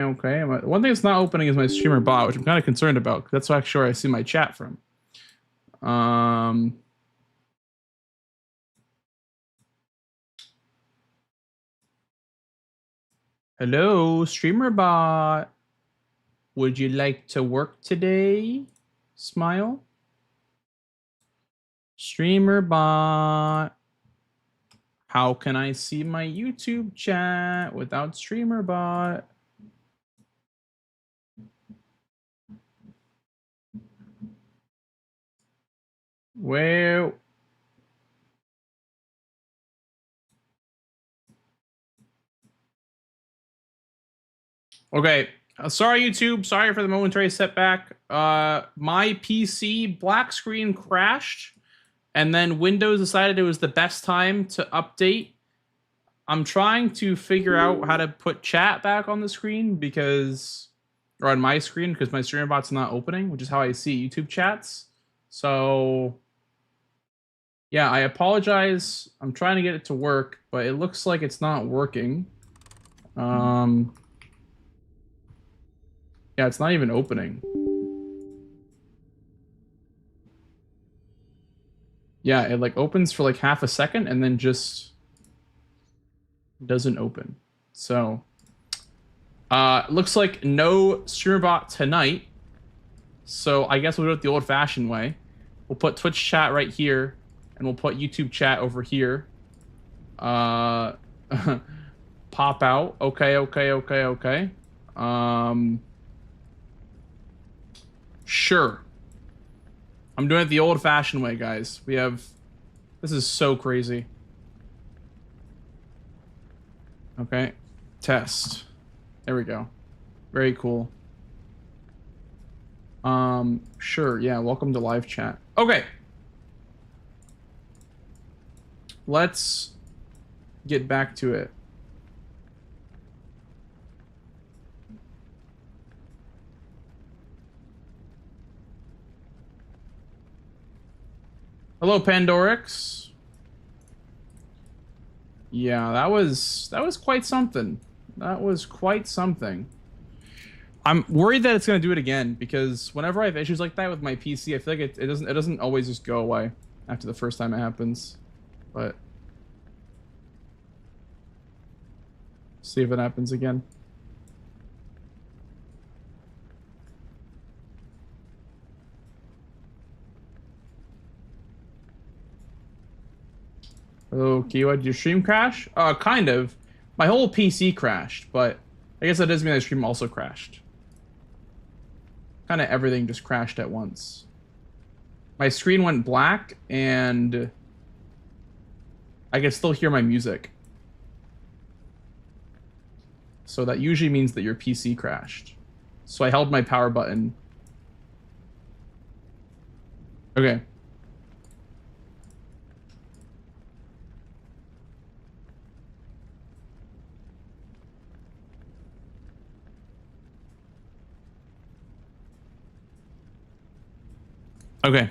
Okay. One thing that's not opening is my streamer bot, which I'm kind of concerned about. That's actually where I see my chat from. Hello, streamer bot. Would you like to work today? Smile. Streamer bot. How can I see my YouTube chat without streamer bot? Well, okay. Sorry, YouTube. Sorry for the momentary setback. My PC black screen crashed, and then Windows decided it was the best time to update. I'm trying to figure out how to put chat back on the screen or on my screen, because my streamer bot's not opening, which is how I see YouTube chats. So, yeah, I apologize. I'm trying to get it to work, but it looks like it's not working. Yeah, it's not even opening. Yeah, it like opens for like half a second and then just doesn't open. So, looks like no streamer bot tonight. So I guess we'll do it the old-fashioned way. We'll put Twitch chat right here, and we'll put YouTube chat over here. Pop out. Okay. Sure. I'm doing it the old-fashioned way, guys. This is so crazy. Okay. Test. There we go. Very cool. Sure. Yeah. Welcome to live chat. Okay. Let's get back to it. Hello, Pandorix. Yeah, that was quite something. That was quite something. I'm worried that it's gonna do it again, because whenever I have issues like that with my PC, I feel like it doesn't always just go away after the first time it happens. But see if it happens again. Hello, Kiwa, did your stream crash? Kind of. My whole PC crashed, but I guess that does mean the stream also crashed. Kind of everything just crashed at once. My screen went black, and I can still hear my music. So that usually means that your PC crashed. So I held my power button. Okay. Okay.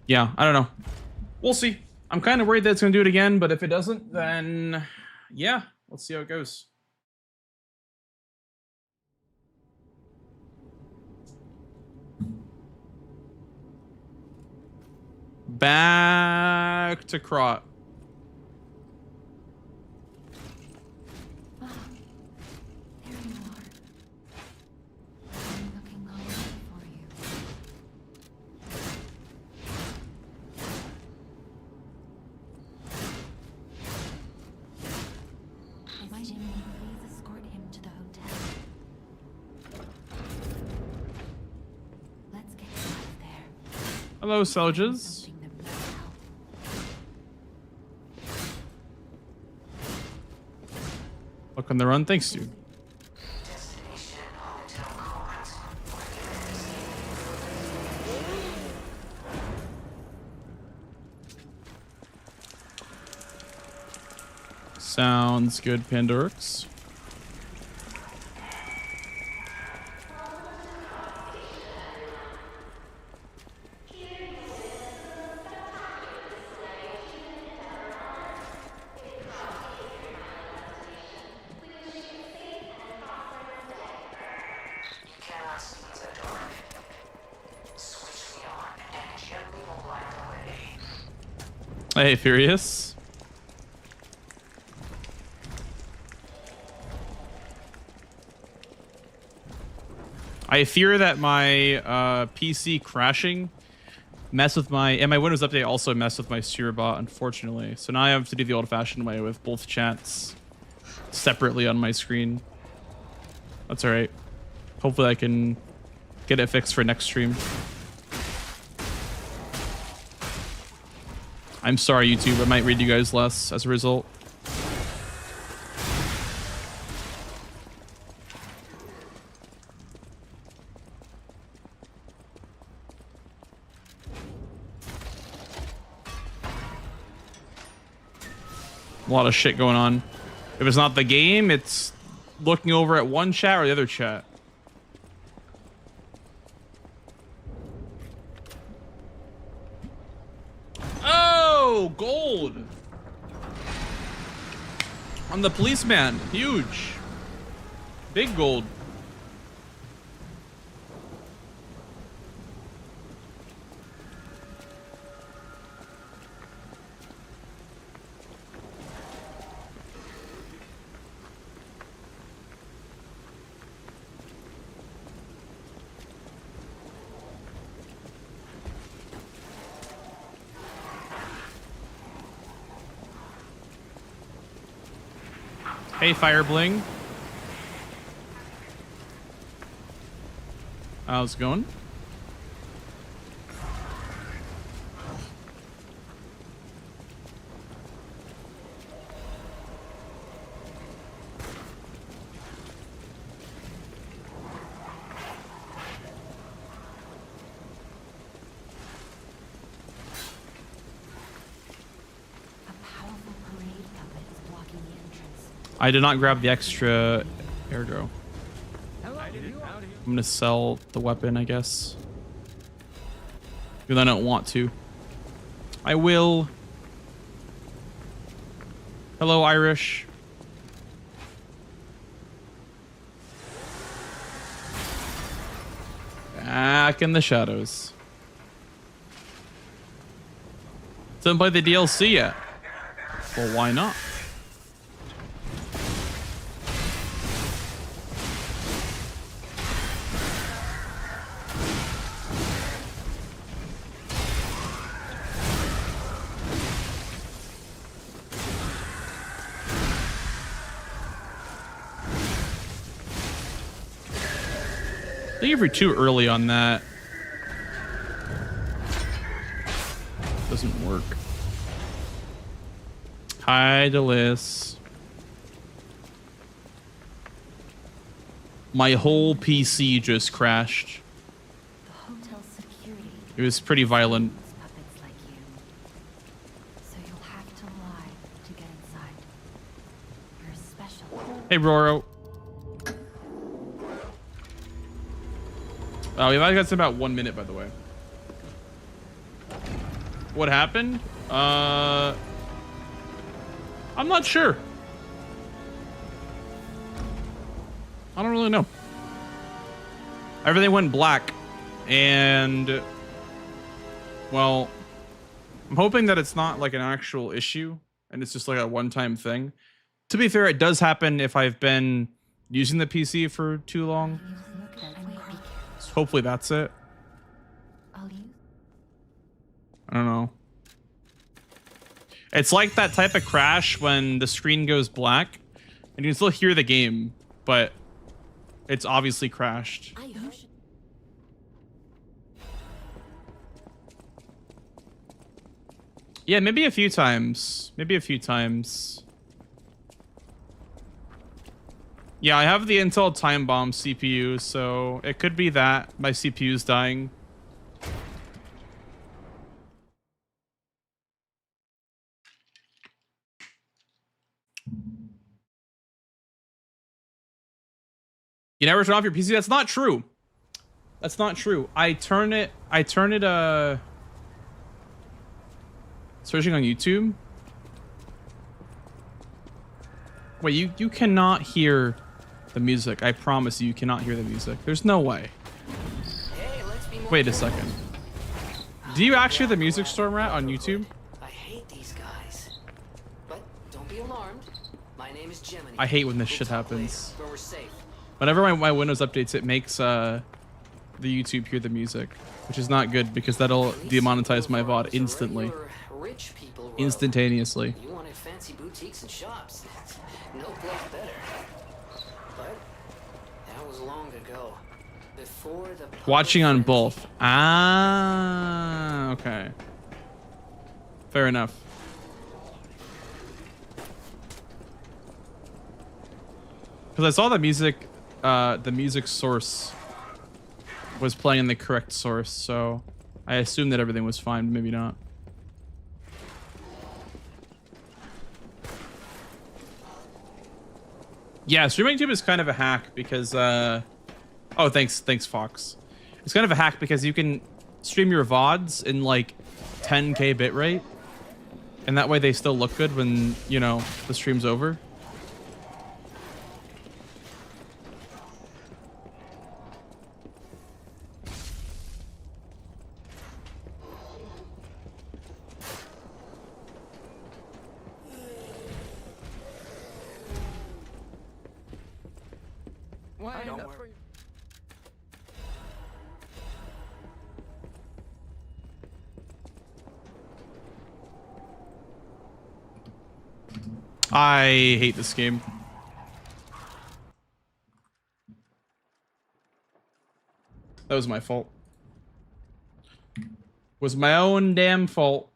Yeah, I don't know. We'll see. I'm kind of worried that it's going to do it again, but if it doesn't, then yeah, let's see how it goes. Back to Krot. Hello, soldiers. Look on the run. Thanks, dude. Sounds good, Pandorix. Hey, Furious. I fear that my PC crashing mess with my Windows update also messed with my Bot, unfortunately. So now I have to do the old-fashioned way with both chats separately on my screen. That's all right. Hopefully I can get it fixed for next stream. I'm sorry, YouTube. I might read you guys less as a result. A lot of shit going on. If it's not the game, it's looking over at one chat or the other chat. Oh, gold. I'm the policeman. Huge. Big gold. Hey, Fire Bling. How's it going? I did not grab the extra airgo. I'm gonna sell the weapon, I guess. Because I don't want to. I will. Hello, Irish. Back in the shadows. Didn't play the DLC yet. Well, why not? I think if you're too early on that, doesn't work. Hi, Delis. My whole PC just crashed. The hotel security. It was pretty violent. Puppets like you. So you'll have to lie to get inside. You're special. Hey, Roro. Oh, we've only got about 1 minute, by the way. What happened? I'm not sure. I don't really know. Everything went black, and well, I'm hoping that it's not like an actual issue and it's just like a one-time thing. To be fair, it does happen if I've been using the PC for too long. So hopefully that's it. I don't know. It's like that type of crash when the screen goes black and you can still hear the game, but it's obviously crashed. Yeah, maybe a few times. Maybe a few times. Yeah, I have the Intel Time Bomb CPU, so it could be that my CPU's dying. You never turn off your PC? That's not true. That's not true. I turn it searching on YouTube. Wait, you cannot hear the music. I promise you cannot hear the music. There's no way. Hey, let's be more Wait a second. Do you actually hear the music, Stormrat, on YouTube? I hate these guys. But don't be alarmed. My name is Gemini. I hate when this We'll shit talk happens. later, where we're safe. Whenever my Windows updates, it makes the YouTube hear the music, which is not good because that'll demonetize my VOD instantly. Rich people row. Instantaneously. You wanted fancy boutiques and shops. No place better. But that was long ago. Before the Watching on both. Ah, okay. Fair enough. Because I saw the music source was playing in the correct source, so I assumed that everything was fine, but maybe not. Yeah, streaming YouTube is kind of a hack because oh, thanks Fox. It's kind of a hack because you can stream your VODs in like 10K bitrate, and that way they still look good when, you know, the stream's over. I hate this game. That was my fault. Was my own damn fault.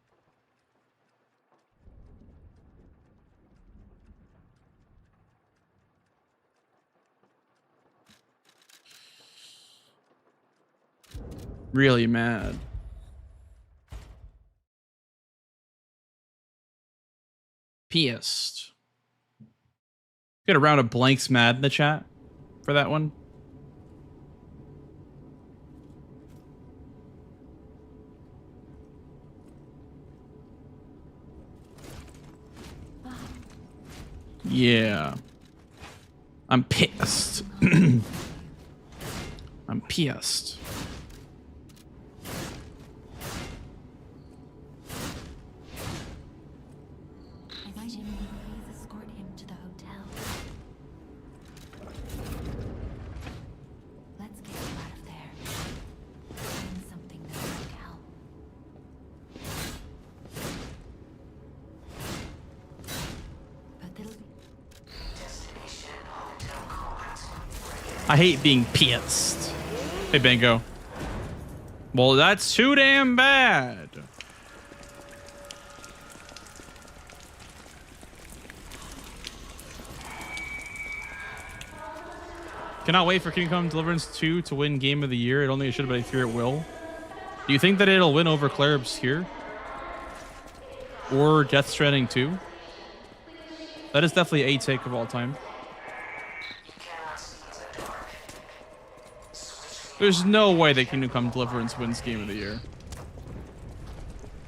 Really mad. Pissed. Get a round of blanks mad in the chat for that one. Yeah. I'm pissed. I'm pissed. Jimmy, please escort him to the hotel. Let's get you out of there. Find something that will help. But it'll be... I hate being pissed. Hey, Bango. Well, that's too damn bad. Cannot wait for Kingdom Come Deliverance 2 to win Game of the Year. I don't think it should, but I fear it will. Do you think that it'll win over Clair Obscur? Or Death Stranding 2? That is definitely a take of all time. There's no way that Kingdom Come Deliverance wins Game of the Year.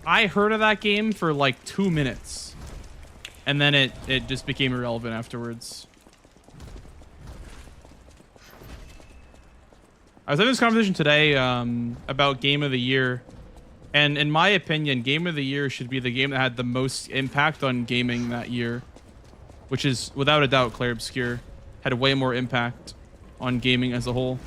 I heard of that game for like 2 minutes. And then it just became irrelevant afterwards. I was having this conversation today about Game of the Year. And in my opinion, Game of the Year should be the game that had the most impact on gaming that year. Which is, without a doubt, Clair Obscur. Had way more impact on gaming as a whole.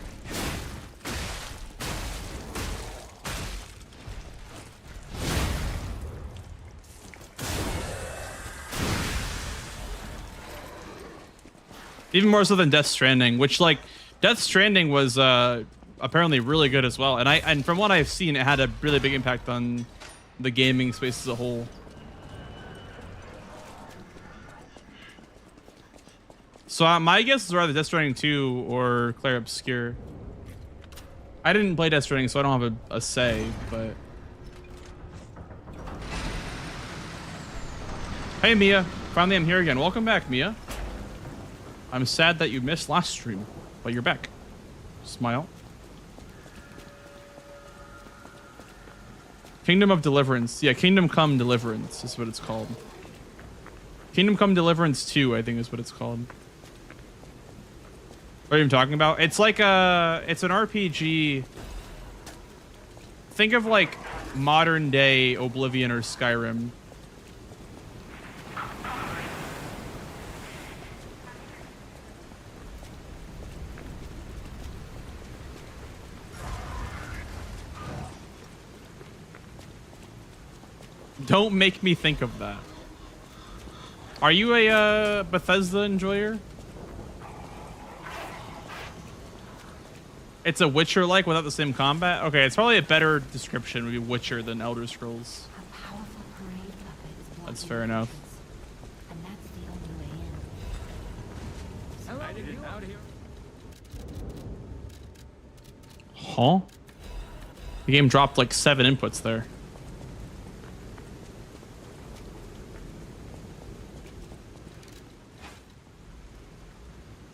Even more so than Death Stranding, which, like, Death Stranding was apparently really good as well. And from what I've seen, it had a really big impact on the gaming space as a whole. So my guess is either Death Stranding 2 or Clair Obscur. I didn't play Death Stranding, so I don't have a say, but... Hey, Mia. Finally, I'm here again. Welcome back, Mia. I'm sad that you missed last stream. But you're back. Smile. Kingdom of Deliverance. Yeah, Kingdom Come Deliverance is what it's called. Kingdom Come Deliverance 2, I think is what it's called. What are you talking about? It's like it's an RPG. Think of like modern day Oblivion or Skyrim. Don't make me think of that. Are you a Bethesda enjoyer? It's a Witcher-like without the same combat? Okay, it's probably a better description would be Witcher than Elder Scrolls. That's fair enough. And that's the only way in. Huh? The game dropped like 7 inputs there.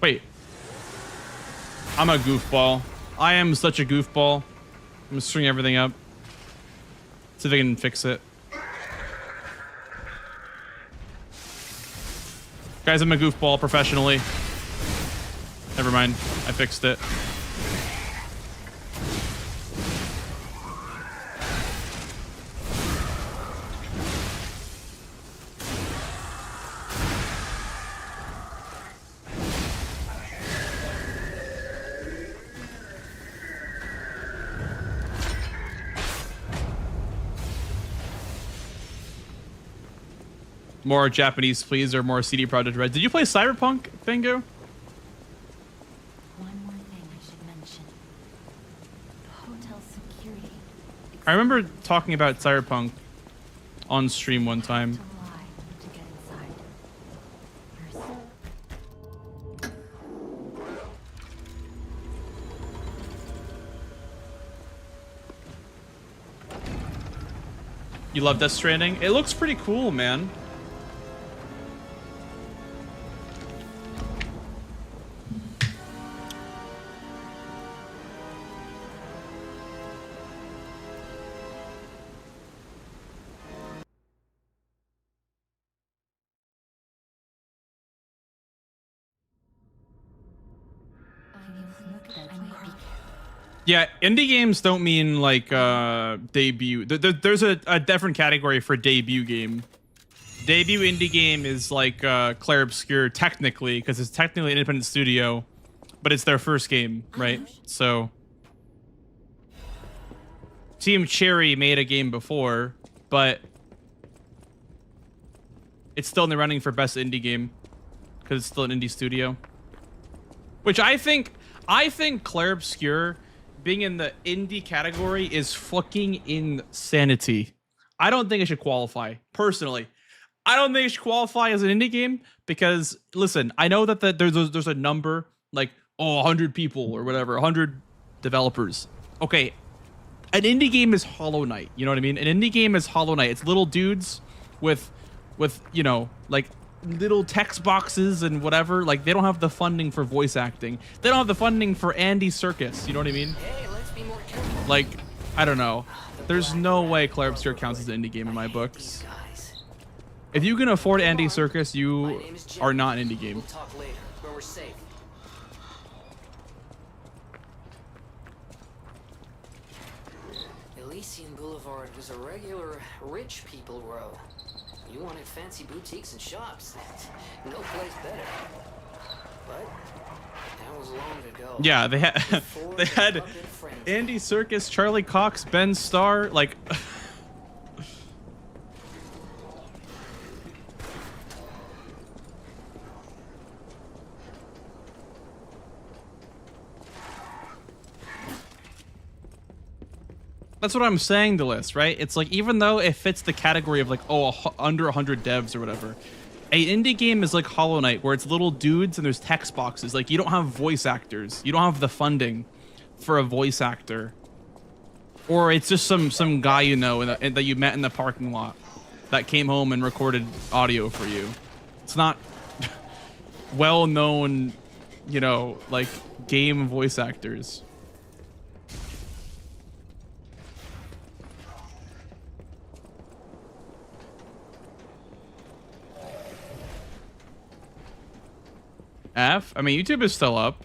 Wait. I'm a goofball. I am such a goofball. I'm gonna string everything up. See if I can fix it. Guys, I'm a goofball professionally. Never mind. I fixed it. More Japanese, please, or more CD Projekt Red. Did you play Cyberpunk, Bingo? One more thing I should mention. The hotel security. I remember talking about Cyberpunk on stream one time. To lie to get inside. You love Death Stranding? It looks pretty cool, man. Yeah, indie games don't mean like debut. There's a different category for debut game. Debut indie game is like Clair Obscur technically, because it's technically an independent studio, but it's their first game, right? So Team Cherry made a game before, but it's still in the running for best indie game because it's still an indie studio. Which I think Clair Obscur being in the indie category is fucking insanity. I don't think it should qualify, personally. I don't think it should qualify as an indie game because, listen, I know that there's a number, like, 100 people or whatever, 100 developers. Okay, an indie game is Hollow Knight, you know what I mean? An indie game is Hollow Knight. It's little dudes with you know, like, little text boxes and whatever. Like, they don't have the funding for voice acting. They don't have the funding for Andy Serkis, you know what I mean? Hey, let's be more careful. Like, I don't know. There's no way Clair Obscur counts as an indie game in my books. If you can afford Andy Serkis, you are not an indie game. We'll talk later, where we're safe. Elysian Boulevard was a regular rich people row. You wanted fancy boutiques and shops. No place better. But that was long ago. Yeah, they had they had Puppet Frenzy. Andy Serkis, Charlie Cox, Ben Starr, like that's what I'm saying, the list, right? It's like, even though it fits the category of like, oh, under 100 devs or whatever, a indie game is like Hollow Knight, where it's little dudes and there's text boxes. Like, you don't have voice actors. You don't have the funding for a voice actor. Or it's just some guy you know that you met in the parking lot that came home and recorded audio for you. It's not well-known you know, like game voice actors. F? I mean, YouTube is still up.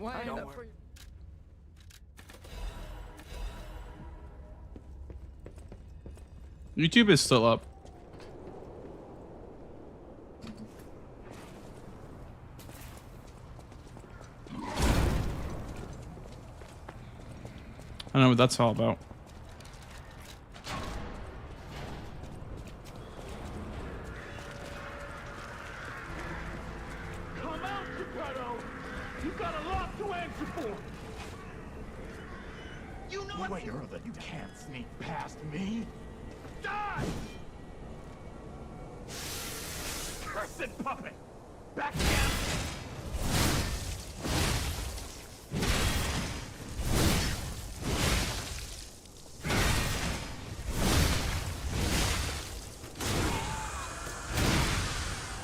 YouTube is still up. I don't know what that's all about. Come out, Geppetto! You've got a lot to answer for! You know what? Sure that you can't sneak past me? Die! Cursed puppet! Back down!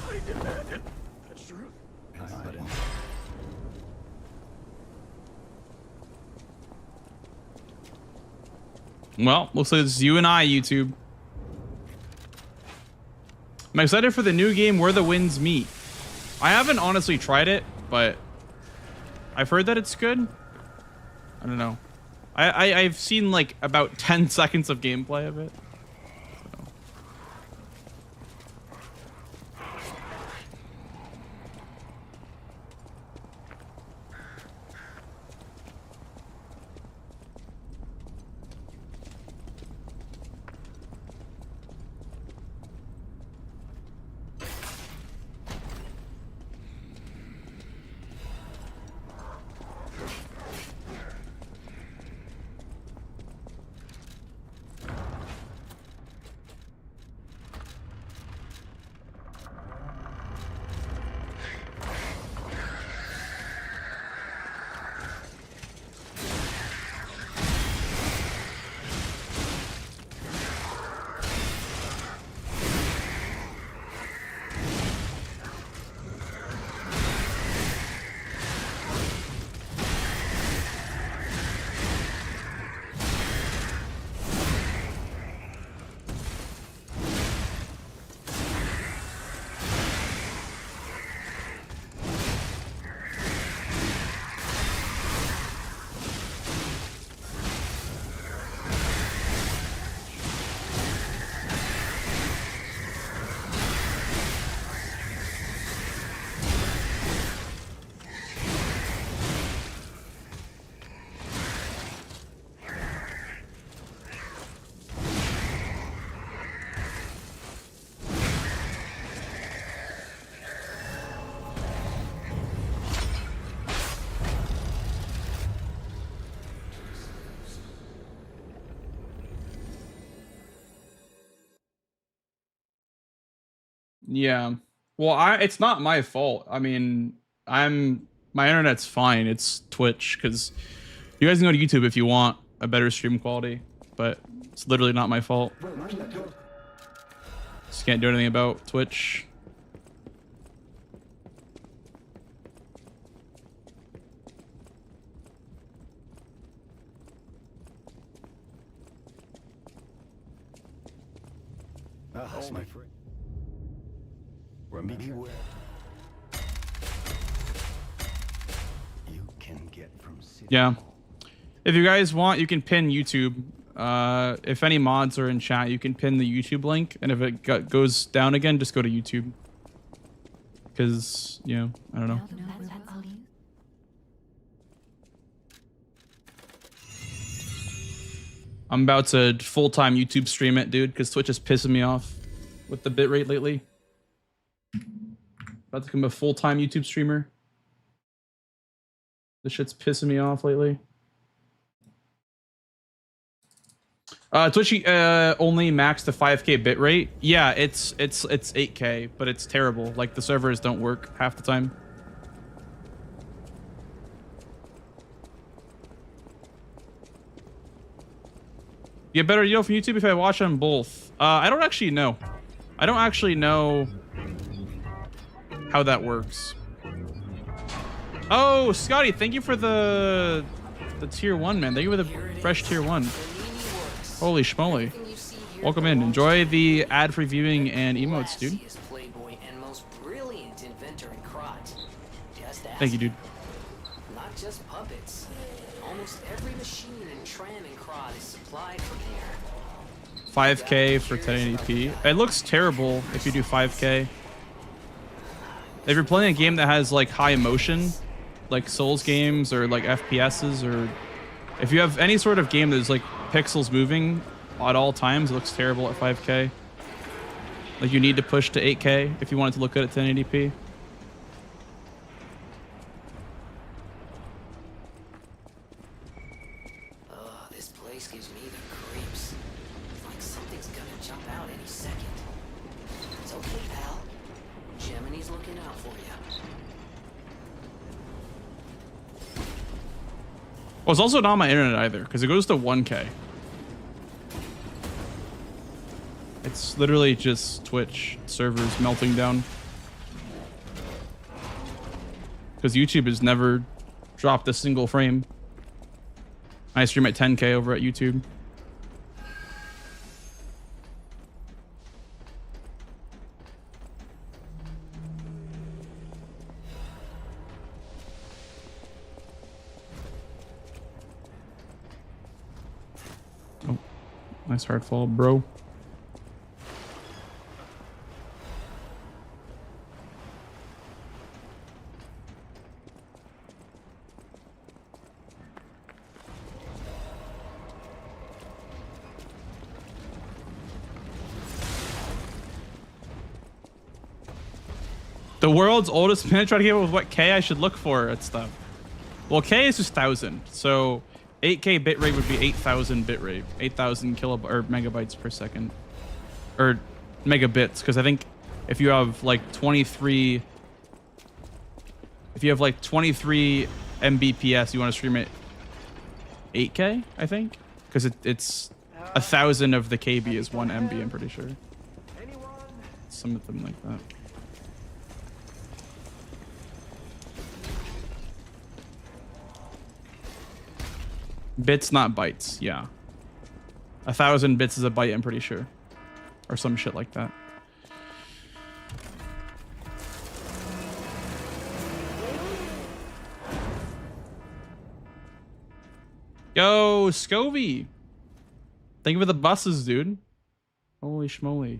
I demanded the truth. Well, looks like it's you and I, YouTube. I'm excited for the new game Where the Winds Meet. I haven't honestly tried it, but I've heard that it's good. I don't know. I've seen like about 10 seconds of gameplay of it. So. Yeah. Well, it's not my fault. I mean, my internet's fine. It's Twitch, because you guys can go to YouTube if you want a better stream quality, but it's literally not my fault. Just can't do anything about Twitch. That's my friend. Beware. You can get from city. Yeah. If you guys want, you can pin YouTube. If any mods are in chat, you can pin the YouTube link, and if it goes down again, just go to YouTube. Because, you know, I don't know. I'm about to full-time YouTube stream it, dude, because Twitch is pissing me off with the bitrate lately. About to become a full-time YouTube streamer. This shit's pissing me off lately. Twitch only max the 5K bitrate. Yeah, it's 8K, but it's terrible. Like, the servers don't work half the time. Get better deal from YouTube if I watch on both. I don't actually know. I don't actually know how that works. Oh, Scotty, thank you for the tier 1, man. Thank you for the fresh tier 1. Holy schmoly. Welcome in. Enjoy the ad-free viewing and emotes, dude. Playboy and most brilliant inventor in Krot. Just ask Thank you, dude. Not just puppets. Almost every machine and tram in Krot is supplied from here. 5K for 1080p. It looks terrible if you do 5K. If you're playing a game that has like high emotion, like Souls games or like FPSs, or if you have any sort of game that's like pixels moving at all times, it looks terrible at 5K. Like you need to push to 8K if you want it to look good at 1080p. This place gives me the creeps. It's like something's gonna jump out any second. It's okay, pal. Gemini's looking out for you. Well, it's also not on my internet either, because it goes to 1K. It's literally just Twitch servers melting down. Because YouTube has never dropped a single frame. I stream at 10K over at YouTube. Oh, nice hard fall, bro. The world's oldest man trying to get with what K I should look for at stuff. Well, K is just 1,000. So 8K bitrate would be 8,000 bitrate. 8,000 or megabytes per second. Or megabits, because I think if you have like 23... If you have like 23 Mbps, you want to stream it 8K, I think? Because it's 1,000 of the KB is 1 MB, I'm pretty sure. Some of them like that. Bits, not bytes. Yeah. 1,000 bits is a byte, I'm pretty sure. Or some shit like that. Yo, Scovy. Thank you for the buses, dude. Holy schmoly.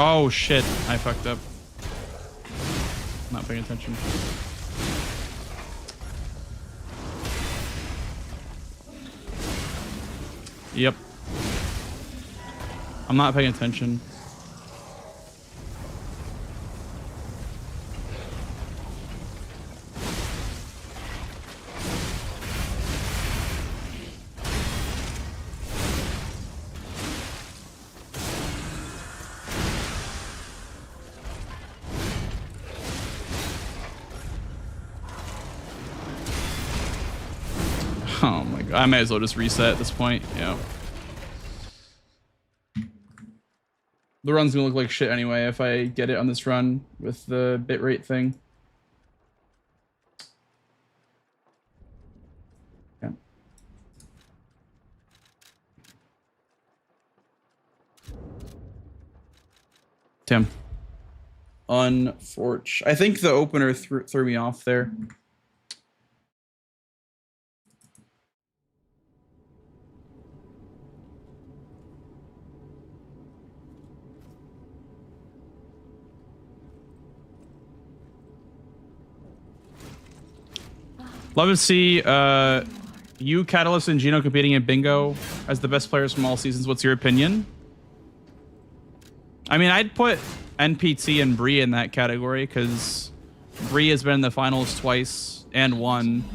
Oh shit, I fucked up. Not paying attention. Yep. I'm not paying attention. Oh my god, I may as well just reset at this point. Yeah. The run's gonna look like shit anyway if I get it on this run with the bitrate thing. Yeah. Tim. Unfortunate. I think the opener threw me off there. Love to see you, Catalyst, and Gino competing in Bingo as the best players from all seasons. What's your opinion? I mean, I'd put NPT and Bree in that category because Bree has been in the finals twice and won.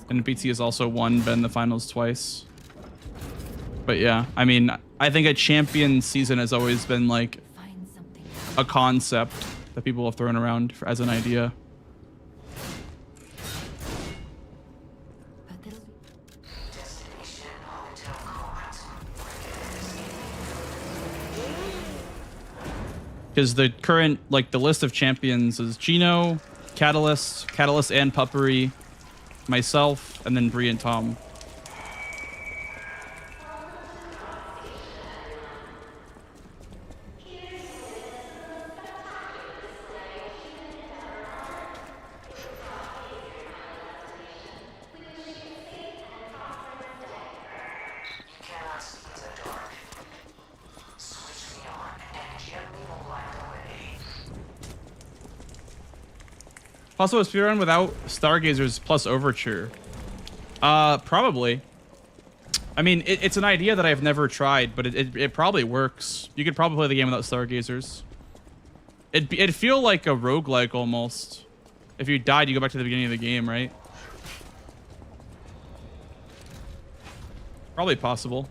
NPT has also been in the finals twice. But yeah, I mean, I think a champion season has always been like a concept that people have thrown around as an idea. Because the current, like, the list of champions is Gino, Catalyst and Puppery, myself, and then Bree and Tom. Also, a speedrun without Stargazers plus Overture. Probably. I mean, it's an idea that I've never tried, but it probably works. You could probably play the game without Stargazers. It'd feel like a roguelike almost. If you died, you go back to the beginning of the game, right? Probably possible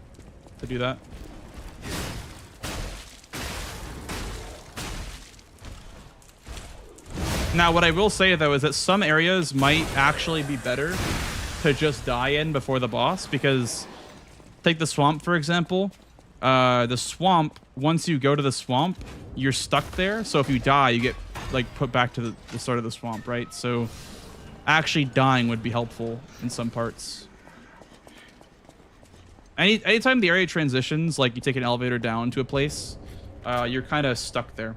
to do that. Now, what I will say, though, is that some areas might actually be better to just die in before the boss, because take the swamp, for example. The swamp, once you go to the swamp, you're stuck there. So if you die, you get, like, put back to the start of the swamp, right? So actually dying would be helpful in some parts. Anytime the area transitions, like you take an elevator down to a place, you're kind of stuck there.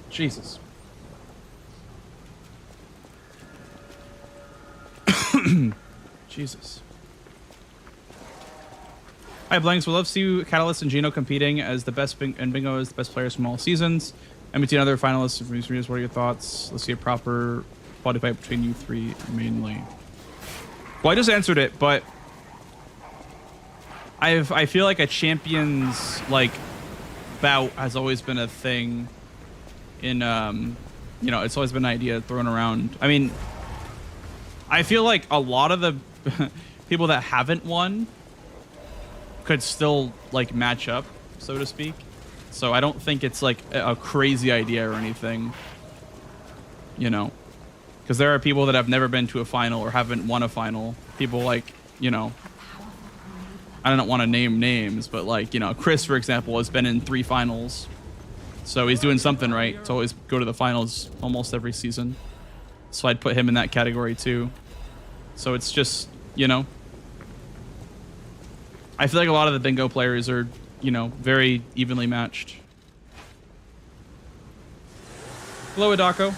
Jesus. Jesus. Hi, Blanks. We'll love to see Catalyst and Gino competing as the best and Bingo as the best players from all seasons. And between other finalists and producers, what are your thoughts? Let's see a proper body fight between you three mainly. Well, I just answered it, but I feel like a champions like bout has always been a thing in you know, it's always been an idea thrown around. I mean, I feel like a lot of the people that haven't won could still like match up, so to speak. So I don't think it's like a crazy idea or anything, you know, because there are people that have never been to a final or haven't won a final. People like, you know, I don't want to name names, but like, you know, Chris, for example, has been in 3 finals. So he's doing something right to always go to the finals almost every season. So I'd put him in that category too. So it's just, you know, I feel like a lot of the bingo players are, you know, very evenly matched. Hello, Adako.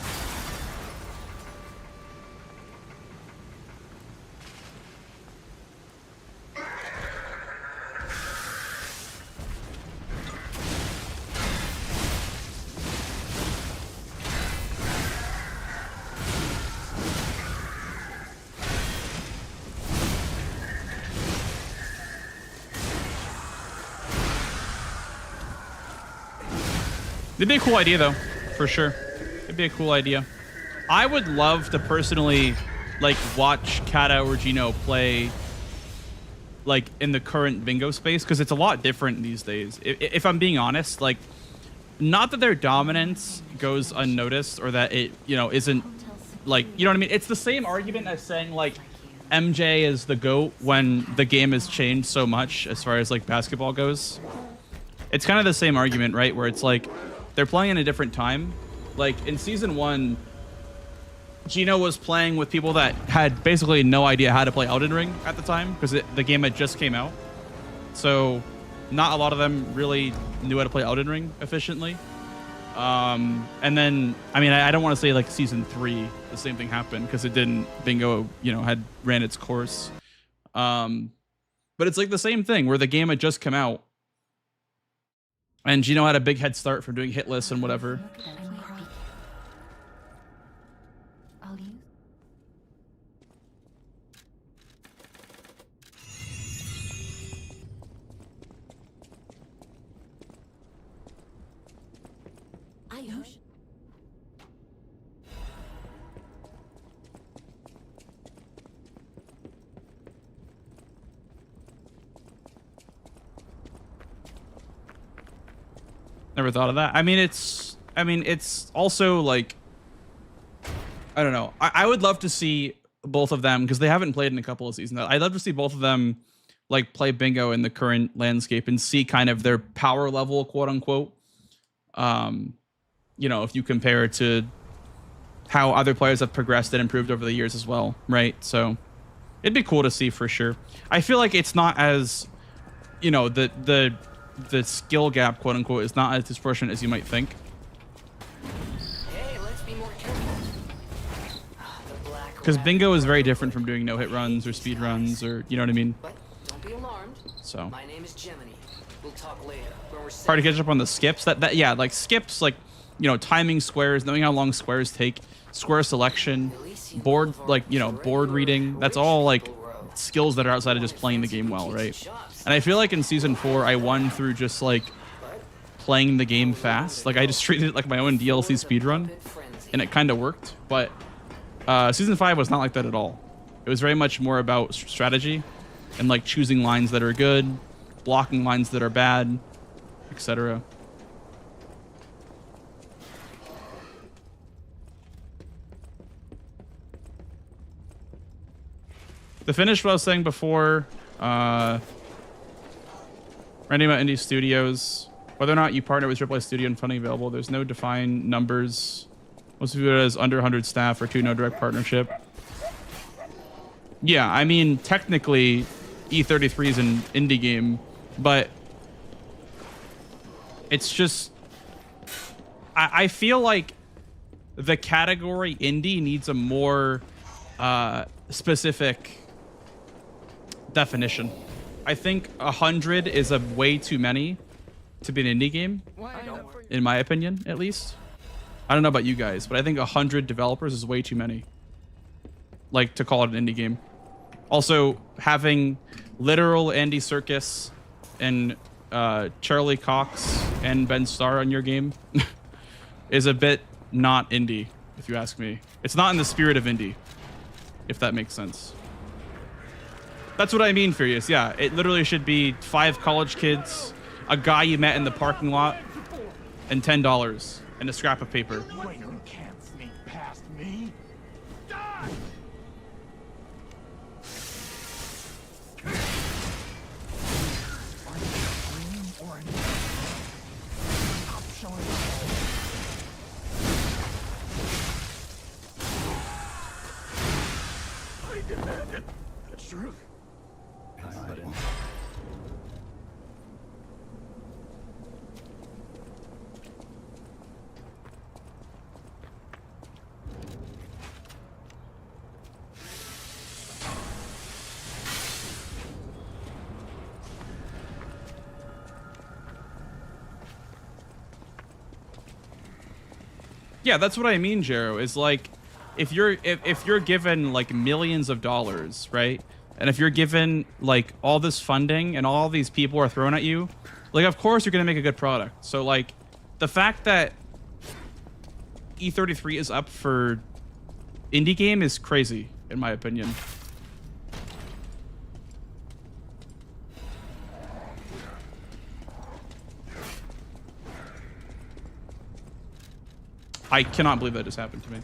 It'd be a cool idea, though, for sure. It'd be a cool idea. I would love to personally, like, watch Kata or Gino play, like, in the current bingo space, because it's a lot different these days. If I'm being honest, like, not that their dominance goes unnoticed or that it, you know, isn't, like, you know what I mean? It's the same argument as saying, like, MJ is the GOAT when the game has changed so much as far as, like, basketball goes. It's kind of the same argument, right? Where it's like, they're playing in a different time. Like, in Season 1, Gino was playing with people that had basically no idea how to play Elden Ring at the time, because the game had just came out. So, not a lot of them really knew how to play Elden Ring efficiently. And then, I mean, I don't want to say, like, Season 3, the same thing happened, because it didn't. Bingo, you know, had ran its course. But it's like the same thing, where the game had just come out. And Gino had a big head start for doing hit lists and whatever. Ayush. Never thought of that. I mean, it's also like, I don't know. I would love to see both of them because they haven't played in a couple of seasons. I'd love to see both of them like play bingo in the current landscape and see kind of their power level, quote unquote. You know, if you compare it to how other players have progressed and improved over the years as well, right? So it'd be cool to see for sure. I feel like it's not as, you know, the skill gap, quote unquote, is not as disproportionate as you might think. Hey, let's be more careful. The black Because rat- bingo is very different from doing no-hit runs or speed runs or, you know what I mean? But don't be alarmed. So My name is Gemini. We'll talk later when we're hard to safe. catch up on the skips. Yeah, like skips, like, you know, timing squares, knowing how long squares take, square selection, board, like, you know, board reading. That's all like skills that are outside of just playing the game well, right? And I feel like in season 4, I won through just like playing the game fast. Like I just treated it like my own DLC speedrun, and it kind of worked. But season 5 was not like that at all. It was very much more about strategy and like choosing lines that are good, blocking lines that are bad, etc. To finish what I was saying before, ranting about indie studios, whether or not you partner with AAA studio and funding available, there's no defined numbers. Most of it is under 100 staff or 2, no direct partnership. Yeah, I mean, technically, E33 is an indie game, but it's just, I feel like the category indie needs a more specific definition. I think 100 is a way too many to be an indie game, in my opinion, at least. I don't know about you guys, but I think 100 developers is way too many, like, to call it an indie game. Also, having literal Andy Serkis and Charlie Cox and Ben Starr on your game is a bit not indie, if you ask me. It's not in the spirit of indie, if that makes sense. That's what I mean, Furious. Yeah, it literally should be 5 college kids, a guy you met in the parking lot, and $10 and a scrap of paper. Wait, you can't sneak past me. Die! Are you green or an Stop showing off. I demanded the truth. Yeah, that's what I mean, Jero, is like, if you're given like millions of dollars, right? And if you're given like all this funding and all these people are thrown at you, like, of course you're gonna make a good product. So like, the fact that E33 is up for indie game is crazy, in my opinion. I cannot believe that just happened to me.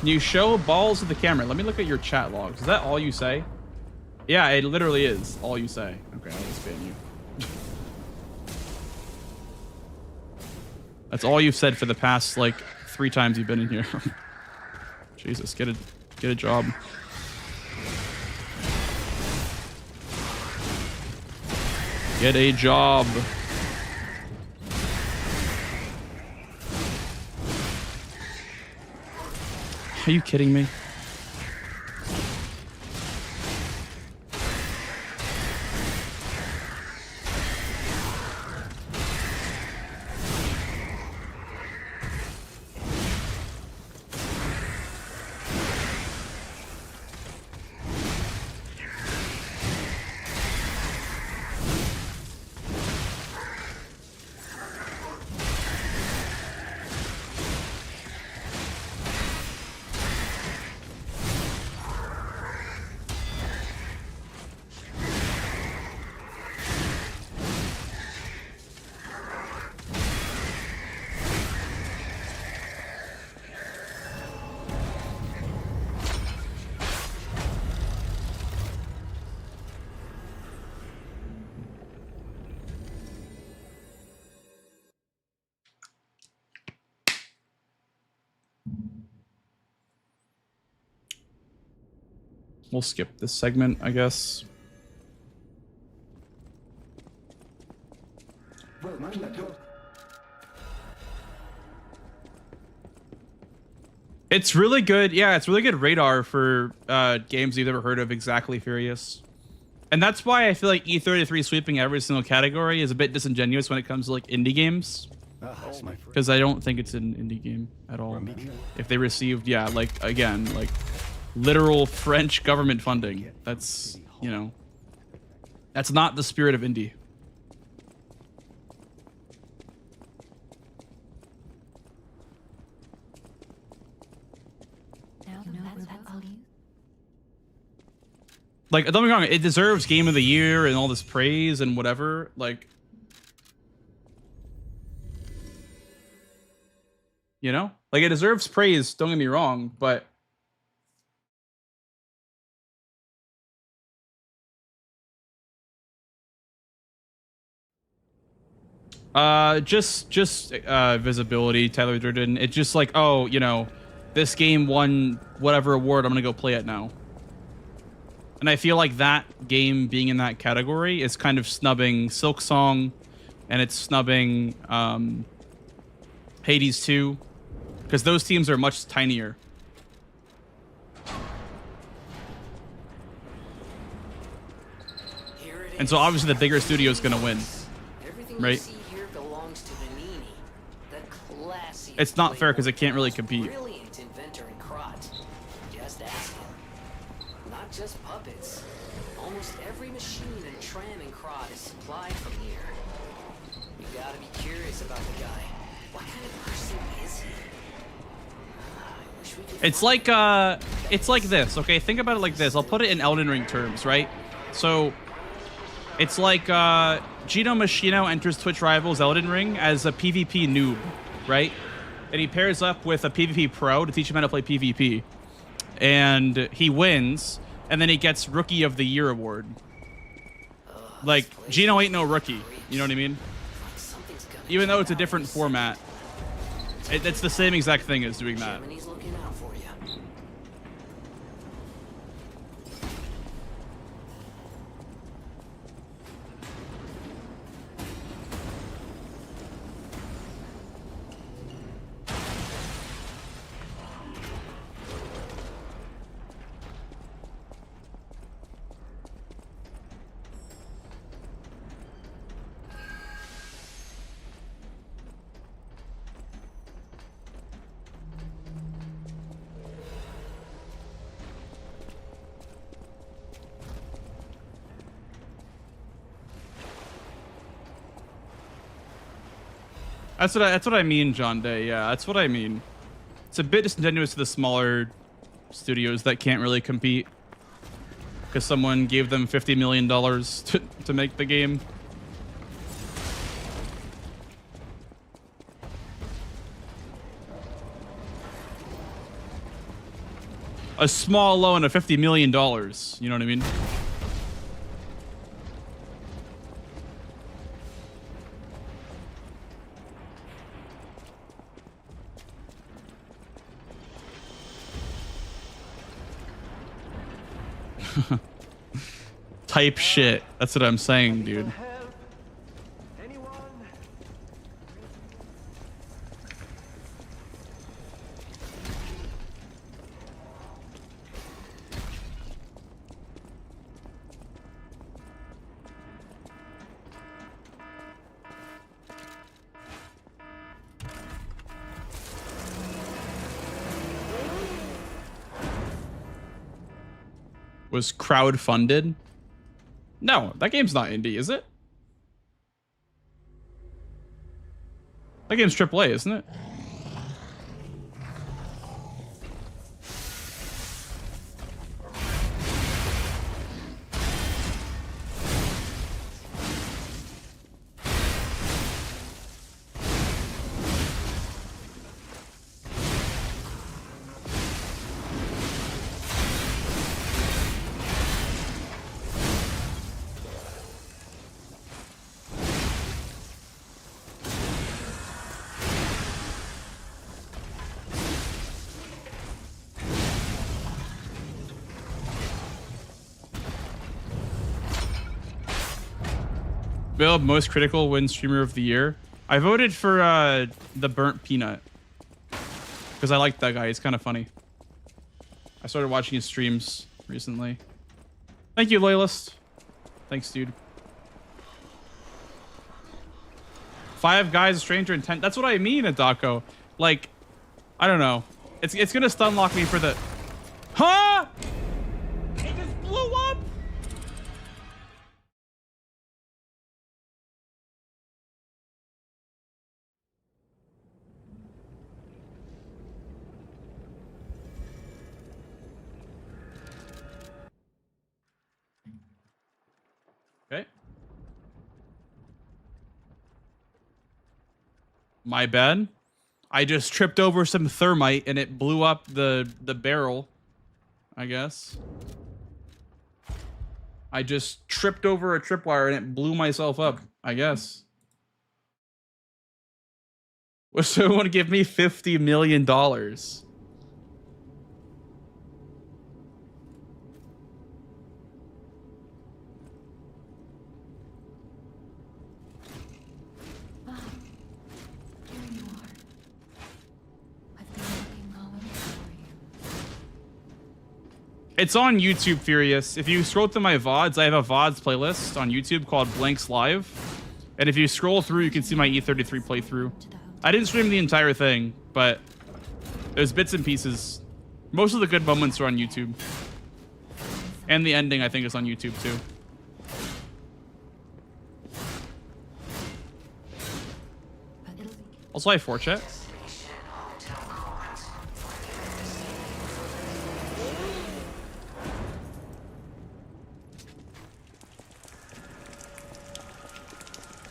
You show balls to the camera. Let me look at your chat logs. Is that all you say? Yeah, it literally is all you say. Okay, I'll just ban you. That's all you've said for the past like 3 times you've been in here. Jesus, get a job. Get a job. Are you kidding me? We'll skip this segment, I guess. It's really good. Yeah, it's really good radar for games you've never heard of. Exactly Furious. And that's why I feel like E33 sweeping every single category is a bit disingenuous when it comes to like indie games. Because I don't think it's an indie game at all. If they received, yeah, like, again, like literal French government funding. That's, you know, that's not the spirit of indie. Like, don't get me wrong, it deserves Game of the Year and all this praise and whatever. Like, you know, like it deserves praise. Don't get me wrong, but just visibility. Tyler Durden. It's just like, oh, you know, this game won whatever award. I'm gonna go play it now. And I feel like that game being in that category is kind of snubbing Silk Song, and it's snubbing Hades 2, because those teams are much tinier. And so obviously the bigger studio is going to win, right? It's not fair because it can't really compete. Just puppets. Almost every machine and tram and crot is supplied from here. You gotta be curious about the guy. What kind of person is he? I wish we could It's like this, okay? Think about it like this. I'll put it in Elden Ring terms, right? So it's like Gino Machino enters Twitch Rivals Elden Ring as a PvP noob, right? And he pairs up with a PvP pro to teach him how to play PvP. And he wins. And then he gets Rookie of the Year award. Like, Gino ain't no rookie. You know what I mean? Even though it's a different format, it's the same exact thing as doing that. That's what I mean, John Day. Yeah, that's what I mean. It's a bit disingenuous to the smaller studios that can't really compete because someone gave them $50 million to make the game. A small loan of $50 million. You know what I mean? Type shit. That's what I'm saying, dude. Was crowdfunded? No, that game's not indie, is it? That game's AAA, isn't it? Bill, most critical win streamer of the year. I voted for the Burnt Peanut because I like that guy. He's kind of funny. I started watching his streams recently. Thank you, loyalist. Thanks, dude. Five Guys, a Stranger Intent. That's what I mean, Adako. Like, I don't know. It's gonna stun lock me for the. Huh? It just blew up. Okay. My bad. I just tripped over some thermite and it blew up the barrel, I guess. I just tripped over a tripwire and it blew myself up, I guess. Would someone give me $50 million? It's on YouTube, Furious. If you scroll through my VODs, I have a VODs playlist on YouTube called Blanks Live. And if you scroll through, you can see my E33 playthrough. I didn't stream the entire thing, but there's bits and pieces. Most of the good moments are on YouTube. And the ending, I think, is on YouTube, too. Also, I have 4chat.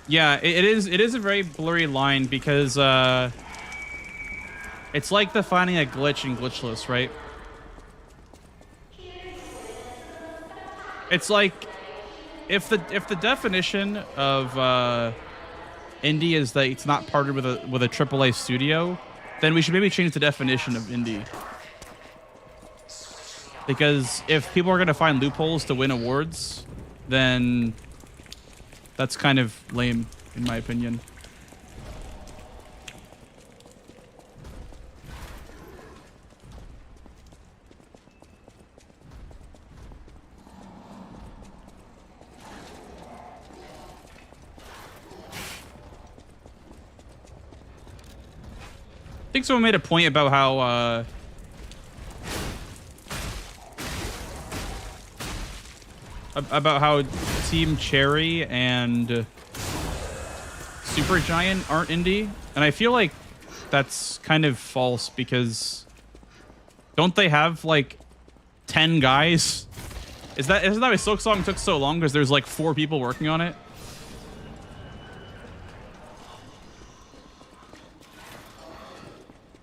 Yeah, it is a very blurry line because it's like defining a glitch in Glitchless, right? It's like if the definition of indie is that it's not partnered with a AAA studio, then we should maybe change the definition of indie. Because if people are going to find loopholes to win awards, then that's kind of lame, in my opinion. I think someone made a point about how Team Cherry and Supergiant aren't indie, and I feel like that's kind of false because don't they have like 10 guys? Isn't that why Silksong took so long? Because there's like 4 people working on it.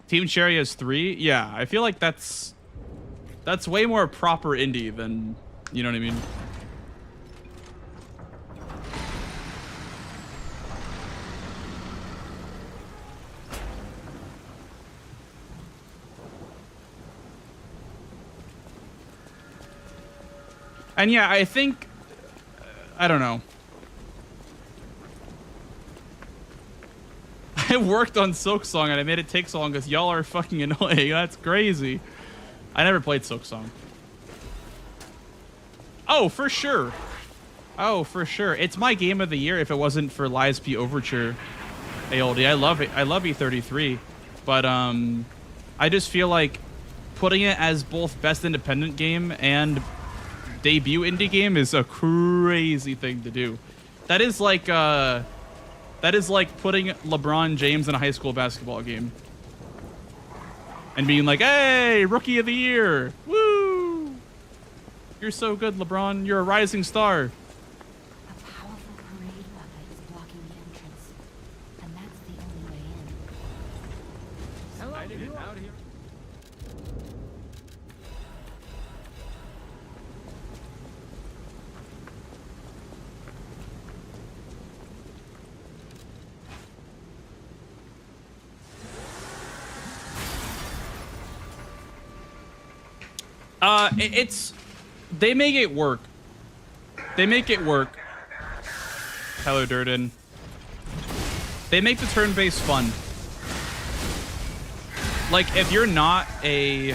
Team Cherry has 3. Yeah, I feel like that's way more proper indie than, you know what I mean? And yeah, I think, I don't know. I worked on Silksong and I made it take so long because y'all are fucking annoying. That's crazy. I never played Silksong. Oh, for sure. Oh, for sure. It's my game of the year if it wasn't for Lies Be Overture. AOD. I love it. I love E33. But I just feel like putting it as both best independent game and debut indie game is a crazy thing to do. That is like putting LeBron James in a high school basketball game and being like, "Hey, rookie of the year. Woo! You're so good, LeBron. You're a rising star." A powerful parade weapon is blocking the entrance, and that's the only way in. Hello, you out here? They make it work. They make it work. Hello, Durden. They make the turn-based fun. Like, if you're not a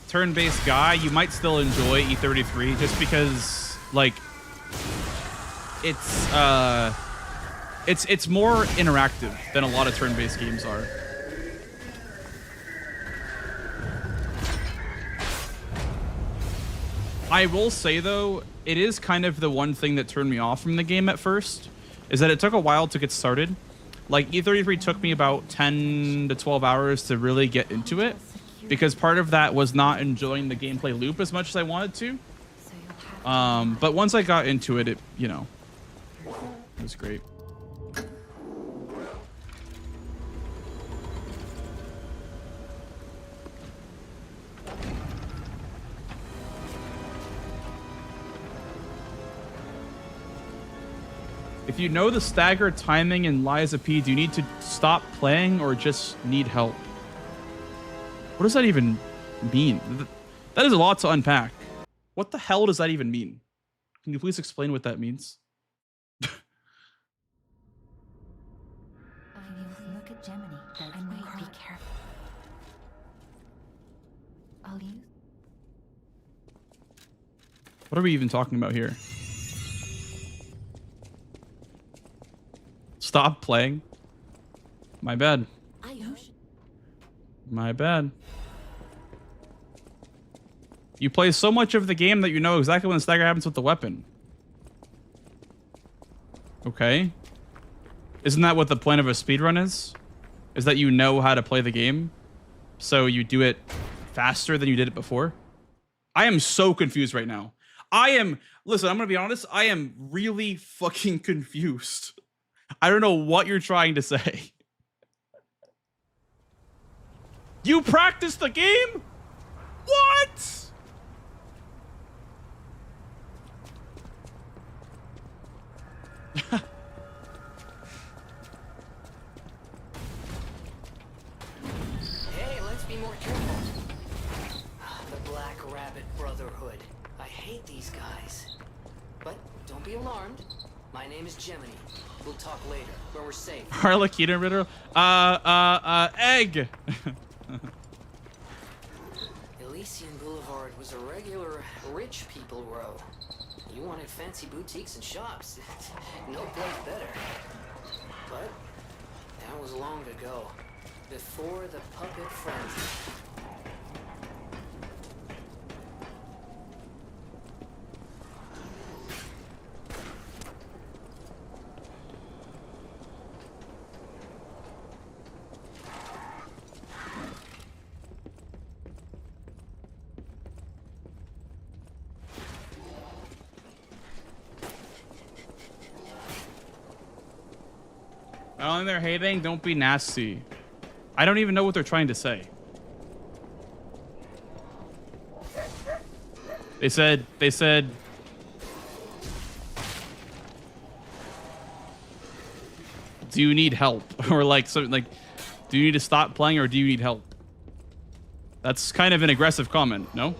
turn-based guy, you might still enjoy E33 just because, like, it's more interactive than a lot of turn-based games are. I will say, though, it is kind of the one thing that turned me off from the game at first, is that it took a while to get started. Like, E33 took me about 10 to 12 hours to really get into it, because part of that was not enjoying the gameplay loop as much as I wanted to. But once I got into it, you know, it was great. If you know the stagger timing in Liza P, do you need to stop playing or just need help? What does that even mean? That is a lot to unpack. What the hell does that even mean? Can you please explain what that means? Look at Gemini and wait, be careful. I'll use. What are we even talking about here? Stop playing. My bad. My bad. You play so much of the game that you know exactly when the stagger happens with the weapon. Okay. Isn't that what the point of a speedrun is? Is that you know how to play the game, so you do it faster than you did it before? I am so confused right now. Listen, I'm gonna be honest, I am really fucking confused. I don't know what you're trying to say. You practice the game? What? Hey, let's be more careful. The Black Rabbit Brotherhood. I hate these guys. But don't be alarmed. My name is Gemini. We'll talk later, when we're safe. Harlequin Ritter? Egg! Elysian Boulevard was a regular rich people row. You wanted fancy boutiques and shops. No place better. But that was long ago. Before the puppet frenzy. Oh, and they're hating. Don't be nasty. I don't even know what they're trying to say. They said, do you need help? Or like something like, do you need to stop playing or do you need help? That's kind of an aggressive comment, no?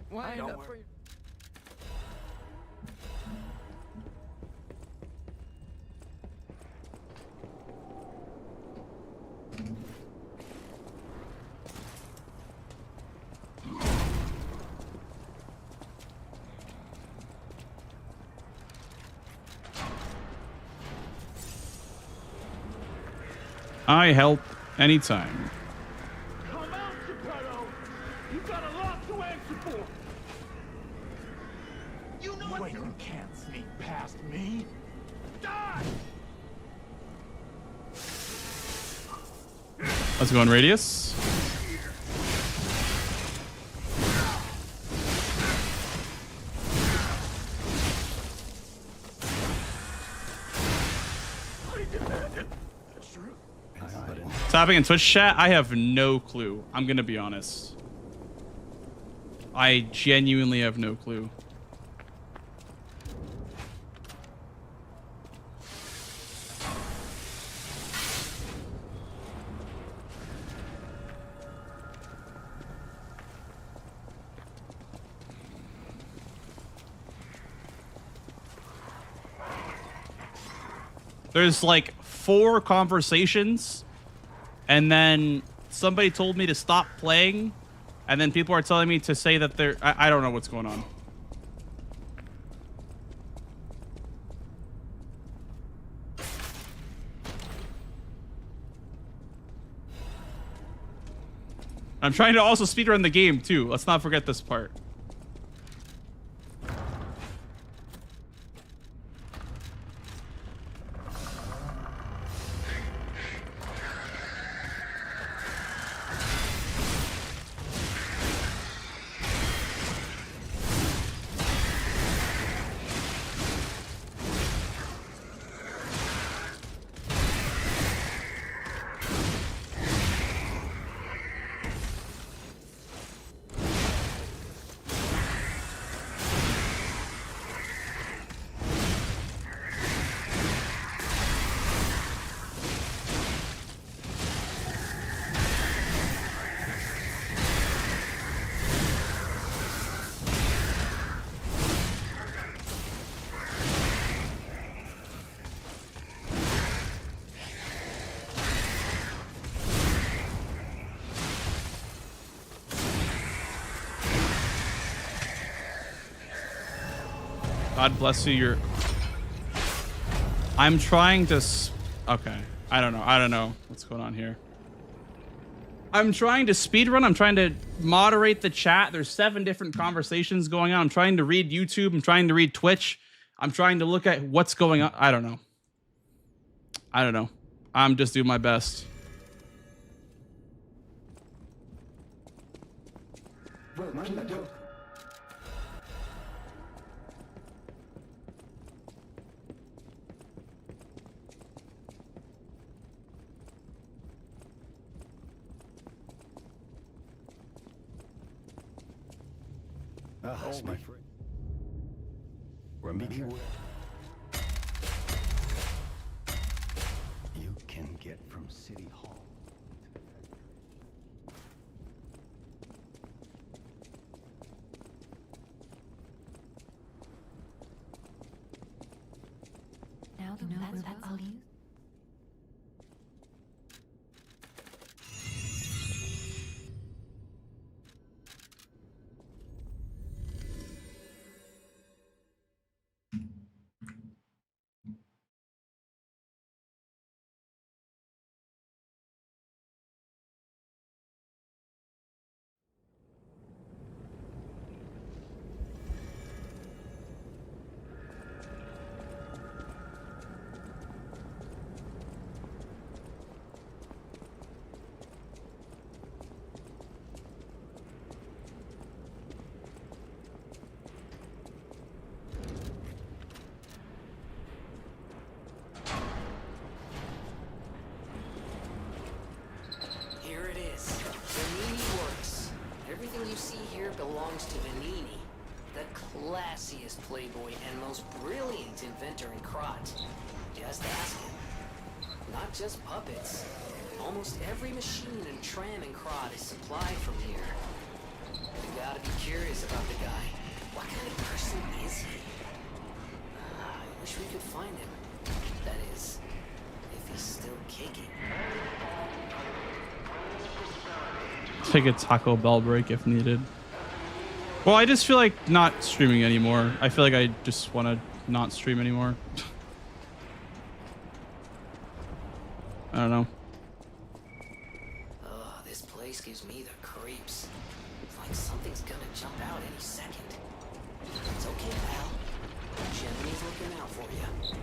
Why don't worry. I help anytime. Come out, Geppetto! You've got a lot to answer for! You know what? Wait, you can't sneak past me! Die! Let's go on radius. Tapping in Twitch chat, I have no clue. I'm gonna be honest. I genuinely have no clue. There's like 4 conversations, and then somebody told me to stop playing, and then people are telling me to say that they're... I don't know what's going on. I'm trying to also speedrun the game, too. Let's not forget this part. God bless you. You're... I'm trying to... Okay. I don't know what's going on here. I'm trying to speedrun. I'm trying to moderate the chat. There's 7 different conversations going on. I'm trying to read YouTube. I'm trying to read Twitch. I'm trying to look at what's going on. I don't know. I'm just doing my best. My friend. Remember, you can get from City Hall. Now that's all you. Here it is. Vanini Works. Everything you see here belongs to Vanini, the classiest playboy and most brilliant inventor in Krot. Just ask him. Not just puppets. Almost every machine and tram in Krot is supplied from here. You gotta be curious about the guy. What kind of person is he? I wish we could find him. That is, if he's still kicking. Take a Taco Bell break if needed. Well, I just feel like not streaming anymore. I feel like I just want to not stream anymore. I don't know. Oh, this place gives me the creeps. It's like something's gonna jump out any second. It's okay, pal. Jiminy's looking out for you.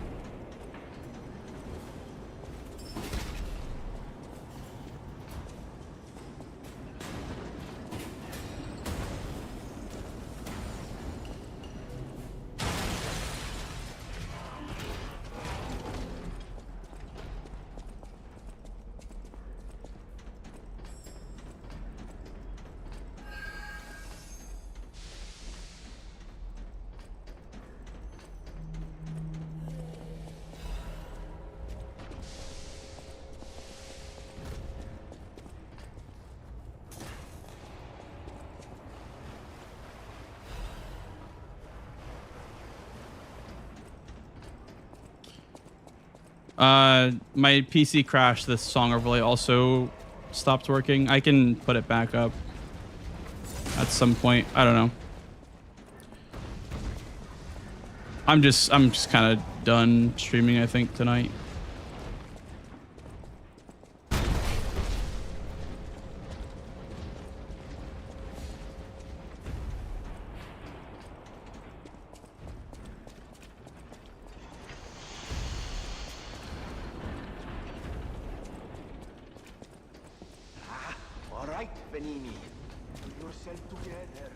My PC crashed. This song overlay also stopped working. I can put it back up at some point. I don't know. I'm just kind of done streaming, I think, tonight. All right, Benini. Pull yourself together.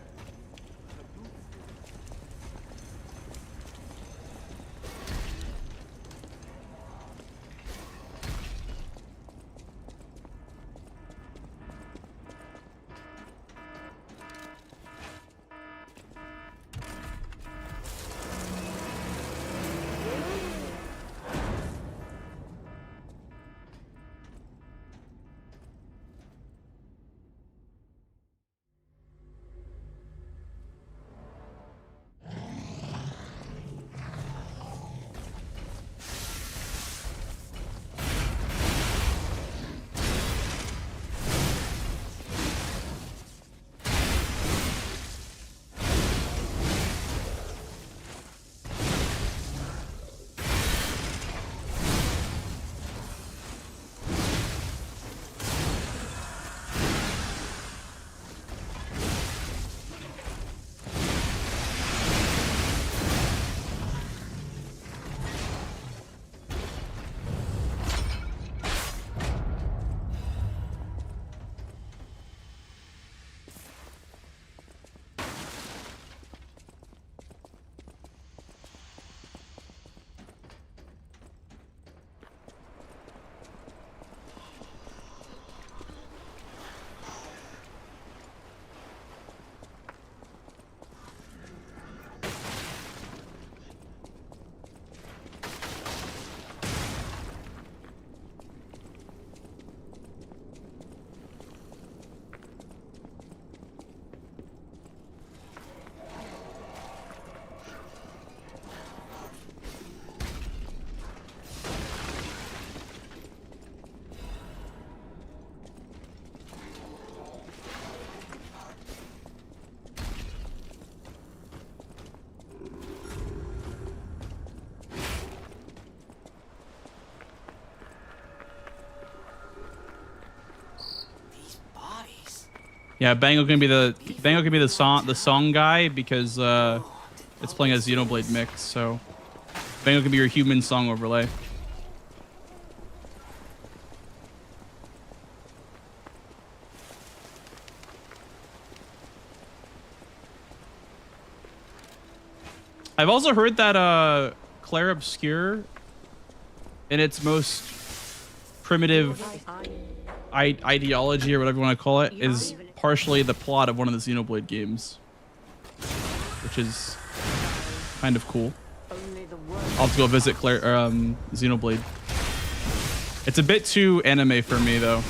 Yeah, Bango can be the song guy because it's playing a Xenoblade mix, so Bango can be your human song overlay. I've also heard that Claire Obscure, in its most primitive ideology or whatever you want to call it, is partially the plot of one of the Xenoblade games, which is kind of cool. I'll have to go visit Claire Xenoblade. It's a bit too anime for me though.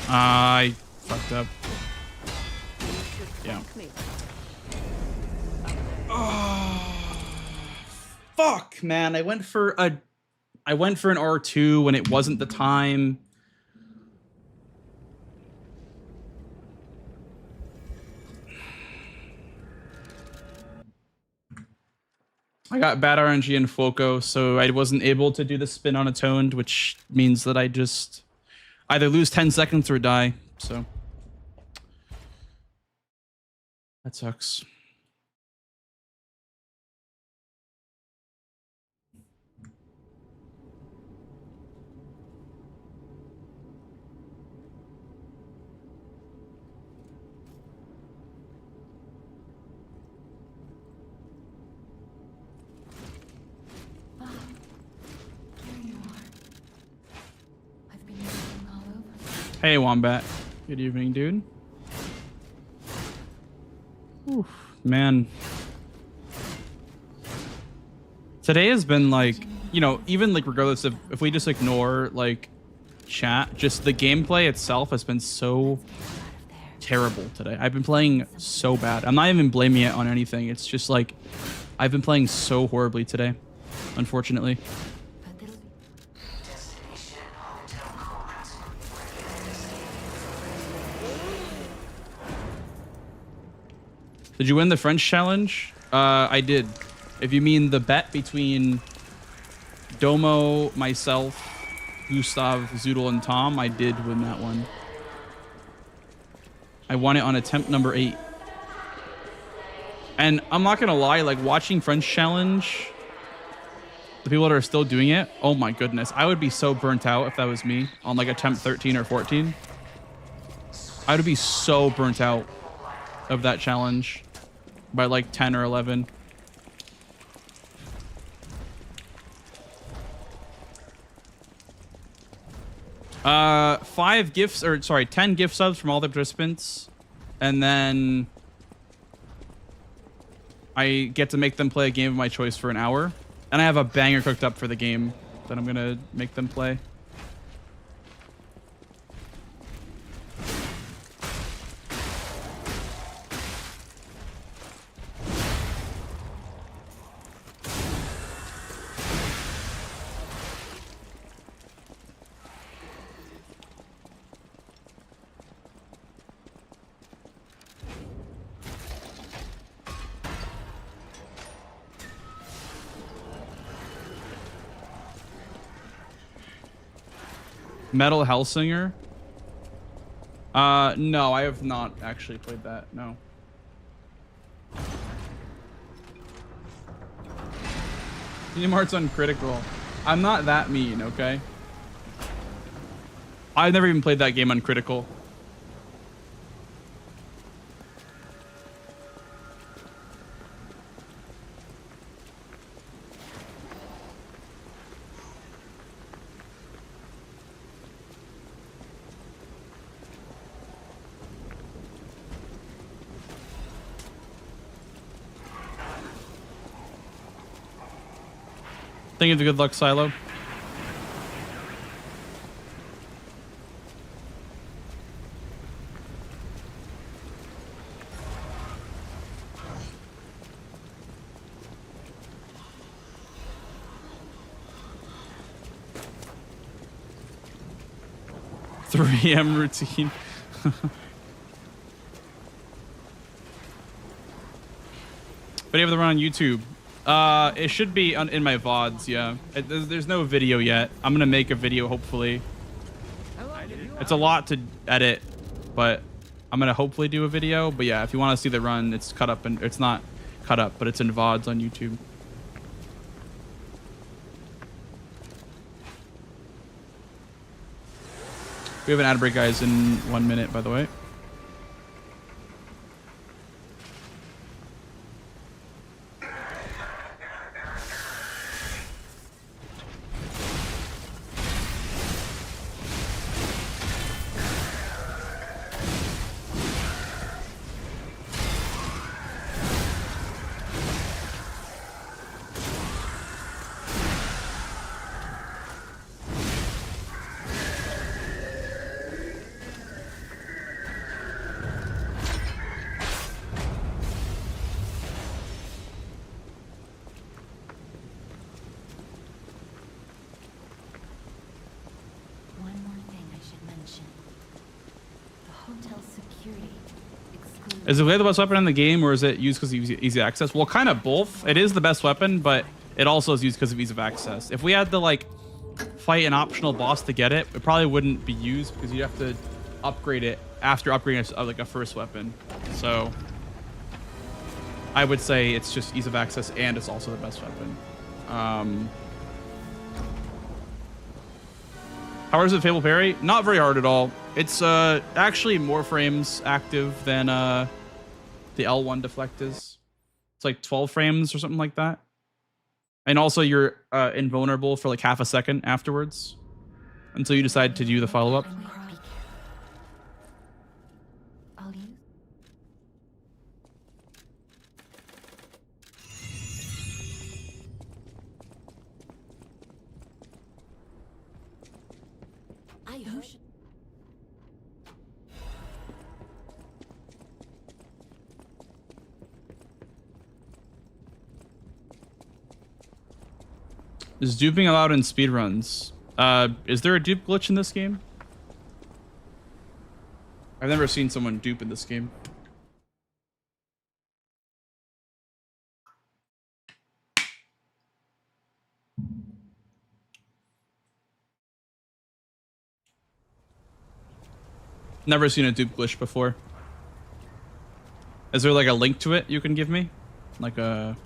I fucked up. Yeah. Oh, fuck, man. I went for an R2 when it wasn't the time. I got bad RNG in Foco, so I wasn't able to do the spin on Atoned, which means that I just either lose 10 seconds or die, so that sucks. Hey, Wombat. Good evening, dude. Oof, man. Today has been like, you know, even like regardless of if we just ignore like chat, just the gameplay itself has been so terrible today. I've been playing so bad. I'm not even blaming it on anything. It's just like I've been playing so horribly today, unfortunately. But it'll be Did you win the French challenge? I did. If you mean the bet between Domo, myself, Gustav, Zoodle, and Tom, I did win that one. I won it on attempt number 8. And I'm not gonna lie, like watching French challenge, the people that are still doing it, oh my goodness, I would be so burnt out if that was me on like attempt 13 or 14. I would be so burnt out of that challenge by like 10 or 11. Five gifts, or sorry, 10 gift subs from all the participants, and then I get to make them play a game of my choice for an hour, and I have a banger cooked up for the game that I'm gonna make them play. Metal Hellsinger? No, I have not actually played that. No. Kingdom Hearts Uncritical. I'm not that mean, okay? I've never even played that game uncritical. Thank you for good luck, Silo. .3 AM routine. But you have the run on YouTube. It should be in my VODs, yeah. There's no video yet. I'm gonna make a video, hopefully. It's a lot to edit, but I'm gonna hopefully do a video. But yeah, if you want to see the run, it's cut up, and it's not cut up, but it's in VODs on YouTube. We have an ad break, guys, in 1 minute, by the way. Is it the best weapon in the game, or is it used because of easy access? Well, kind of both. It is the best weapon, but it also is used because of ease of access. If we had to like fight an optional boss to get it, it probably wouldn't be used because you'd have to upgrade it after upgrading like a first weapon. So I would say it's just ease of access, and it's also the best weapon. How hard is it, Fable Parry? Not very hard at all. It's actually more frames active than the L1 deflect is. It's like 12 frames or something like that. And also you're invulnerable for like half a second afterwards until you decide to do the follow-up. I'll use. I hope. Is duping allowed in speedruns? Is there a dupe glitch in this game? I've never seen someone dupe in this game. Never seen a dupe glitch before. Is there like a link to it you can give me? Like a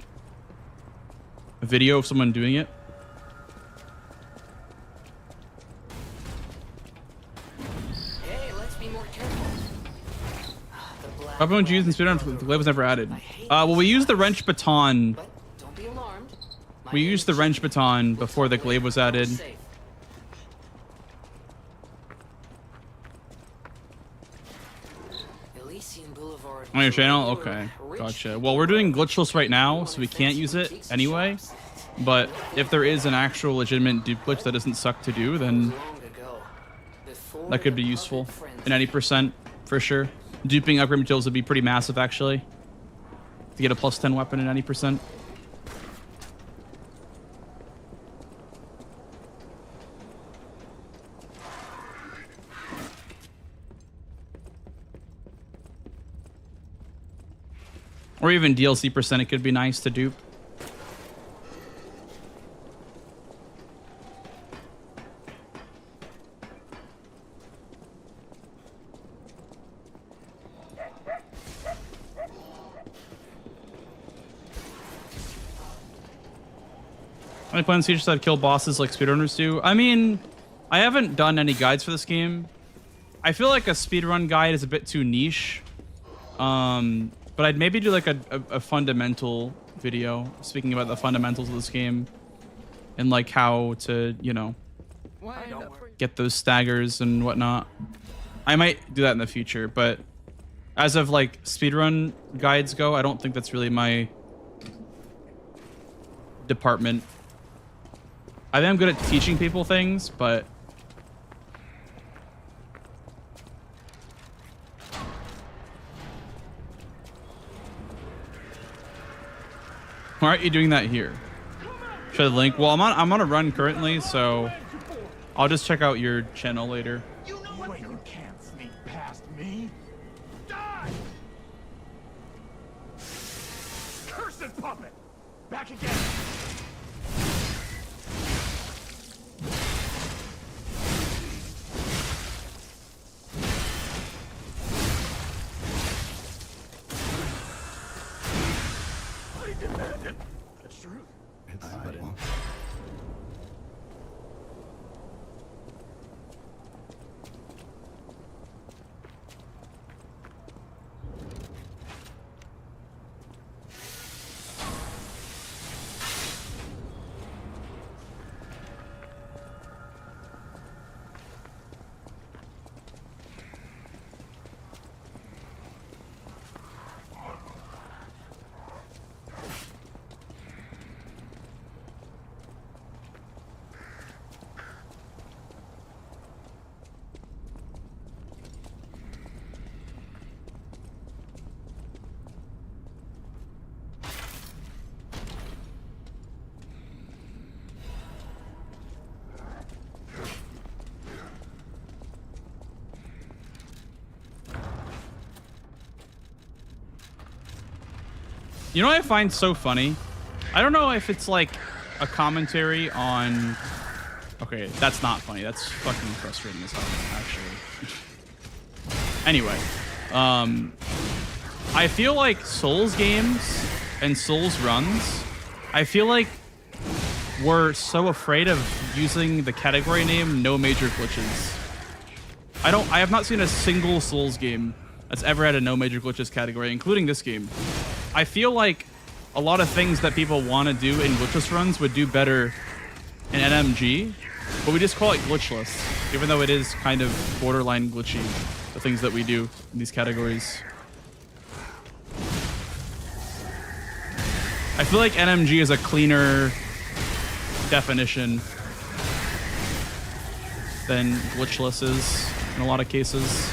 video of someone doing it? Hey, let's be more careful. Weapon was used in speedrun, the glaive was never added. Well, we used the wrench baton. But don't be alarmed. We used the wrench baton before the glaive was added. Safe. Elysian Boulevard. On your channel? Okay, gotcha. Well, we're doing glitchless right now, so we can't use it anyway. But if there is an actual legitimate dupe glitch that doesn't suck to do, then that could be useful in any percent for sure. Duping upgrade materials would be pretty massive actually. To get a +10 weapon in any percent. Or even DLC percent, it could be nice to dupe. I plan Siege that kill bosses like speedrunners do. I mean, I haven't done any guides for this game. I feel like a speedrun guide is a bit too niche. But I'd maybe do like a fundamental video speaking about the fundamentals of this game and like how to, you know, get those staggers and whatnot. I might do that in the future, but as of like speedrun guides go, I don't think that's really my department. I think I'm good at teaching people things, but why aren't you doing that here? Show the link. Well, I'm on a run currently, so I'll just check out your channel later. You can't sneak past me. Die! Cursed puppet! Back again! That's true. It's sudden. You know what I find so funny? I don't know if it's like a commentary on... Okay, that's not funny. That's fucking frustrating as hell, actually. Anyway, I feel like Souls games and Souls runs, I feel like we're so afraid of using the category name no major glitches. I have not seen a single Souls game that's ever had a no major glitches category, including this game. I feel like a lot of things that people want to do in glitchless runs would do better in NMG, but we just call it glitchless, even though it is kind of borderline glitchy, the things that we do in these categories. I feel like NMG is a cleaner definition than glitchless is in a lot of cases.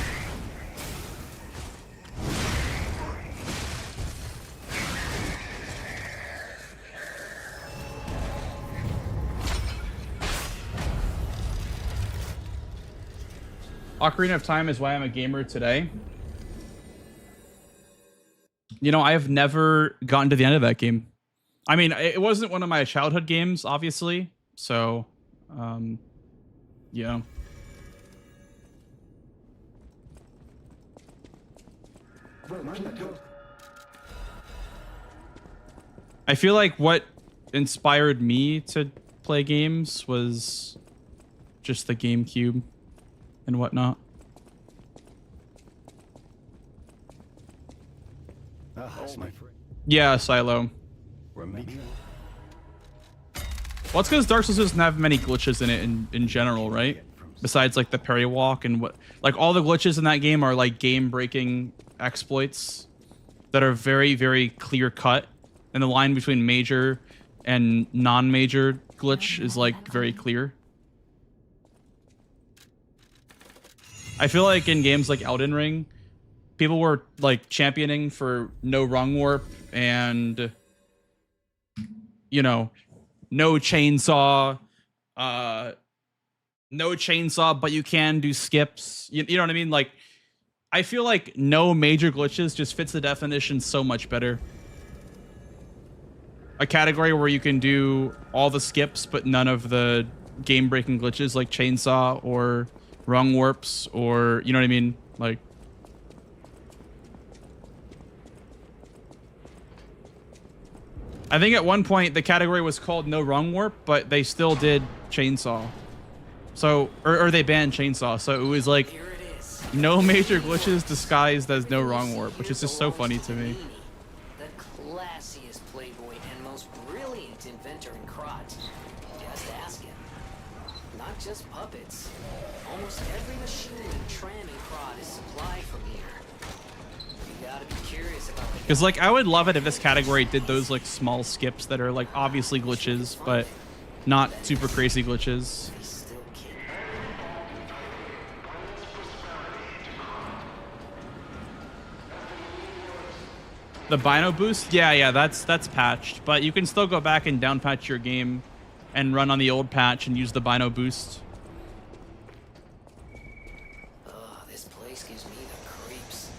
Ocarina of Time is why I'm a gamer today. You know, I have never gotten to the end of that game. I mean, it wasn't one of my childhood games, obviously. So, yeah. I feel like what inspired me to play games was just the GameCube and whatnot. That's my friend. Yeah, Silo. Remember? Well, it's because Dark Souls doesn't have many glitches in it in general, right? Besides like the parry walk and what, like all the glitches in that game are like game-breaking exploits that are very, very clear cut, and the line between major and non-major glitch is like very clear. I feel like in games like Elden Ring, people were like championing for no rung warp and, you know, no chainsaw, but you can do skips. You know what I mean? Like, I feel like no major glitches just fits the definition so much better. A category where you can do all the skips, but none of the game-breaking glitches like chainsaw or rung warps or, you know what I mean? Like, I think at one point the category was called no rung warp, but they still did chainsaw. So, or they banned chainsaw. So it was like Here it is. no major glitches disguised as no rung warp, which is just so funny to me. The classiest playboy and most brilliant inventor in Krot. Just ask him. Not just puppets. Almost every machine and tram in Krot is supplied from here. You gotta be curious about the Because like I would love it if this category did those like small skips that are like obviously glitches, but not super crazy glitches. They still can't. The Bino boost, yeah, that's patched, but you can still go back and down patch your game and run on the old patch and use the Bino boost. This place gives me the creeps.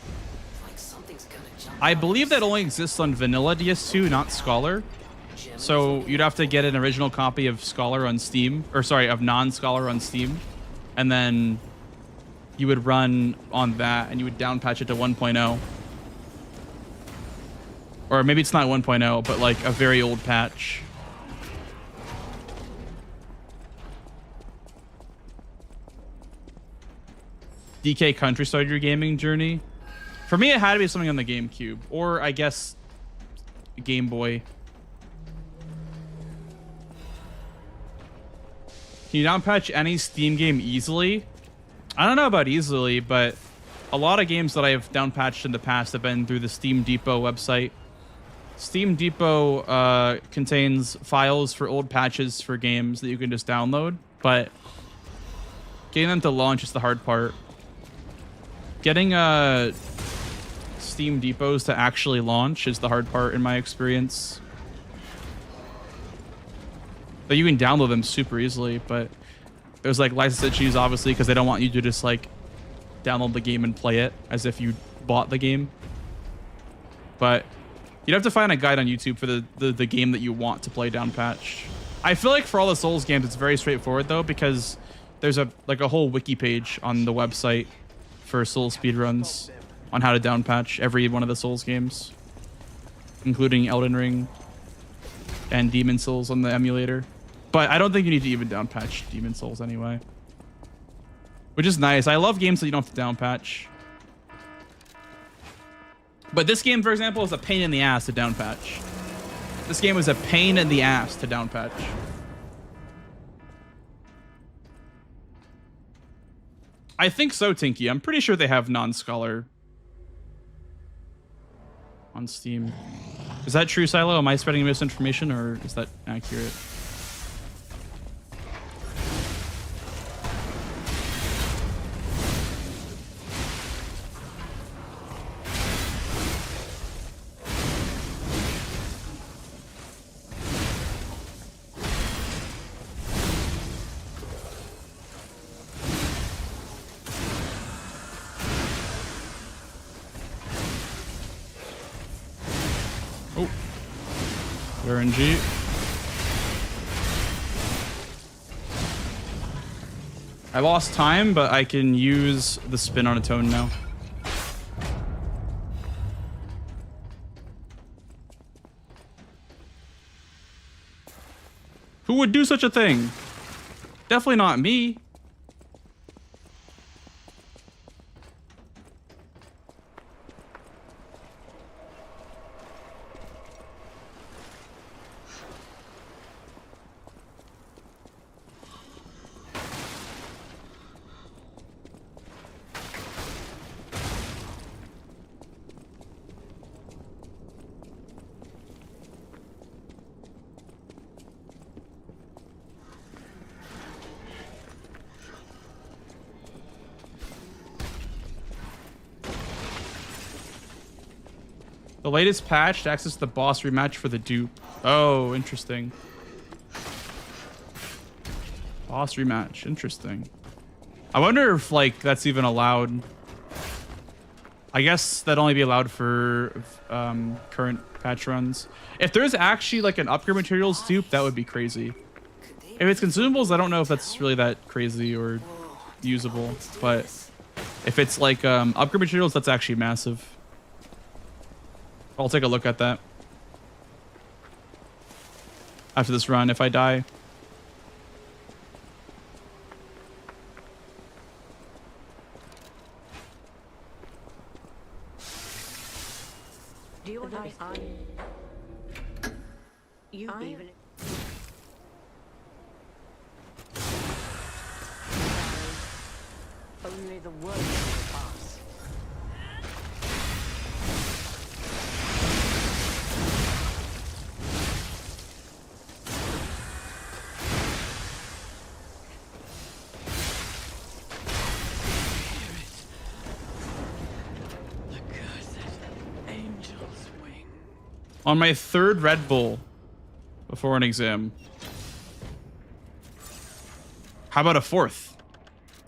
Like something's gonna jump I out. believe that only exists on vanilla DS2, not Scholar. So you'd have to get an original copy of Scholar on Steam, or sorry, of non-Scholar on Steam, and then you would run on that and you would down patch it to 1.0. Or maybe it's not 1.0, but like a very old patch. DK Countryside your gaming journey. For me, it had to be something on the GameCube, or I guess Game Boy. Can you down patch any Steam game easily? I don't know about easily, but a lot of games that I've down patched in the past have been through the Steam Depot website. Steam Depot contains files for old patches for games that you can just download, but getting them to launch is the hard part. Getting Steam Depots to actually launch is the hard part in my experience. But you can download them super easily, but there's like license issues obviously because they don't want you to just like download the game and play it as if you bought the game. But you'd have to find a guide on YouTube for the game that you want to play down patch. I feel like for all the Souls games, it's very straightforward though, because there's a whole wiki page on the website for Souls speedruns on how to down patch every one of the Souls games, including Elden Ring and Demon Souls on the emulator. But I don't think you need to even down patch Demon Souls anyway, which is nice. I love games that you don't have to down patch. But this game, for example, is a pain in the ass to down patch. This game was a pain in the ass to down patch. I think so, Tinky. I'm pretty sure they have non-Scholar on Steam. Is that true, Silo? Am I spreading misinformation, or is that accurate? RNG. I lost time, but I can use the spin on a tone now. Who would do such a thing? Definitely not me. The latest patch to access the boss rematch for the dupe. Oh, interesting. Boss rematch. Interesting. I wonder if, like, that's even allowed. I guess that'd only be allowed for current patch runs. If there's actually, like, an upgrade materials dupe, that would be crazy. If it's consumables, I don't know if that's really that crazy or usable. But if it's, like, upgrade materials, that's actually massive. I'll take a look at that after this run if I die. Do you want to you even only the words will pass. On my third Red Bull before an exam. How about a fourth?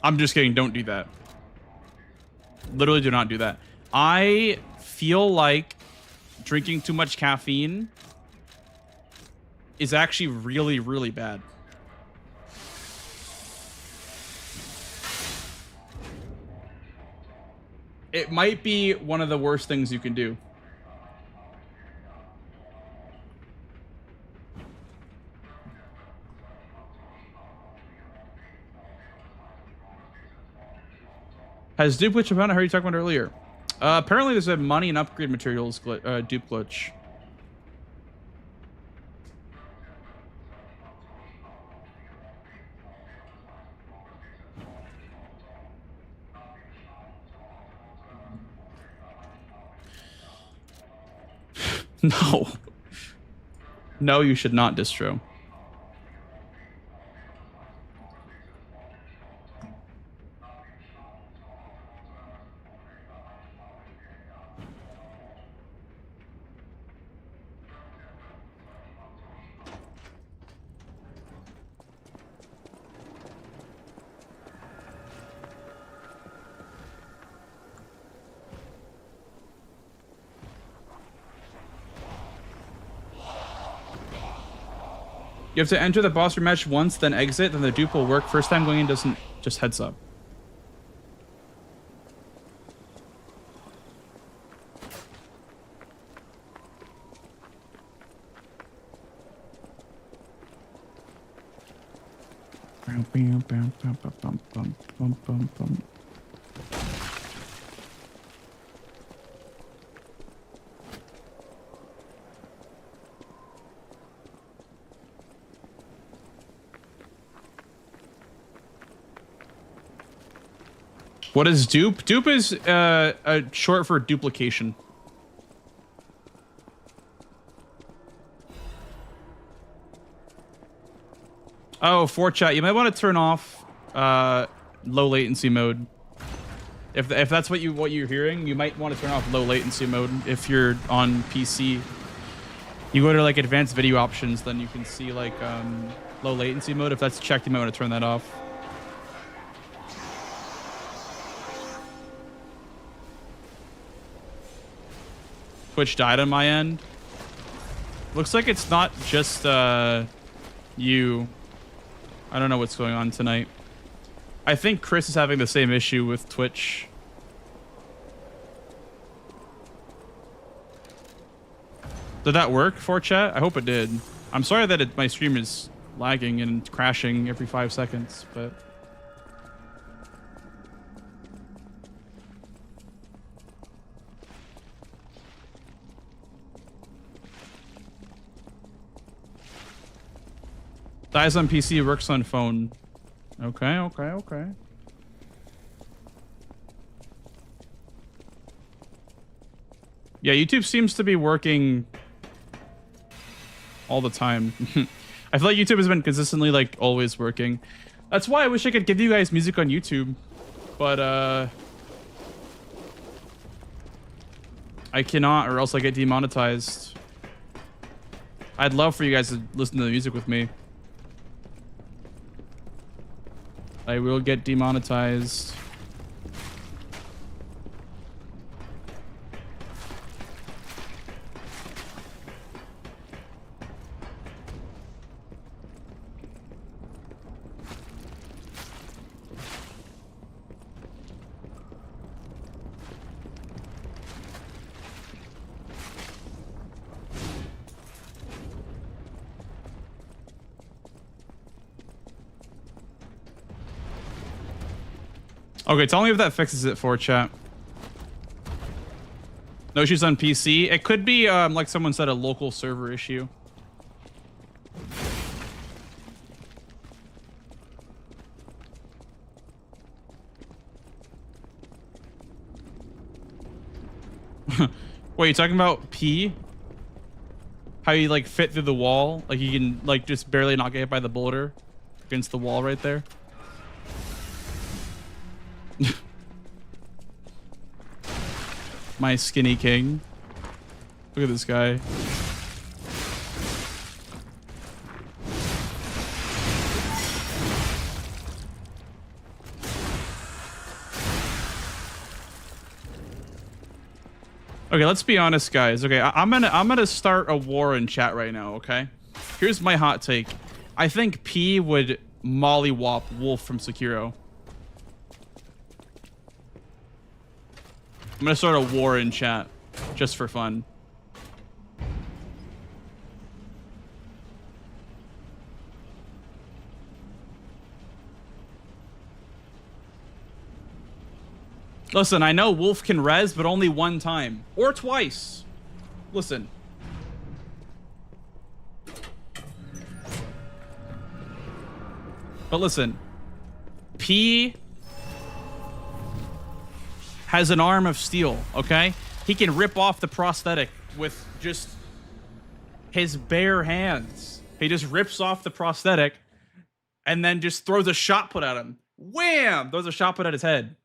I'm just kidding. Don't do that. Literally do not do that. I feel like drinking too much caffeine is actually really, really bad. It might be one of the worst things you can do. Has dupe glitch found? I heard you talking about it earlier. Apparently there's a money and upgrade materials dupe glitch. No. No, you should not distro. You have to enter the boss rematch once, then exit, then the dupe will work. First time going in doesn't, just heads up. What is dupe? Dupe is short for duplication. Oh, for chat, you might want to turn off low latency mode. If that's what you're hearing, you might want to turn off low latency mode if you're on PC. You go to like advanced video options, then you can see like low latency mode. If that's checked, you might want to turn that off. Twitch died on my end. Looks like it's not just you. I don't know what's going on tonight. I think Chris is having the same issue with Twitch. Did that work for chat? I hope it did. I'm sorry that my stream is lagging and crashing every 5 seconds, but... Dies on PC, works on phone. Okay, okay, okay. Yeah, YouTube seems to be working all the time. I feel like YouTube has been consistently, like, always working. That's why I wish I could give you guys music on YouTube. But, I cannot, or else I get demonetized. I'd love for you guys to listen to the music with me. I will get demonetized. Okay, tell me if that fixes it for chat. No issues on PC. It could be, like someone said, a local server issue. Wait, you talking about P? How you like fit through the wall? Like you can like just barely not get hit by the boulder against the wall right there? My skinny king. Look at this guy. Okay, let's be honest, guys. Okay, I'm gonna start a war in chat right now. Okay, here's my hot take. I think P would mollywop Wolf from Sekiro. I'm gonna start a war in chat, just for fun. Listen, I know Wolf can res, but only one time. Or twice. Listen. But listen. P has an arm of steel, okay? He can rip off the prosthetic with just his bare hands. He just rips off the prosthetic and then just throws a shot put at him. Wham! Throws a shot put at his head.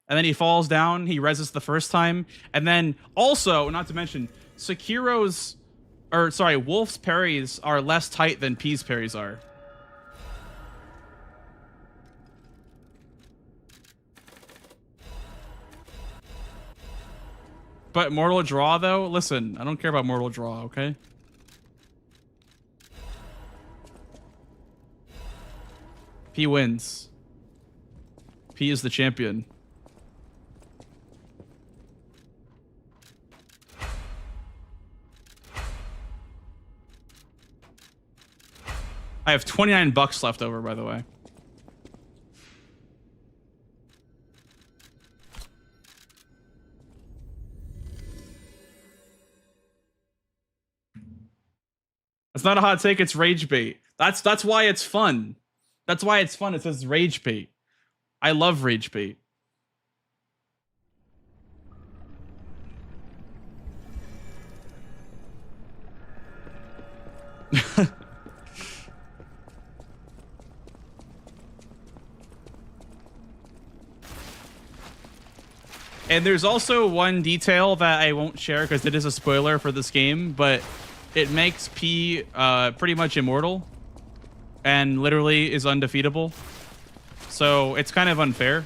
And then he falls down, he reses the first time. And then also, not to mention, Wolf's parries are less tight than P's parries are. But Mortal Draw, though? Listen, I don't care about Mortal Draw, okay? P wins. P is the champion. I have 29 bucks left over, by the way. It's not a hot take, it's rage bait. That's why it's fun. That's why it's fun. It says rage bait. I love rage bait. And there's also one detail that I won't share because it is a spoiler for this game, but it makes P pretty much immortal and literally is undefeatable. So it's kind of unfair.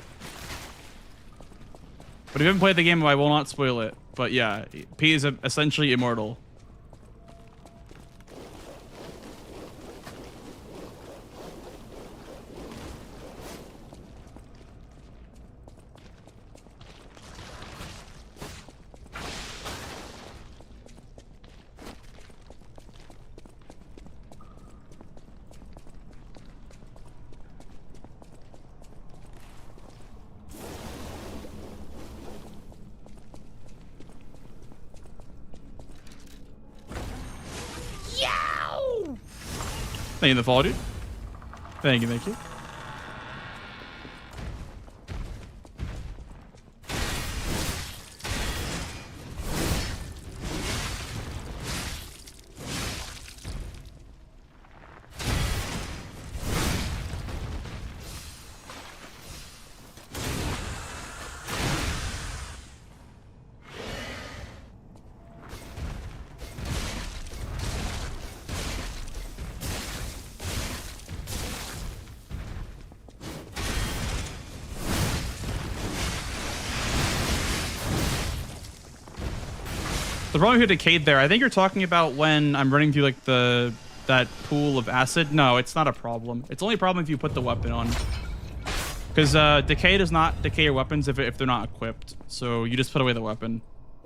But if you haven't played the game, I will not spoil it. But yeah, P is essentially immortal. Thank you for the follow, dude. Thank you, thank you. The problem with Decayed there, I think you're talking about when I'm running through like that pool of acid. No, it's not a problem. It's only a problem if you put the weapon on. Because Decay does not decay your weapons if they're not equipped. So you just put away the weapon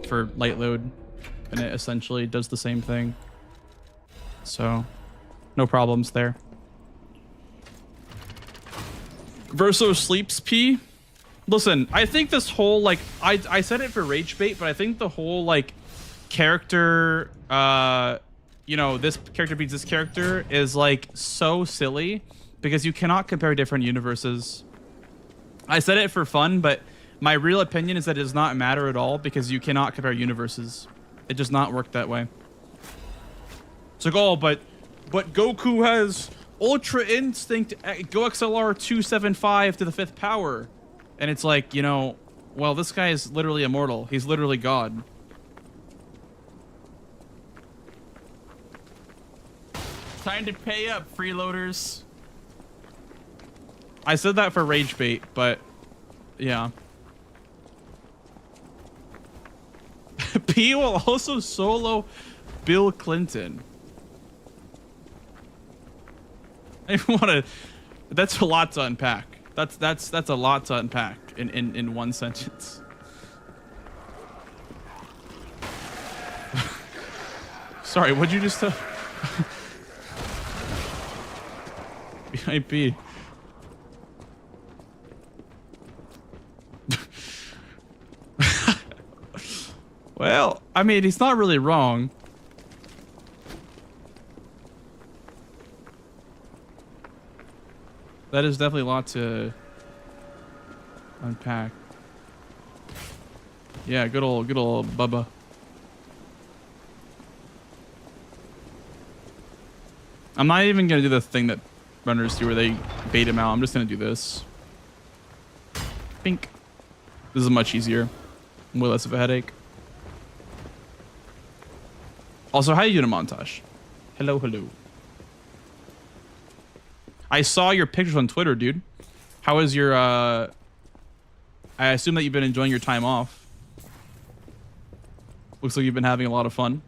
for light load, and it essentially does the same thing. So no problems there. Verso sleeps P. Listen, I think this whole like I said it for rage bait, but I think the whole like character you know, this character beats this character is like so silly because you cannot compare different universes. I said it for fun, but my real opinion is that it does not matter at all because you cannot compare universes. It does not work that way. It's like, oh, but Goku has Ultra Instinct Go XLR 275 to the 5th power. And it's like, you know, well, this guy is literally immortal. He's literally God. Time to pay up, freeloaders. I said that for rage bait, but yeah. P will also solo Bill Clinton. I want to. That's a lot to unpack. That's a lot to unpack in one sentence. Sorry, what'd you just tell? VIP. Well, I mean, he's not really wrong. That is definitely a lot to unpack. Yeah, good old Bubba. I'm not even gonna do the thing that runners do where they bait him out. I'm just gonna do this. Pink. This is much easier. Way less of a headache. Also, how you doing, Montage? Hello, hello. I saw your pictures on Twitter, dude. How is your, I assume that you've been enjoying your time off. Looks like you've been having a lot of fun.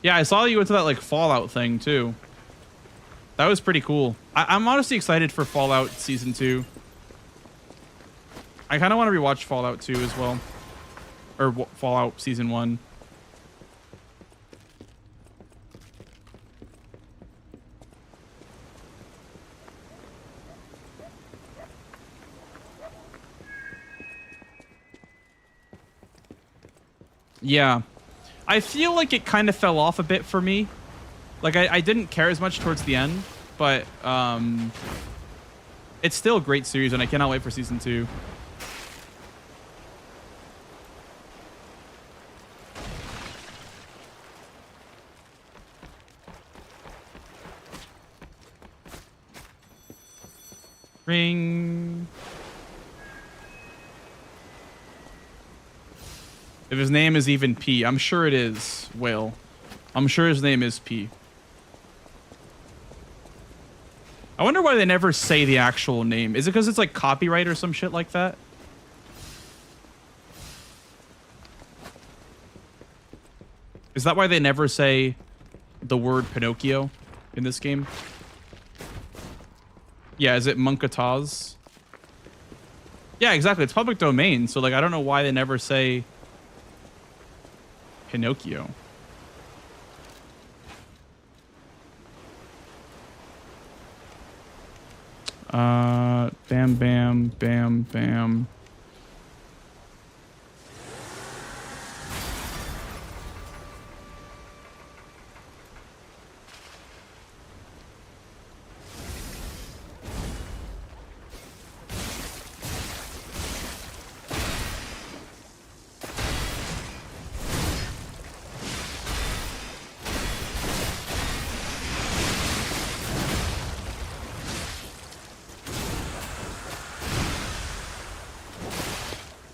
Yeah, I saw you went to that, like, Fallout thing, too. That was pretty cool. I'm honestly excited for Fallout Season 2. I kind of want to rewatch Fallout 2 as well. Or Fallout Season 1. Yeah. I feel like it kind of fell off a bit for me. Like, I didn't care as much towards the end, but it's still a great series, and I cannot wait for Season 2. Ring. If his name is even P, I'm sure it is, Whale. I'm sure his name is P. I wonder why they never say the actual name. Is it because it's like copyright or some shit like that? Is that why they never say the word Pinocchio in this game? Yeah, is it Munkataz? Yeah, exactly. It's public domain, so like I don't know why they never say Pinocchio. Bam, bam, bam, bam.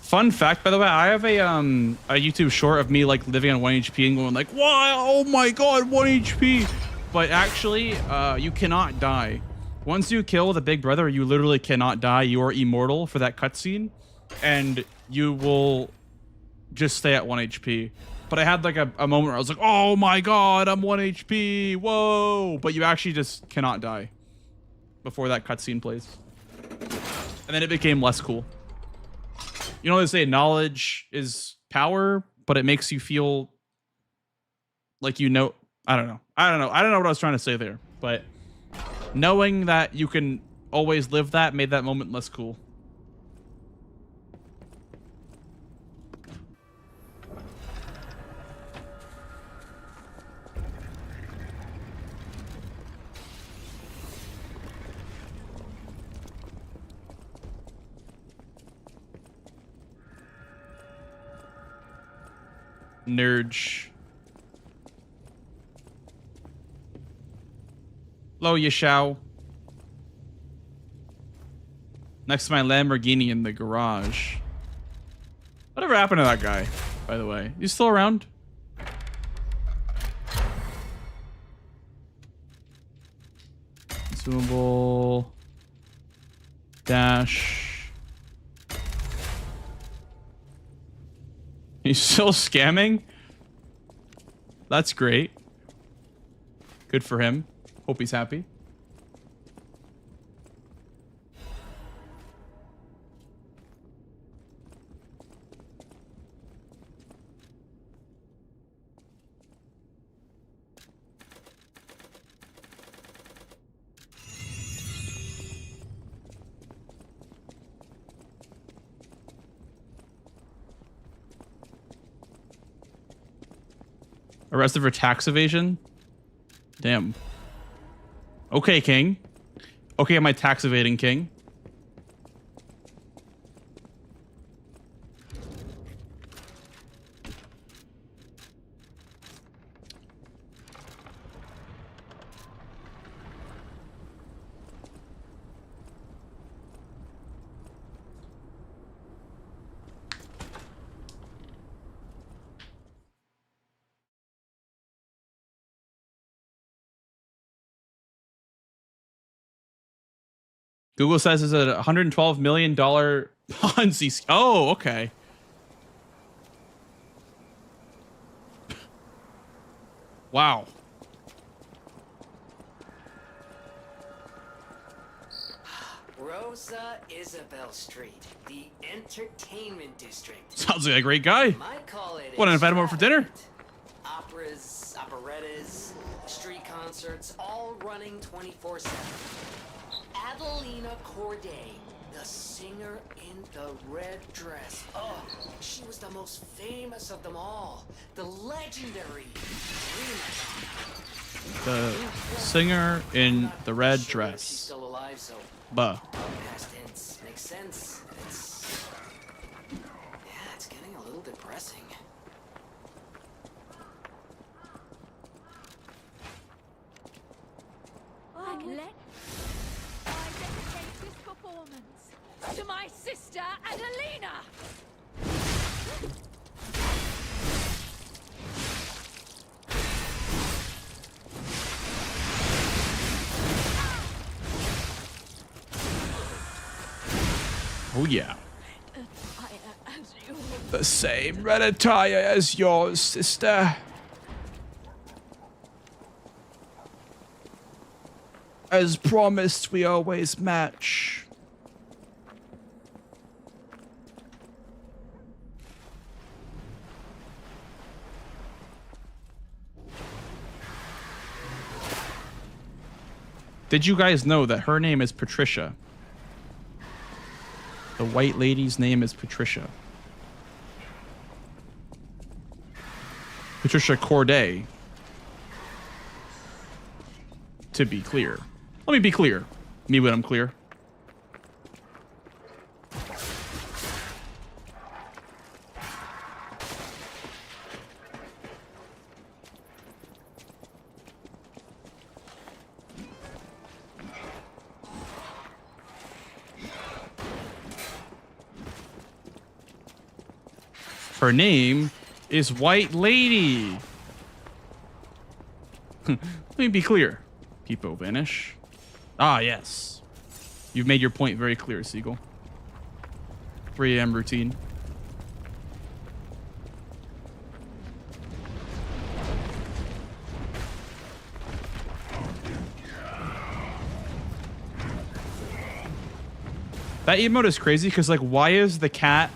Fun fact, by the way, I have a YouTube short of me like living on 1 HP and going like, "Wow, oh my god, 1 HP!" But actually, you cannot die. Once you kill the Big Brother, you literally cannot die. You are immortal for that cutscene, and you will just stay at 1 HP. But I had like a moment where I was like, "Oh my god, I'm 1 HP! Whoa!" But you actually just cannot die before that cutscene plays, and then it became less cool. You know, they say knowledge is power, but it makes you feel like you know. I don't know what I was trying to say there, but knowing that you can always live that made that moment less cool. Nerdge. Hello, Yashao. Next to my Lamborghini in the garage. Whatever happened to that guy, by the way? He's still around? Consumable. Dash. He's still scamming? That's great. Good for him. Hope he's happy. Arrested for tax evasion? Damn. Okay, King. Okay, am I tax evading, King? Google says it's a $112 million Ponzi. Oh, okay. Wow. Rosa Isabel Street, the entertainment district. Sounds like a great guy. Might call it. Want to invite him over for dinner? Operas, operettas, street concerts, all running 24/7. Adelina Corday, the singer in the red dress. Oh, she was the most famous of them all. The legendary Prima Donna. The singer in the red She's dress. still alive, so Buh. past tense makes sense. It's getting a little depressing. I dedicate this performance to my sister Adelina. Oh yeah. The same red attire as yours, sister. As promised, we always match. Did you guys know that her name is Patricia? The white lady's name is Patricia. Patricia Corday. To be clear. Let me be clear. Me when I'm clear. Her name is White Lady. Let me be clear. People vanish. Ah, yes. You've made your point very clear, Seagull. 3 a.m. routine. That emote is crazy because, like, why is the cat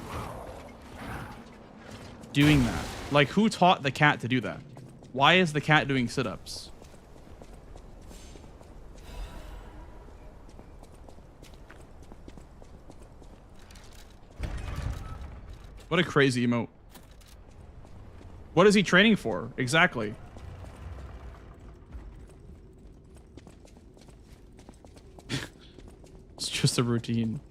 doing that? Like, who taught the cat to do that? Why is the cat doing sit-ups? What a crazy emote. What is he training for? Exactly. It's just a routine.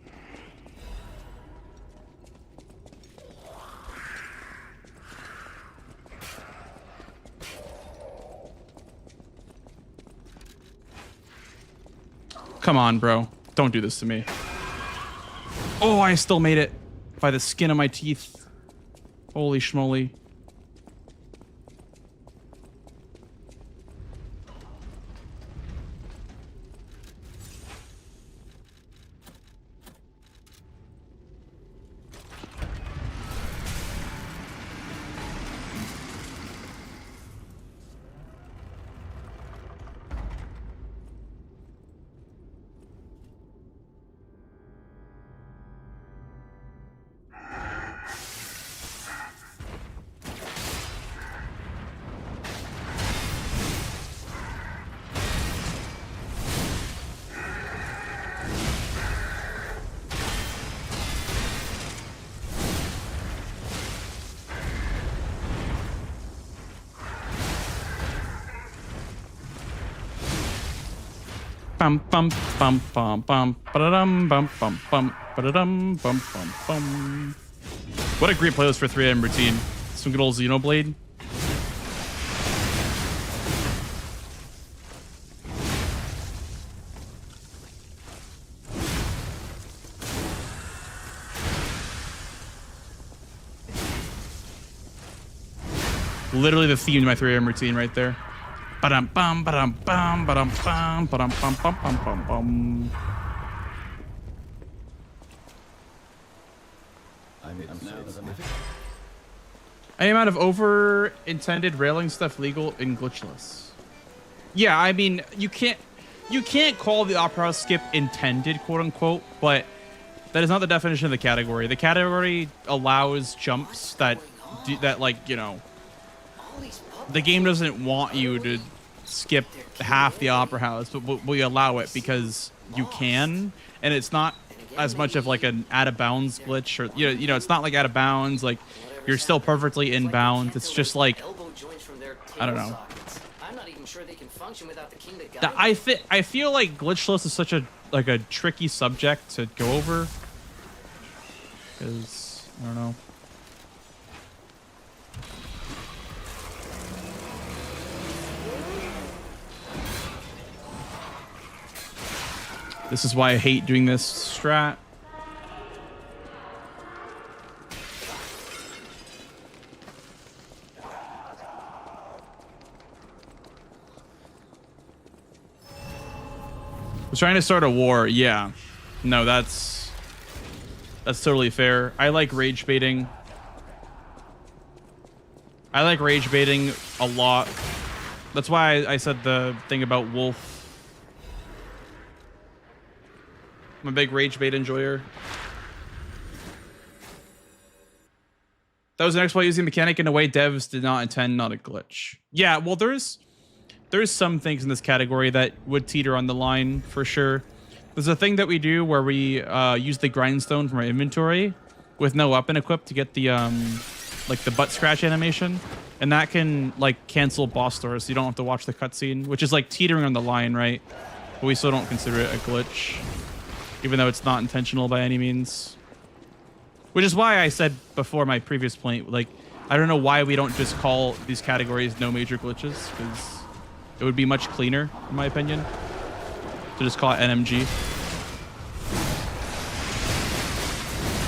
Come on, bro. Don't do this to me. Oh, I still made it by the skin of my teeth. Holy schmoly. Bum bum bum bum bum ba-da-dum bum bum bum ba-da-dum bum bum bum. What a great playlist for 3 a.m. routine. Some good old Xenoblade. Literally the theme to my 3 a.m. routine right there. Ba-dum bum ba-dum bum ba-dum bum ba-dum bum bum bum bum bum. I am out of over-intended railing stuff legal in Glitchless. Yeah, I mean, you can't call the opera house skip intended, quote unquote, but that is not the definition of the category. The category allows jumps that like, you know, the game doesn't want you to skip half the opera house, but we allow it because you can, and it's not as much of like an out of bounds glitch, or you know, it's not like out of bounds. Like you're still perfectly in bounds. It's just like, I don't know. I'm not even sure they can function without the king that That I feel like Glitchless is such a tricky subject to go over, because I don't know. This is why I hate doing this strat. I was trying to start a war. Yeah. No, that's totally fair. I like rage baiting. I like rage baiting a lot. That's why I said the thing about Wolf. I'm a big rage bait enjoyer. That was an exploit using mechanic in a way devs did not intend, not a glitch. Yeah, well, there's some things in this category that would teeter on the line for sure. There's a thing that we do where we use the grindstone from our inventory with no weapon equipped to get the like the butt scratch animation, and that can like cancel boss doors, so you don't have to watch the cutscene, which is like teetering on the line, right? But we still don't consider it a glitch, even though it's not intentional by any means. Which is why I said before my previous point, like, I don't know why we don't just call these categories no major glitches, because it would be much cleaner, in my opinion, to just call it NMG.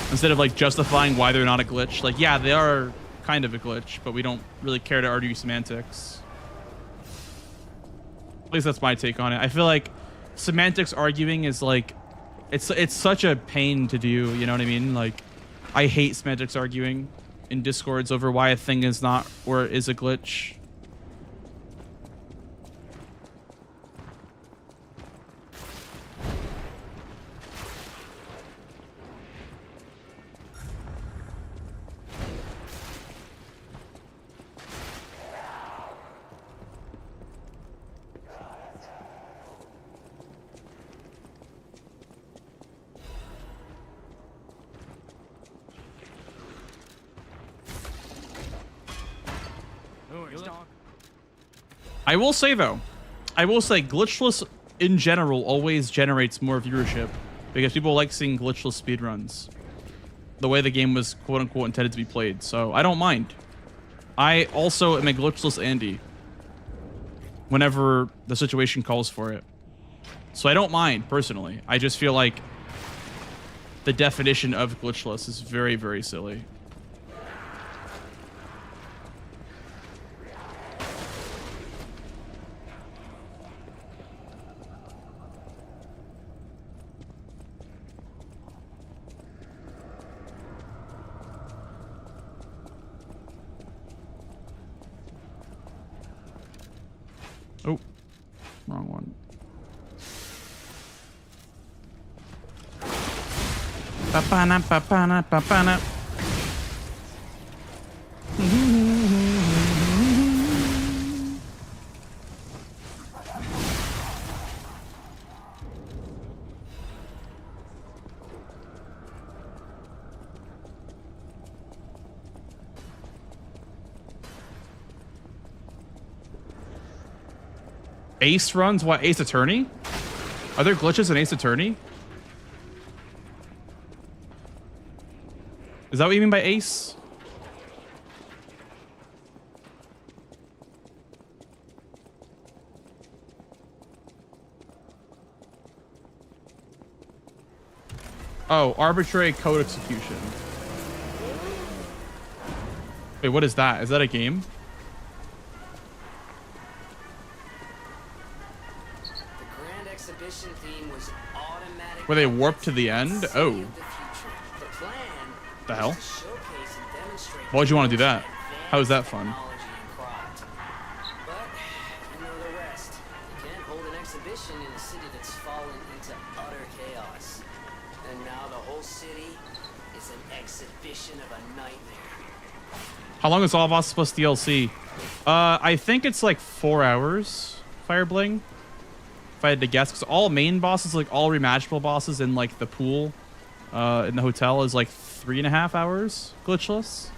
Instead of like justifying why they're not a glitch. Like, yeah, they are kind of a glitch, but we don't really care to argue semantics. At least that's my take on it. I feel like semantics arguing is like, it's such a pain to do, you know what I mean? Like, I hate semantics arguing in Discords over why a thing is not or is a glitch. I will say though, Glitchless in general always generates more viewership because people like seeing glitchless speedruns. The way the game was quote unquote intended to be played. So I don't mind. I also am a glitchless Andy whenever the situation calls for it. So I don't mind personally. I just feel like the definition of glitchless is very, very silly. Oh, wrong one. Papana, papana, papana. Ace runs? What, Ace Attorney? Are there glitches in Ace Attorney? Is that what you mean by Ace? Oh, arbitrary code execution. Wait, what is that? Is that a game? Where they warp to the end? Oh. The hell? Why would you want to do that? How is that fun? But you know the rest. You can't hold an exhibition in a city that's fallen into utter chaos. And now the whole city is an exhibition of a nightmare. How long is all bosses plus DLC? I think it's like 4 hours, Firebling. If I had to guess, because all main bosses, like all reimaginable bosses in like the pool, in the hotel, is like 3.5 hours glitchless.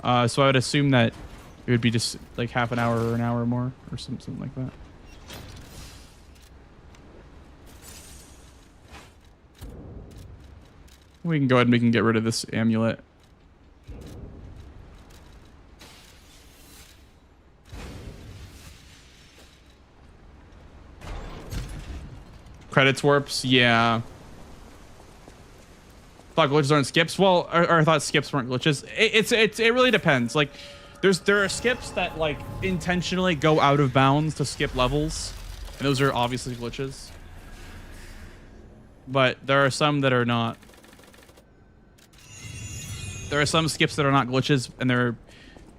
So I would assume that it would be just like half an hour or an hour more or something like that. We can go ahead and we can get rid of this amulet. Credits warps, yeah. Thought glitches aren't skips. Well, or I thought skips weren't glitches. It really depends. Like, there are skips that like intentionally go out of bounds to skip levels, and those are obviously glitches. But there are some that are not. There are some skips that are not glitches, and they're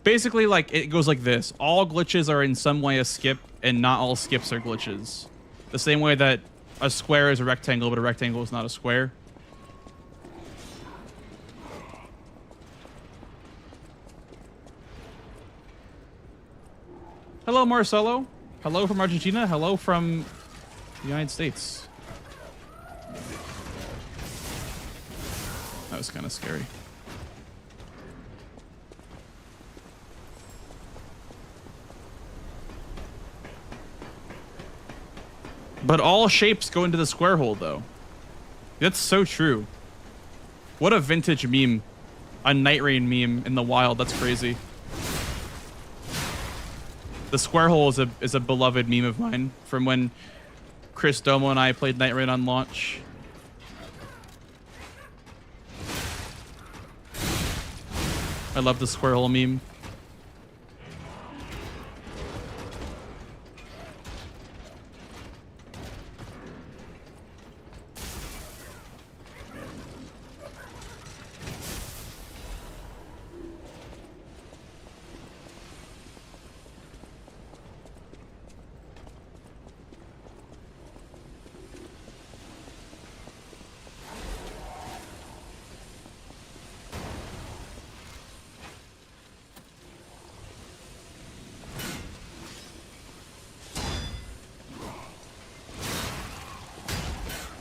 basically like it goes like this: all glitches are in some way a skip, and not all skips are glitches. The same way that a square is a rectangle, but a rectangle is not a square. Hello, Marcelo. Hello from Argentina. Hello from the United States. That was kind of scary. But all shapes go into the square hole, though. That's so true. What a vintage meme. A Night Rain meme in the wild. That's crazy. The square hole is a beloved meme of mine from when Chris Domo and I played Night Rain on launch. I love the square hole meme.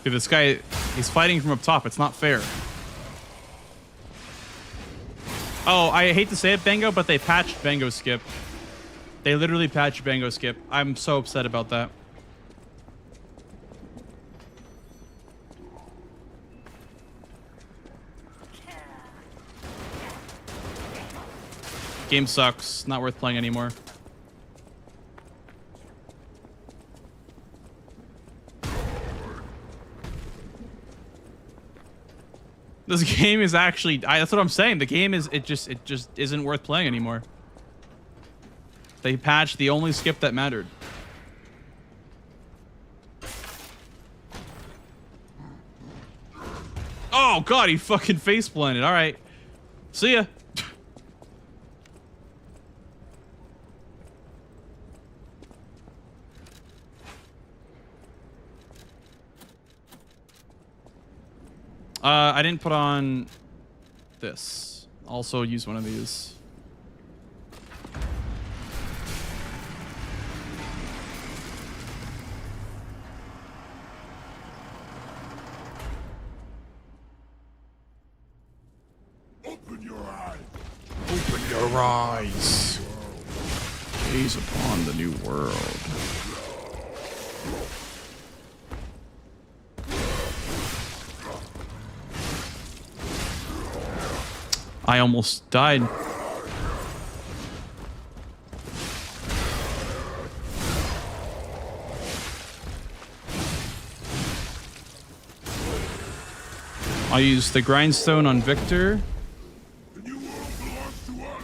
Dude, this guy, he's fighting from up top. It's not fair. Oh, I hate to say it, Bango, but they patched Bango Skip. They literally patched Bango Skip. I'm so upset about that. Game sucks. Not worth playing anymore. This game is actually, that's what I'm saying. The game is, it just isn't worth playing anymore. They patched the only skip that mattered. Oh god, he fucking face blended. All right. See ya. I didn't put on this. Also use one of these. Open your eyes. Open your eyes. Gaze upon the new world. I almost died. I'll use the grindstone on Victor. The new world belongs to us.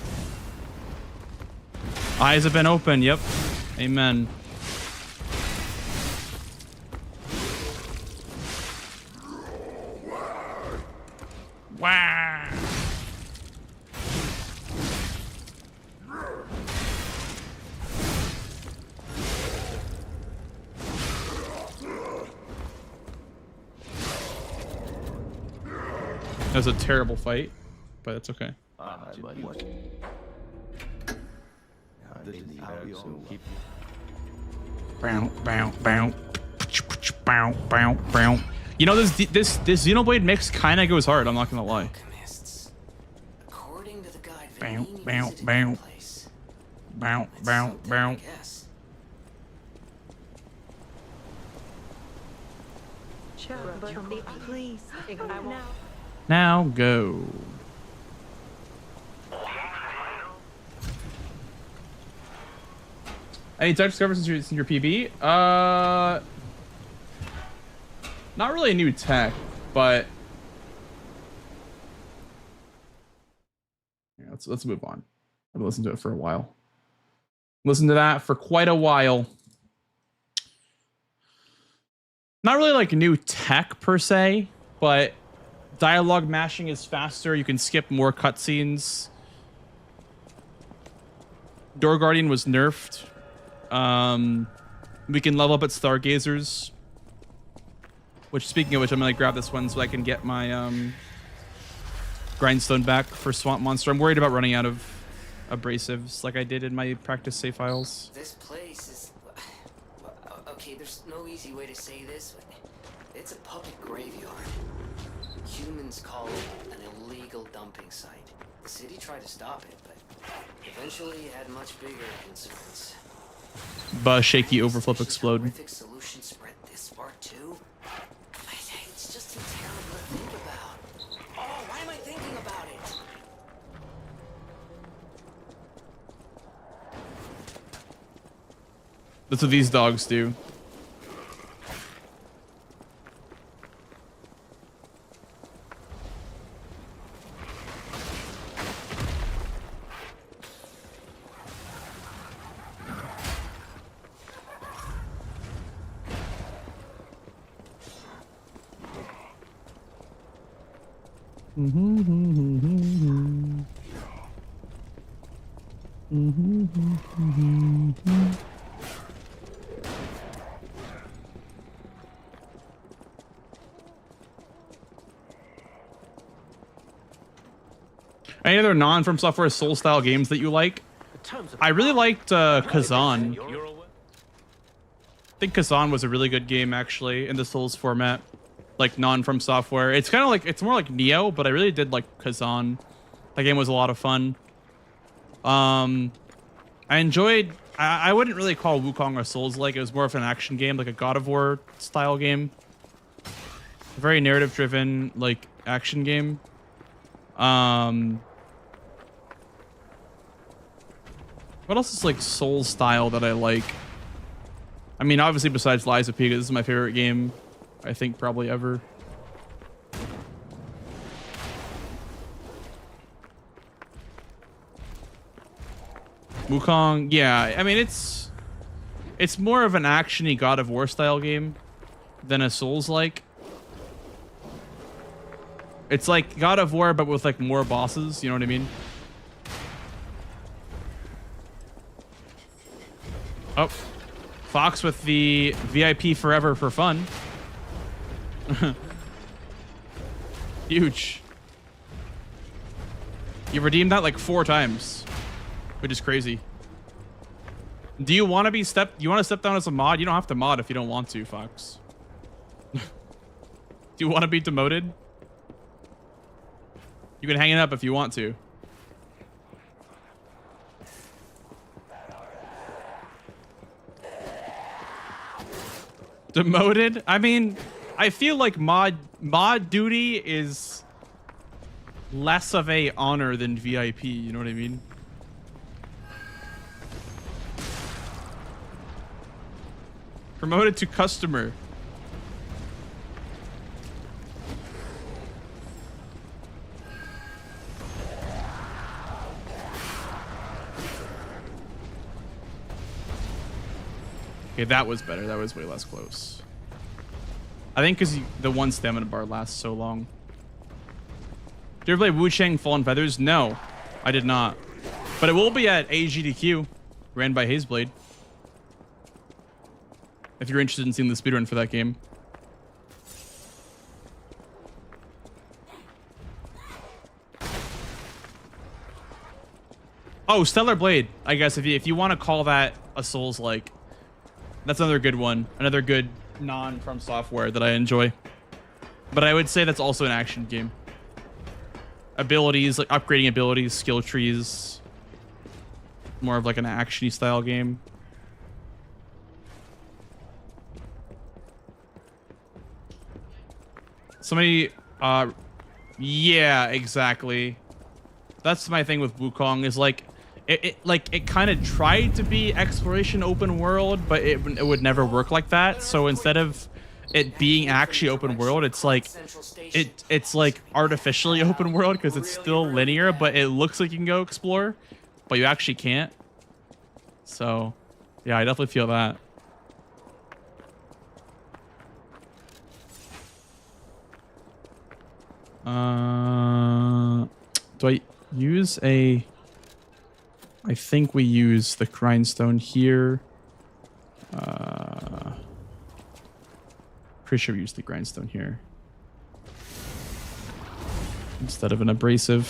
Eyes have been opened. Yep. Amen. Wow. That was a terrible fight, but it's okay. Bow, bow, bow. Bow, bow, bow. You know, this Xenoblade mix kind of goes hard. I'm not gonna lie. Alchemists. According to the guide, Bow, Vanini bow, visited bow. the place. Bow, That's bow, something, bow. I guess. Please. I won't. Now go. Any tech discoveries since your PB? Not really a new tech, but yeah, let's move on. I've listened to it for a while. Listened to that for quite a while. Not really like new tech per se, but dialogue mashing is faster. You can skip more cutscenes. Door Guardian was nerfed. We can level up at Stargazers. Which, speaking of which, I'm gonna grab this one so I can get my grindstone back for Swamp Monster. I'm worried about running out of abrasives like I did in my practice save files. This place is... Okay, there's no easy way to say this, but it's a public graveyard. Humans call it an landfill dumping site. The city tried to stop it, but eventually it had much bigger concerns. Shaky overflip Such a explode. horrific solution spread this far too. It's just too terrible to think about. Oh, why am I thinking about it? That's what these dogs do. Any other non-From Software Soul style games that you like? I really liked Kazan. I think Kazan was a really good game actually in the Souls format, like non-From Software. It's kind of like, it's more like Neo, but I really did like Kazan. That game was a lot of fun. I enjoyed. I wouldn't really call Wukong a Souls-like. It was more of an action game, like a God of War style game. A very narrative-driven, like action game. What else is like Souls style that I like? I mean, obviously besides Lies of P, this is my favorite game, I think probably ever. Wukong, yeah. I mean, it's more of an action-y God of War style game than a Souls-like. It's like God of War, but with like more bosses. You know what I mean? Oh, Fox with the VIP forever for fun. Huge. You redeemed that like 4 times, which is crazy. Do you want to be you want to step down as a mod? You don't have to mod if you don't want to, Fox. Do you want to be demoted? You can hang it up if you want to. Demoted? I mean, I feel like mod duty is less of a honor than VIP, you know what I mean? Promoted to customer. Okay, that was better. That was way less close. I think because the one stamina bar lasts so long. Did you ever play Wu Chang Fallen Feathers? No, I did not. But it will be at AGDQ, ran by Hazeblade. If you're interested in seeing the speedrun for that game. Oh, Stellar Blade. I guess if you want to call that a Souls-like. That's another good one. Another good non-From Software that I enjoy. But I would say that's also an action game. Abilities, like upgrading abilities, skill trees. More of like an action-y style game. Somebody, yeah, exactly. That's my thing with Wukong is like, it kind of tried to be exploration open world, but it would never work like that. So instead of it being actually open world, it's like it's like artificially open world because it's still linear, but it looks like you can go explore, but you actually can't. So yeah, I definitely feel that. Do I use a... I think we use the grindstone here. Pretty sure we use the grindstone here. Instead of an abrasive.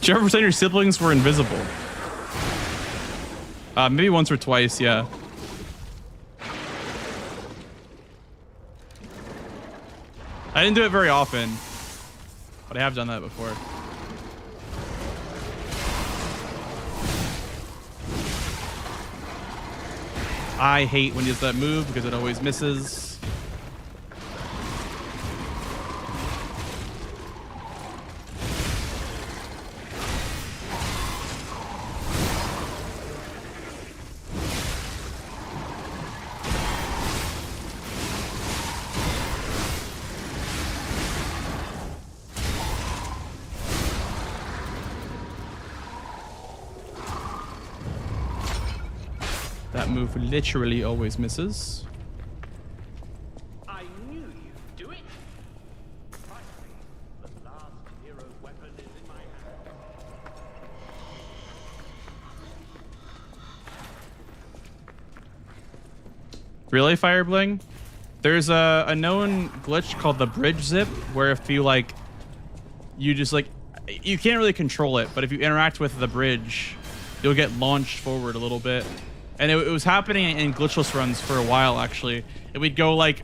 Did you ever pretend your siblings were invisible? Maybe once or twice, yeah. I didn't do it very often, but I have done that before. I hate when he does that move because it always misses. That move literally always misses. I knew you'd do it. Finally, the last hero's weapon is in my hand. Really, Firebling? There's a known glitch called the bridge zip, where if you like, you just like, you can't really control it, but if you interact with the bridge, you'll get launched forward a little bit. And it was happening in glitchless runs for a while, actually. And we'd go like,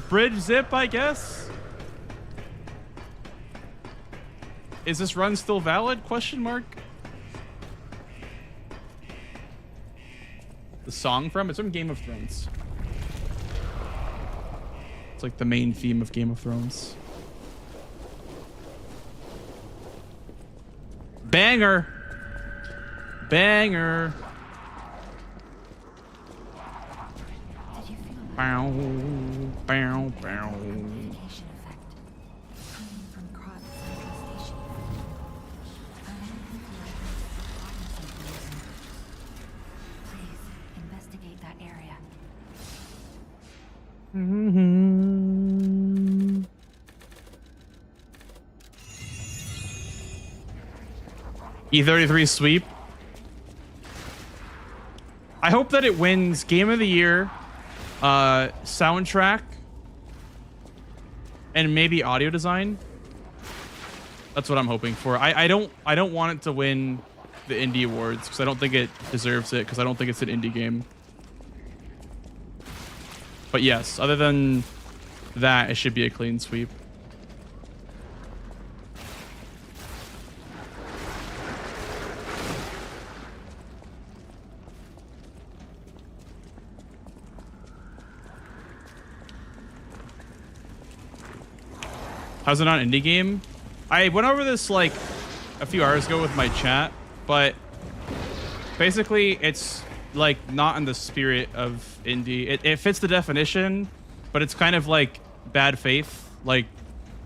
bridge zip, I guess? Is this run still valid? Question mark. The song from? It's from Game of Thrones. It's like the main theme of Game of Thrones. Banger. Banger. Did you feel that Bow, bow, bow. radiation effect coming from Krat Central Station? I wonder if you're cognizant of this. Please investigate that area. E33 sweep. I hope that it wins Game of the Year, soundtrack, and maybe audio design. That's what I'm hoping for. I don't want it to win the indie awards because I don't think it deserves it because I don't think it's an indie game. But yes, other than that, it should be a clean sweep. How's it not an indie game? I went over this like a few hours ago with my chat, but basically it's like not in the spirit of indie. It fits the definition, but it's kind of like bad faith. Like,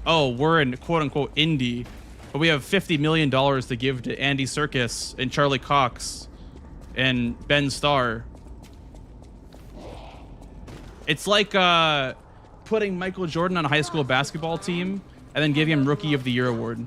oh, we're in quote unquote indie, but we have $50 million to give to Andy Serkis and Charlie Cox and Ben Starr. It's like putting Michael Jordan on a high school basketball team and then giving him Rookie of the Year award.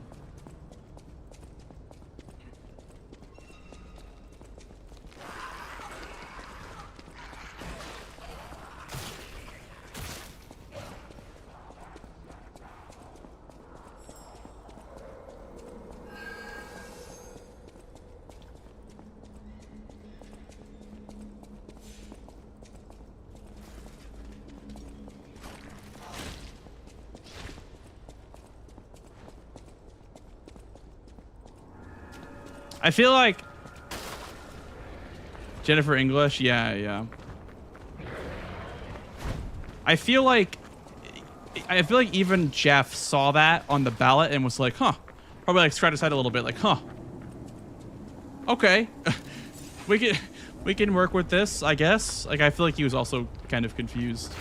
I feel like Jennifer English, yeah. I feel like even Jeff saw that on the ballot and was like, huh. Probably like scratched his head a little bit, like, huh. Okay. we can work with this, I guess. Like I feel like he was also kind of confused.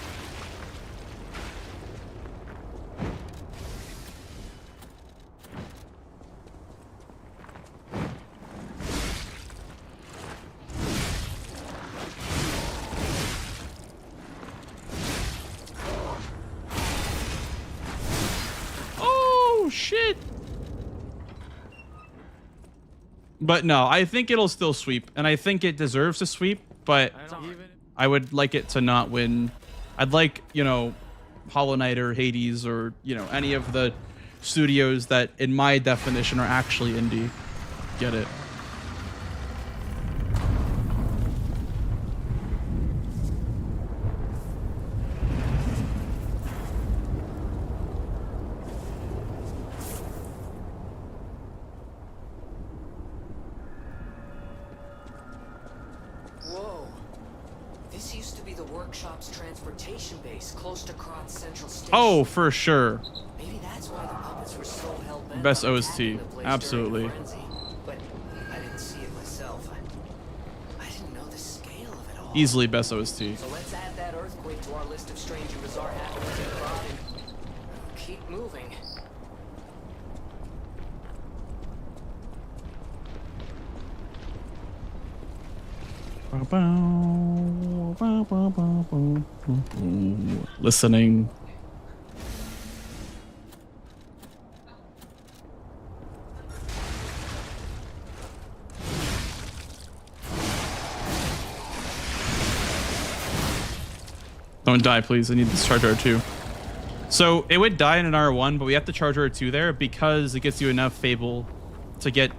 Shit. But no, I think it'll still sweep, and I think it deserves to sweep, but I would like it to not win. I'd like, you know, Hollow Knight or Hades or, you know, any of the studios that, in my definition, are actually indie get it. Whoa. This used to be the workshop's transportation base close to Krat's Central Station. Oh, for sure. Maybe that's why the puppets were so hell-bent Best on OST, attacking the place during the absolutely. frenzy. But I didn't see it myself. I didn't know the scale of it all. Easily best OST. So let's add that earthquake to our list of strange and bizarre happenings in Krat and keep moving. Listening. Don't die, please. I need this charger R2. So it would die in an R1, but we have to charge R2 there because it gets you enough Fable to get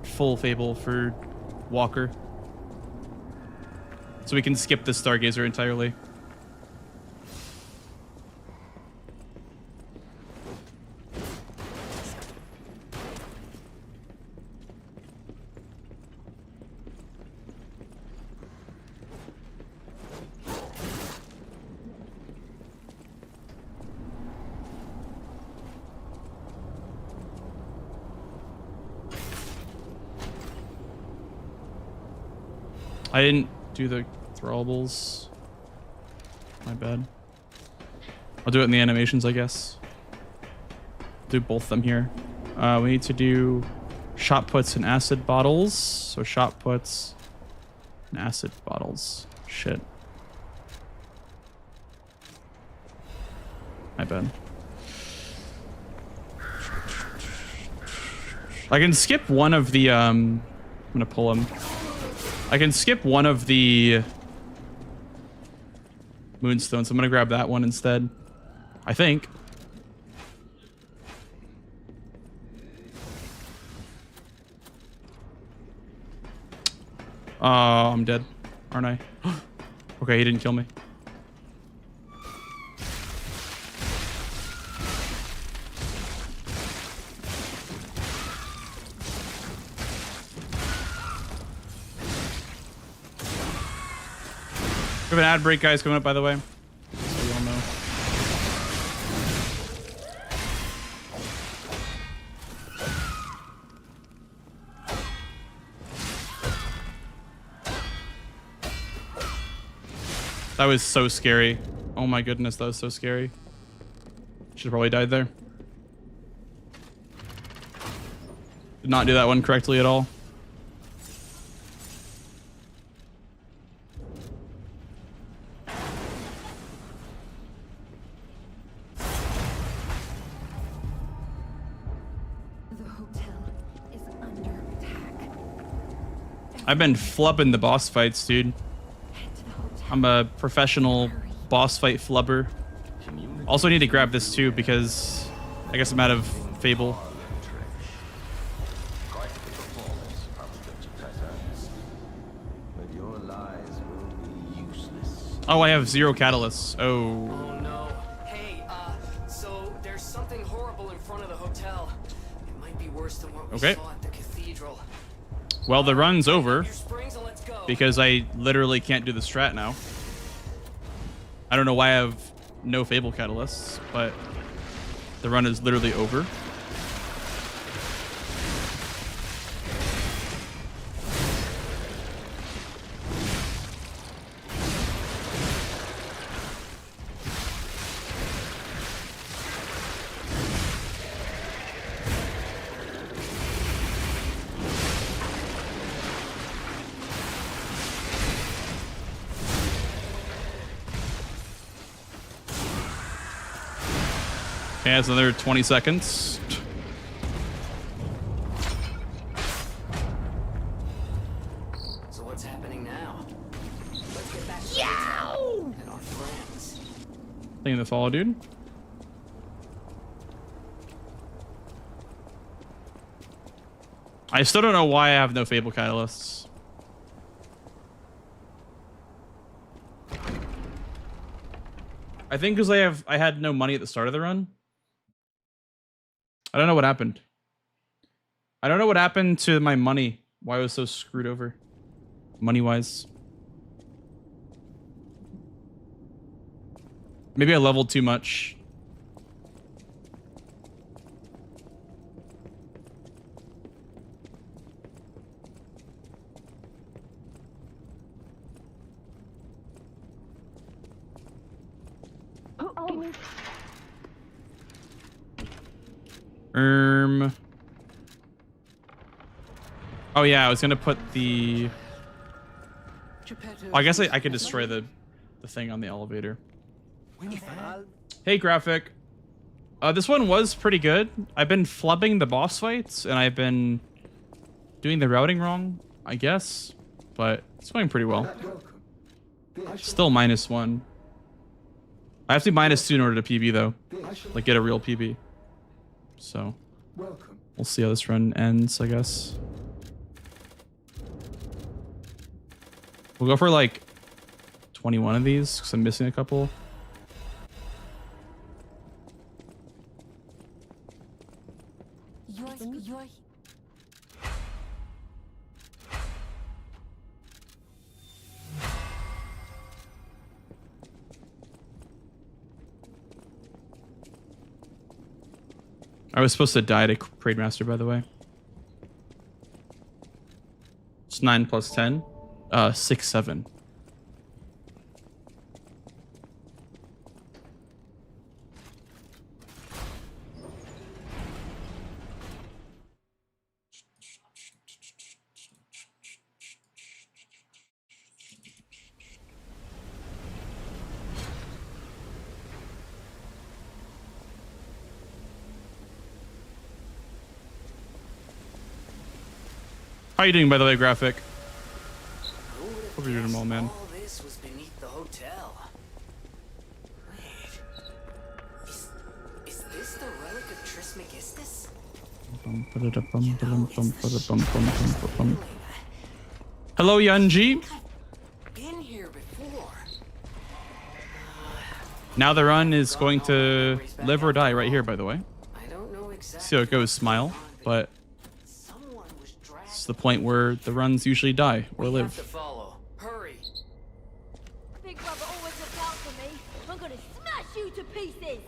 full Fable for Walker. So we can skip the Stargazer entirely. I didn't do the throwables. My bad. I'll do it in the animations, I guess. Do both of them here. We need to do shot puts and acid bottles. So shot puts and acid bottles. Shit. My bad. I can skip one of the I'm gonna pull him. I can skip one of the moonstones. I'm gonna grab that one instead. I think. I'm dead, aren't I? Okay, he didn't kill me. We have an ad break, guys, coming up, by the way. So you all know. That was so scary. Oh my goodness, that was so scary. Should have probably died there. Did not do that one correctly at all. I've been flubbing the boss fights, dude. I'm a professional boss fight flubber. Also need to grab this too because I guess I'm out of Fable. Oh, I have 0 catalysts. Oh. Oh no. Hey, so there's something horrible in front of the hotel. It might be worse than what we saw at the cathedral. Well, the run's over Your springs and let's go. because I literally can't do the strat now. I don't know why I have no Fable catalysts, but the run is literally over. Okay, that's another 20 seconds. So what's happening now? Let's get back to the hotel and our friends. Thank you for the follow, dude. I still don't know why I have no Fable Catalysts. I think because I had no money at the start of the run. I don't know what happened. I don't know what happened to my money. Why I was so screwed over. Money-wise. Maybe I leveled too much. Oh yeah, I was gonna put the. Oh, I guess I could destroy the thing on the elevator. Hey, graphic. This one was pretty good. I've been flubbing the boss fights, and I've been doing the routing wrong, I guess. But it's going pretty well. Still -1. I have to be -2 in order to PB, though. Like, get a real PB. So, we'll see how this run ends, I guess. We'll go for, like, 21 of these, because I'm missing a couple. You're I was supposed to die to Parade Master, by the way. It's 9 plus 10. 6, 7. How you doing, by the way, graphic? Hope you're doing well, man. All this was beneath the hotel. Wait. Is this the relic of Trismegistus? Hello, Yunji. Been here before. Now the run is going to live or die right here, by the way. I don't know exactly. See how it goes, smile. But Someone was dragged. it's the point where the runs usually die or We have live. to follow. Hurry. Big brother always looks out for me. I'm gonna smash you to pieces.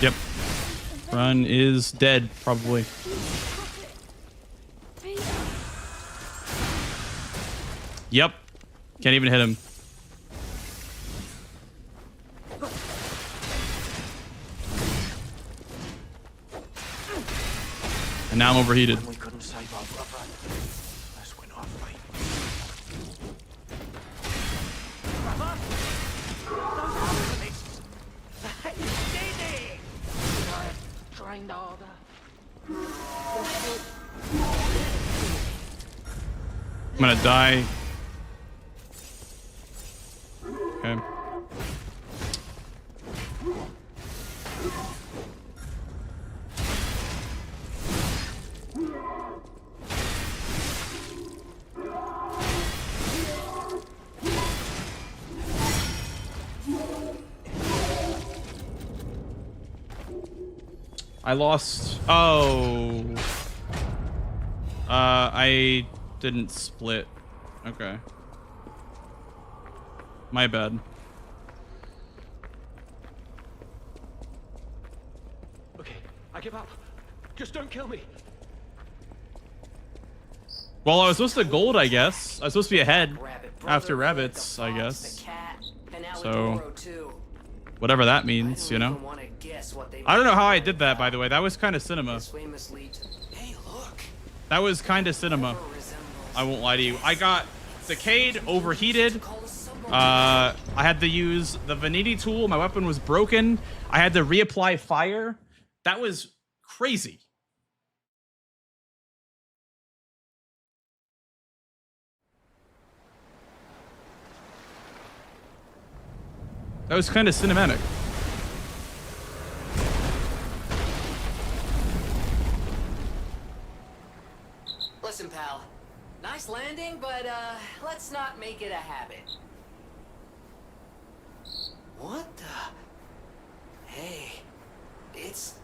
Yep. Run is dead, probably. Yep. Can't even hit him. And now I'm overheated. We couldn't save our brother. Let's win our fight. Brother? Those alchemists! They did it! Should I have trained harder? I'm gonna die. Okay. I lost. Oh. I didn't split. Okay. My bad. Okay, I give up. Just don't kill me. Well, I was supposed to gold, I guess. I was supposed to be ahead Rabbit after brother, rabbits, the I fox, guess. the cat, and So, Allegoro too. whatever that I means, don't you know? even wanna guess what they I don't know how I might did that, by the way. That was kind of cinema. This way must lead to... Hey, look. That was kind of cinema. I won't lie to you. I got decayed, overheated. I had to use the Vanity tool. My weapon was broken. I had to reapply fire. That was crazy. That was kind of cinematic. Listen, pal. Nice landing, but let's not make it a habit. What the? Hey, it's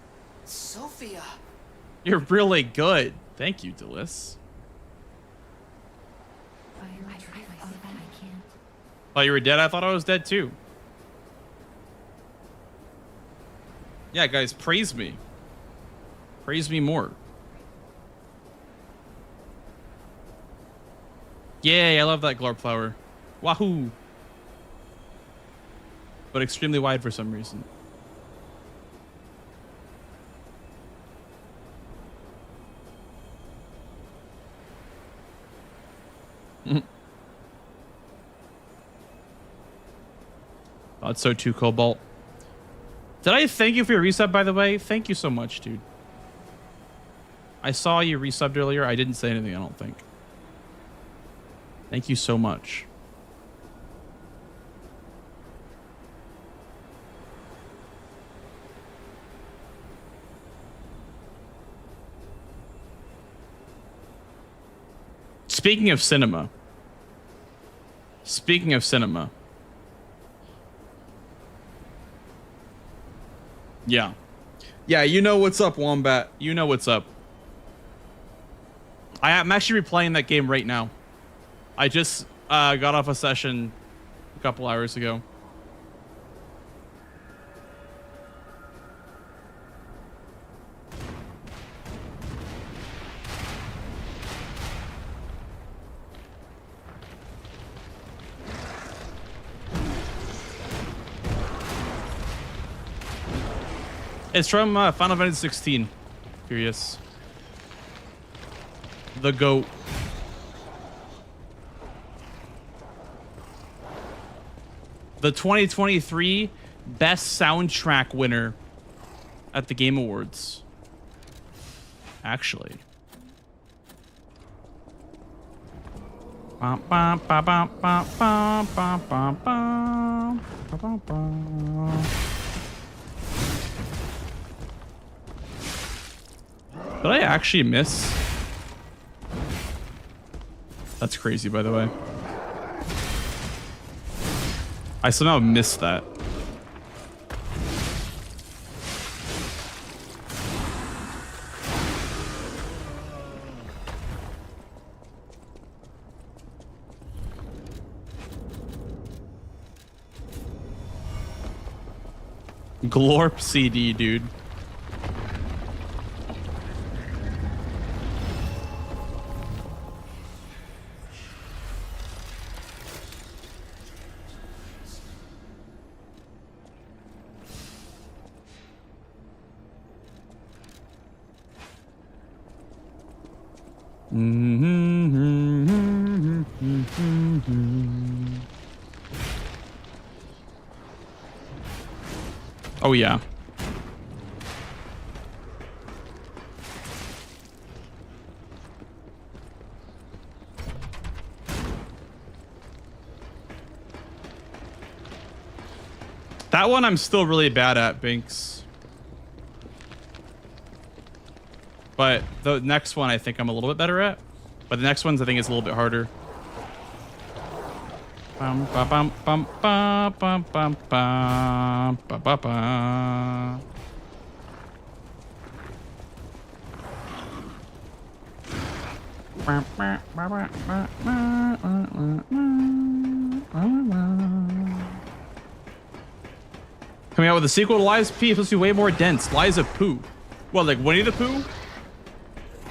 Sophia. You're really good. Thank you, Delis. I tried myself and I can't. Thought you were dead? I thought I was dead too. Yeah, guys, praise me. Praise me more. Yay, I love that glorp flower. Wahoo! But extremely wide for some reason. Thought so too, Cobalt. Did I thank you for your resub, by the way? Thank you so much, dude. I saw you resubbed earlier. I didn't say anything, I don't think. Thank you so much. Speaking of cinema. Speaking of cinema. Yeah. Yeah, you know what's up, Wombat. You know what's up. I'm actually replaying that game right now. I just got off a session a couple hours ago. It's from Final Fantasy 16. Curious. The GOAT. The 2023 Best Soundtrack winner at the Game Awards. Actually. Did I actually miss? That's crazy, by the way. I somehow missed that. Glorp CD, dude. Oh yeah. That one I'm still really bad at, Binks. But the next one I think I'm a little bit better at. But the next ones I think is a little bit harder. Bum ba bum bum ba bum bum bum ba ba ba. Coming out with a sequel to Lies P, supposed to be way more dense. Lies of Pooh. What, like Winnie the Pooh?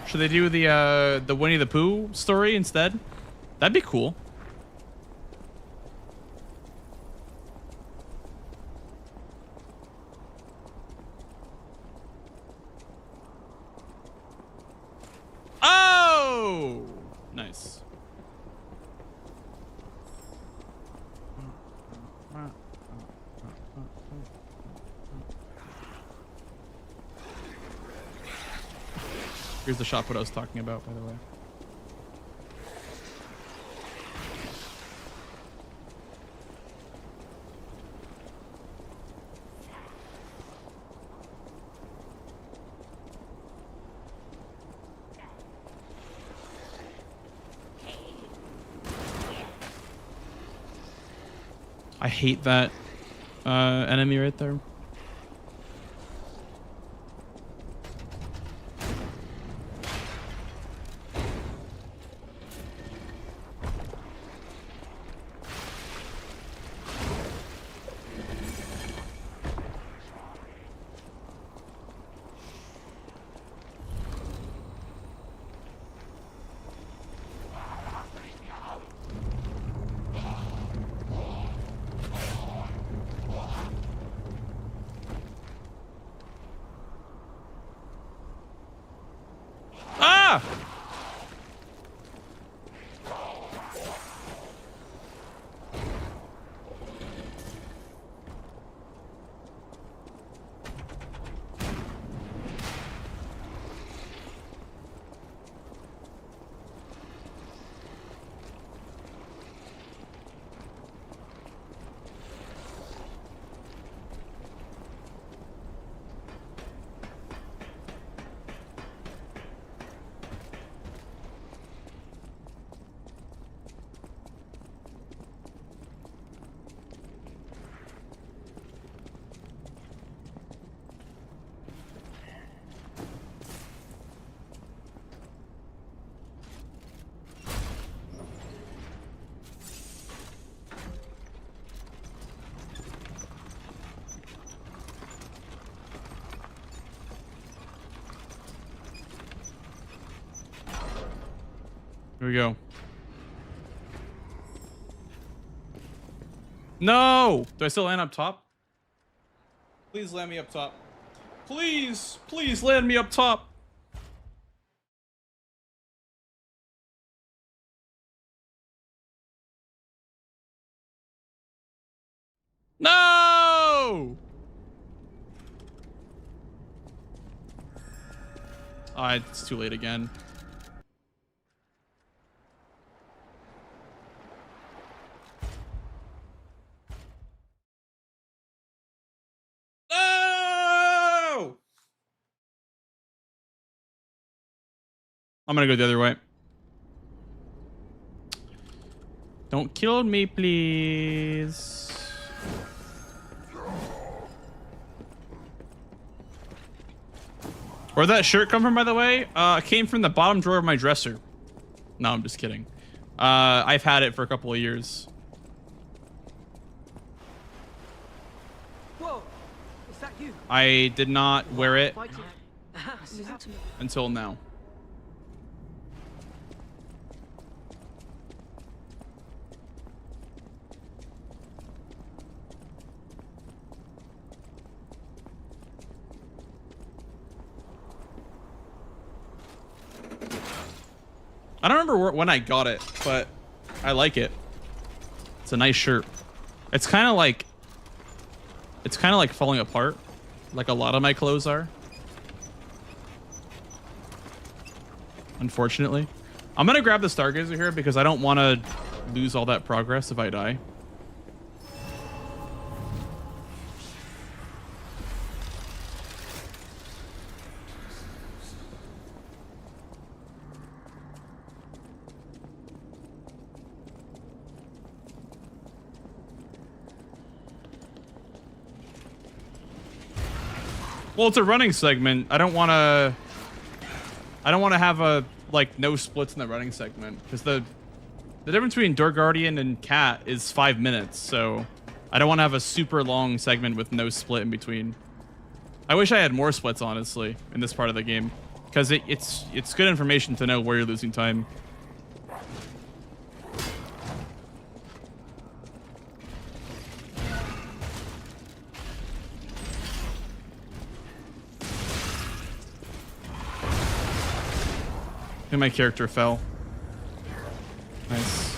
Should they do the Winnie the Pooh story instead? That'd be cool. Oh! Nice. Here's the shot put I was talking about, by the way. I hate that enemy right there. Ah! Here we go. No! Do I still land up top? Please land me up top. Please! Please land me up top! No! It's too late again. No! I'm gonna go the other way. Don't kill me, please. Where'd that shirt come from, by the way? It came from the bottom drawer of my dresser. No, I'm just kidding. I've had it for a couple of years. Whoa! Is that you? I did not wear it Fighting. until now. I don't remember when I got it, but I like it. It's a nice shirt. It's kind of like falling apart, like a lot of my clothes are. Unfortunately. I'm gonna grab the Stargazer here because I don't want to lose all that progress if I die. Well, it's a running segment. I don't want to have a no splits in the running segment because the difference between Door Guardian and Cat is 5 minutes. So I don't want to have a super long segment with no split in between. I wish I had more splits, honestly, in this part of the game because it's good information to know where you're losing time. And my character fell. Nice.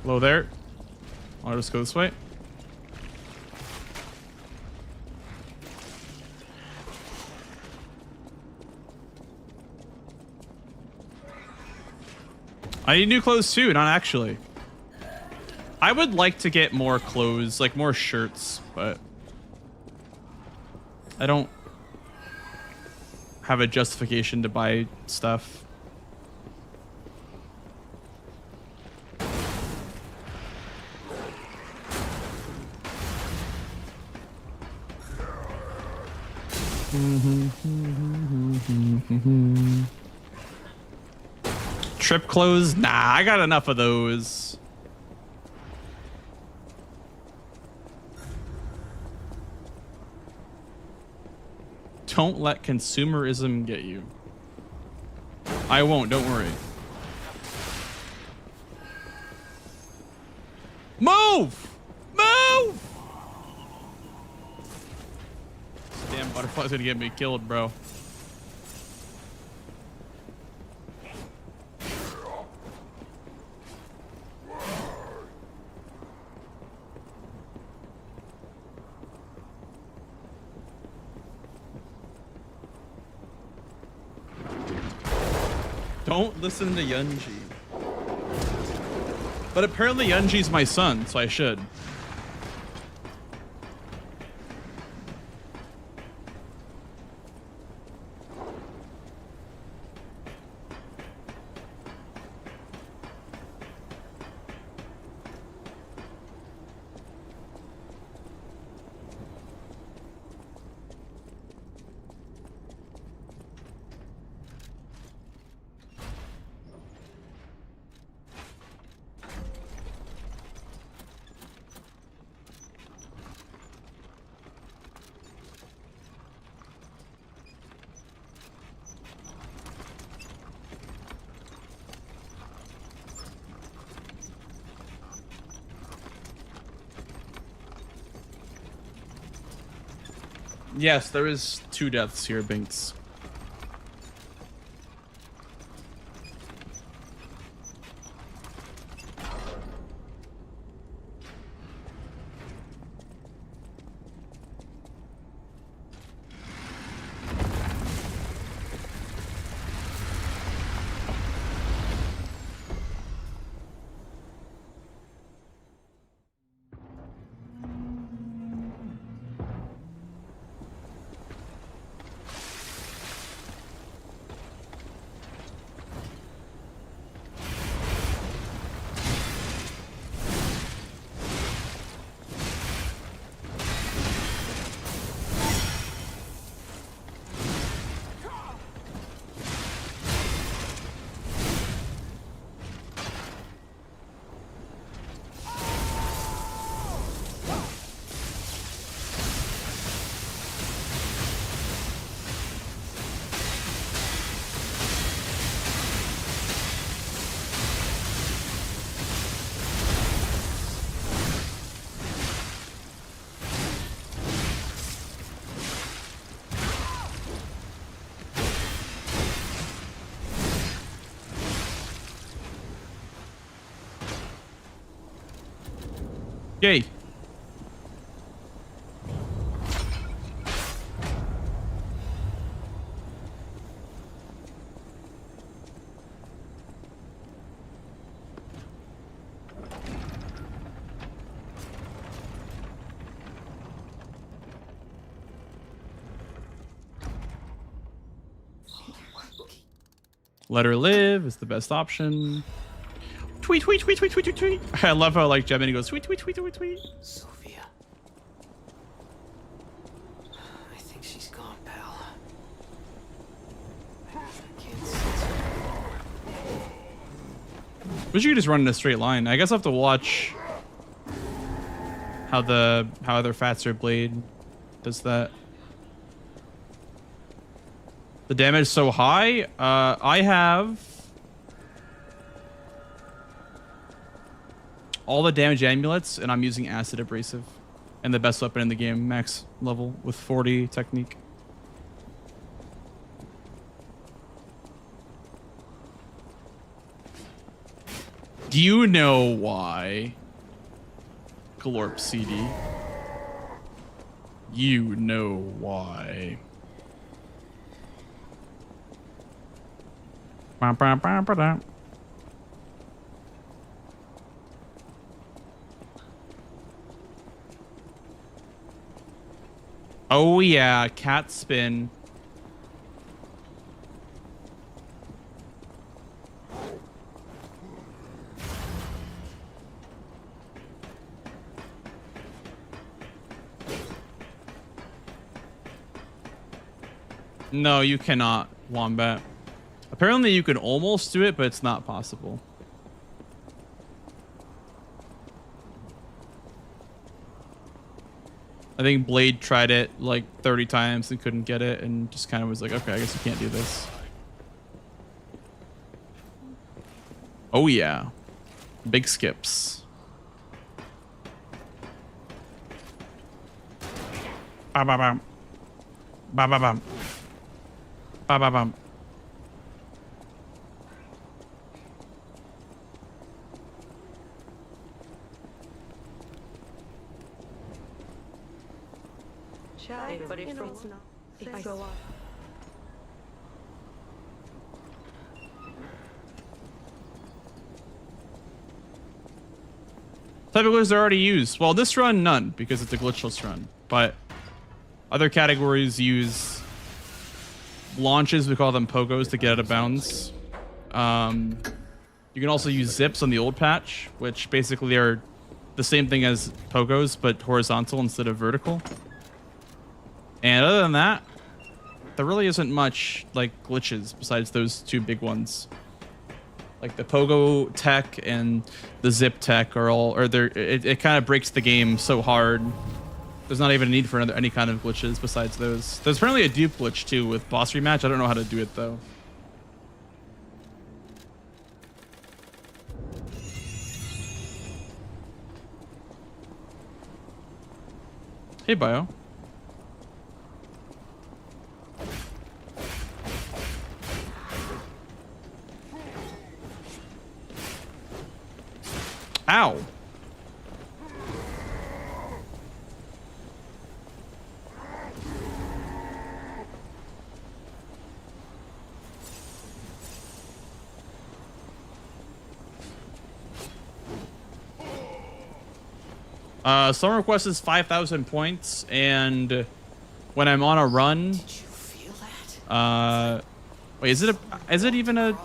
Hello there. I'll just go this way. I need new clothes too, not actually. I would like to get more clothes, like more shirts, but I don't have a justification to buy stuff. Trip clothes? Nah, I got enough of those. Don't let consumerism get you. I won't, don't worry. Move! Move! This damn butterfly's gonna get me killed, bro. Don't listen to Yunji. But apparently Yunji's my son, so I should. Yes, there is 2 deaths here, Binks. Yay. Let her live is the best option. Tweet, tweet, tweet, tweet, tweet, tweet, tweet. I love how like Gemini goes tweet, tweet, tweet, tweet, tweet. Sophia. I think she's gone, pal. I can't sense her. Wish you could just run in a straight line. I guess I'll have to watch how other Fatser blade does that. The damage is so high. I have all the damage amulets, and I'm using acid abrasive, and the best weapon in the game, max level with 40 technique. Do you know why? Glorp CD. You know why. Ba, ba, ba, ba, da. Oh yeah, cat spin. No, you cannot, Wombat. Apparently you can almost do it, but it's not possible. I think Blade tried it like 30 times and couldn't get it and just kind of was like, okay, I guess you can't do this. Oh yeah. Big skips. Ba ba bam. Ba ba bam. Ba ba bam. But if it's not, if I go up. Type of glitches are already used. Well, this run, none, because it's a glitchless run. But other categories use launches, we call them pogos, to get out of bounds. You can also use zips on the old patch, which basically are the same thing as pogos, but horizontal instead of vertical. And other than that, there really isn't much like glitches besides those two big ones. Like the pogo tech and the zip tech are all, or it kind of breaks the game so hard. There's not even a need for any kind of glitches besides those. There's apparently a dupe glitch too with boss rematch. I don't know how to do it though. Hey, Bio. Ow. Summer request is 5,000 points, and when I'm on a run, Did you feel that? wait, is it even a?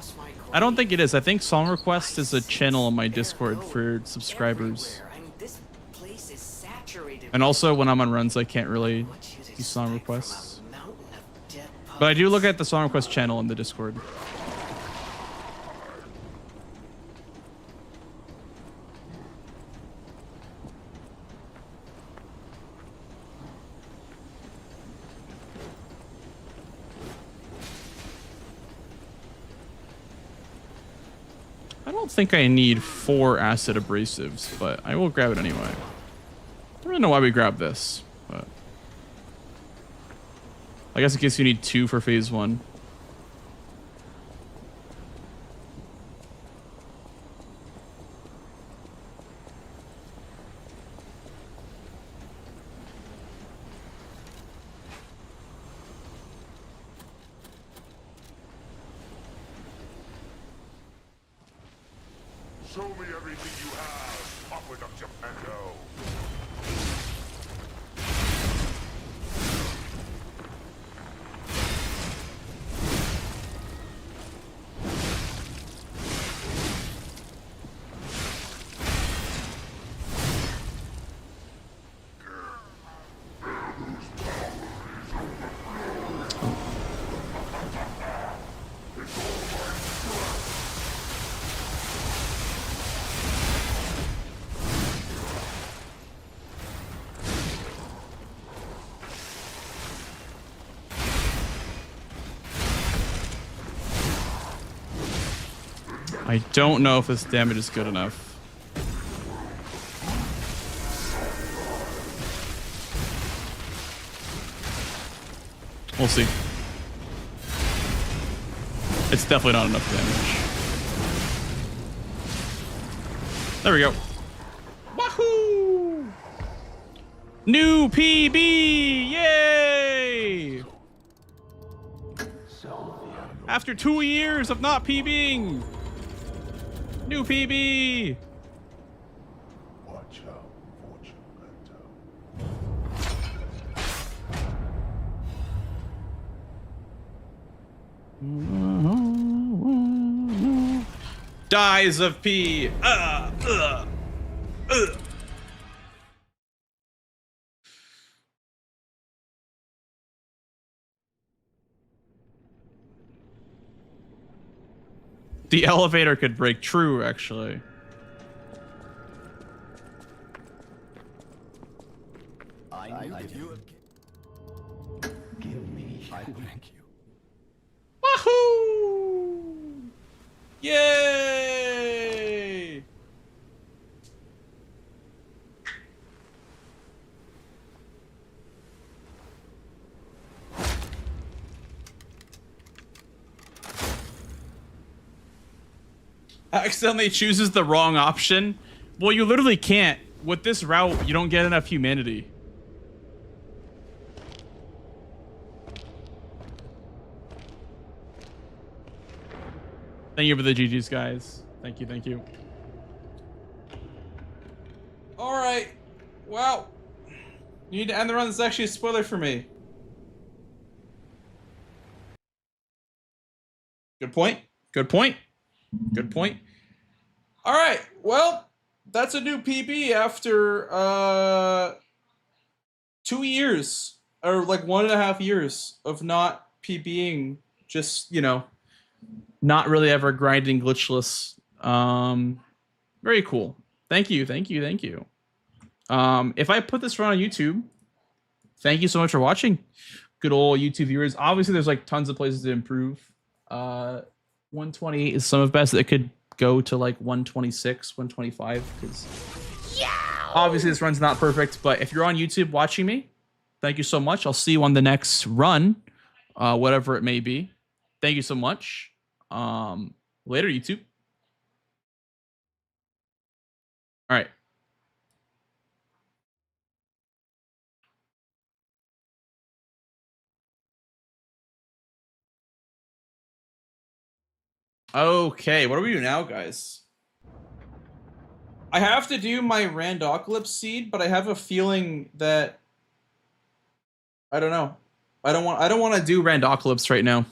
I don't think it is. I think Song Request is a channel on my Discord for subscribers. Everywhere. I mean, this place is saturated. And also, when I'm on runs, I can't really What you'd do song expect from a requests. mountain of dead But I do look puppies. at the Song Request channel in the Discord. I don't think I need 4 acid abrasives, but I will grab it anyway. I don't really know why we grabbed this, but I guess in case you need 2 for phase 1. Show me everything you have, Aqueduct Geppetto. I don't know if this damage is good enough. We'll see. It's definitely not enough damage. There we go. Wahoo! New PB! Yay! After 2 years of not PBing! New PB! Watch out, fortune hunter. Dies of P. The elevator could break. True, actually. Give me. I thank you. Wahoo! Yay! Accidentally chooses the wrong option. Well, you literally can't. With this route, you don't get enough humanity. Thank you for the GGs, guys. Thank you, thank you. All right. Well, you need to end the run. This is actually a spoiler for me. Good point. Good point. Good point. All right. Well, that's a new PB after 2 years or like 1.5 years of not PBing. Just, you know, not really ever grinding glitchless. Very cool. Thank you. Thank you. Thank you. If I put this run on YouTube, thank you so much for watching. Good old YouTube viewers. Obviously, there's like tons of places to improve. 128 is some of best. It could go to like 126, 125 because obviously this run's not perfect. But if you're on YouTube watching me, thank you so much. I'll see you on the next run, whatever it may be. Thank you so much. Later, YouTube. All right. Okay, what do we do now, guys? I have to do my Randocalypse seed, but I have a feeling that I don't know. I don't want to do Randocalypse right now.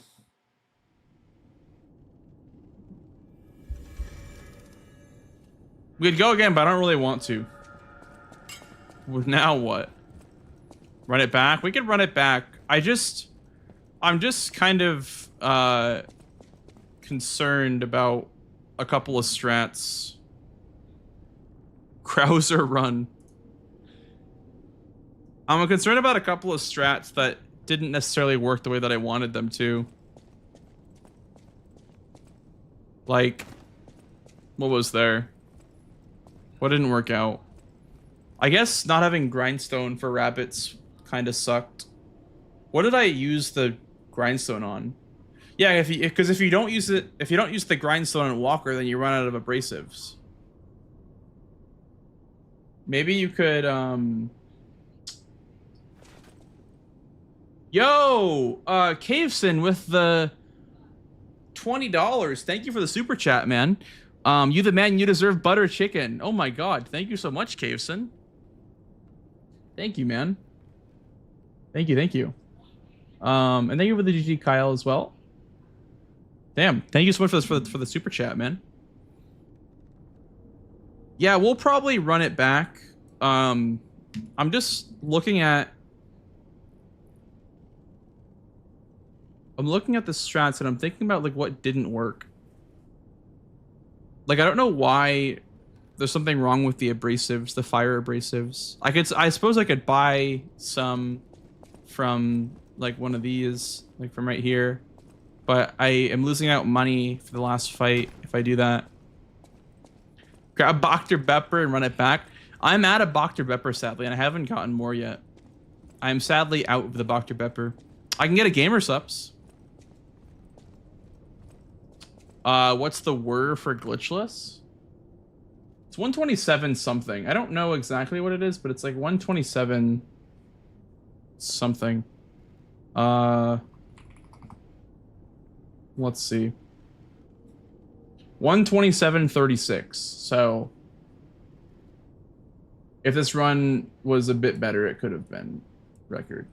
We could go again, but I don't really want to. Now what? Run it back? We could run it back. I'm just kind of concerned about a couple of strats. Krauser run. I'm concerned about a couple of strats that didn't necessarily work the way that I wanted them to. Like, what was there? What didn't work out? I guess not having grindstone for rabbits kind of sucked. What did I use the grindstone on? Yeah, because if you don't use the grindstone on Walker, then you run out of abrasives. Maybe you could Yo, Caveson with the $20. Thank you for the super chat, man. You the man, you deserve butter chicken. Oh my god, thank you so much, Caveson. Thank you, man. Thank you, thank you. And thank you for the GG Kyle as well. Damn, thank you so much for the super chat, man. Yeah, we'll probably run it back. I'm just looking at the strats and I'm thinking about like what didn't work. Like I don't know why there's something wrong with the abrasives, the fire abrasives. I suppose I could buy some from like one of these, like from right here. But I am losing out money for the last fight if I do that. Grab Dr. Pepper and run it back. I'm out of Dr. Pepper, sadly, and I haven't gotten more yet. I'm sadly out of the Dr. Pepper. I can get a Gamer Subs. What's the word for glitchless? It's 127 something. I don't know exactly what it is, but it's like 127 something. Let's see. 127.36. So if this run was a bit better, it could have been record.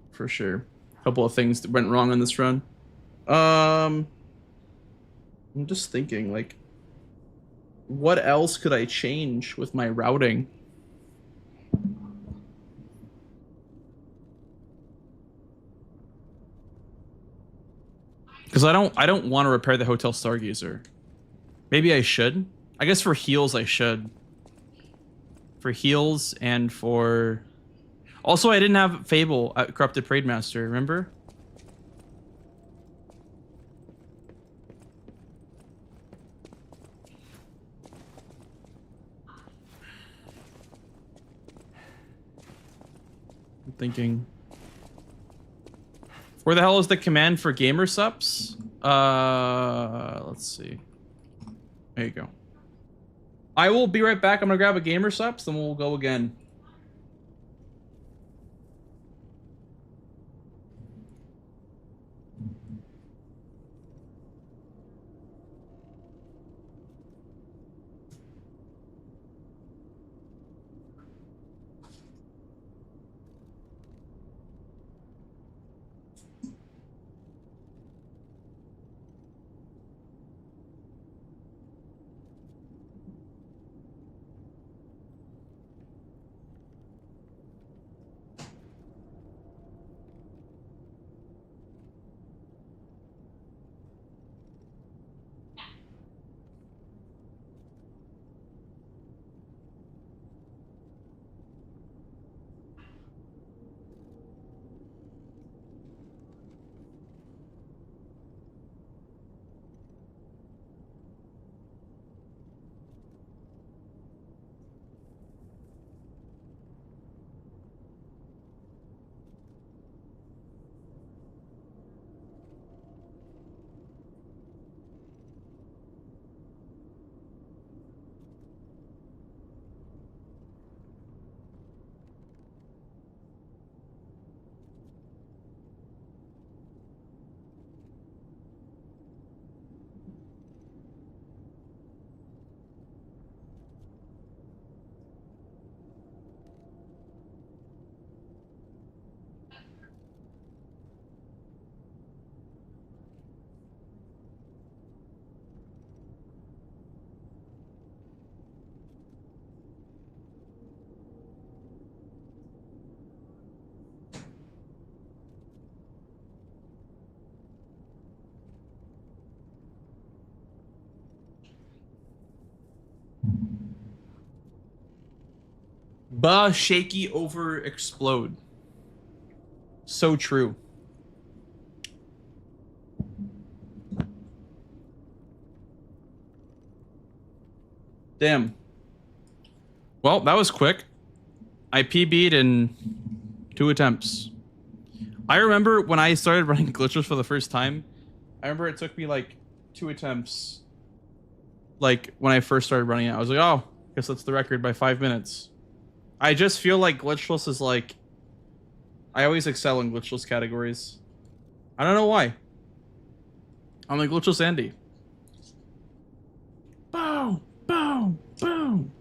For sure. A couple of things that went wrong on this run. I'm just thinking, like, what else could I change with my routing? Because I don't want to repair the Hotel Stargazer. Maybe I should. I guess for heals I should. For heals and for... Also, I didn't have Fable at Corrupted Parade Master, remember? I'm thinking... Where the hell is the command for gamer subs? Let's see. There you go. I will be right back. I'm gonna grab a gamer subs, then we'll go again. Bah, shaky over explode. So true. Damn. Well, that was quick. I PB'd in 2 attempts. I remember when I started running Glitchless for the first time, I remember it took me like 2 attempts. Like when I first started running it, I was like, oh, guess that's the record by 5 minutes. I just feel like Glitchless is like... I always excel in Glitchless categories. I don't know why. I'm like Glitchless Andy. Boom! Boom! Boom!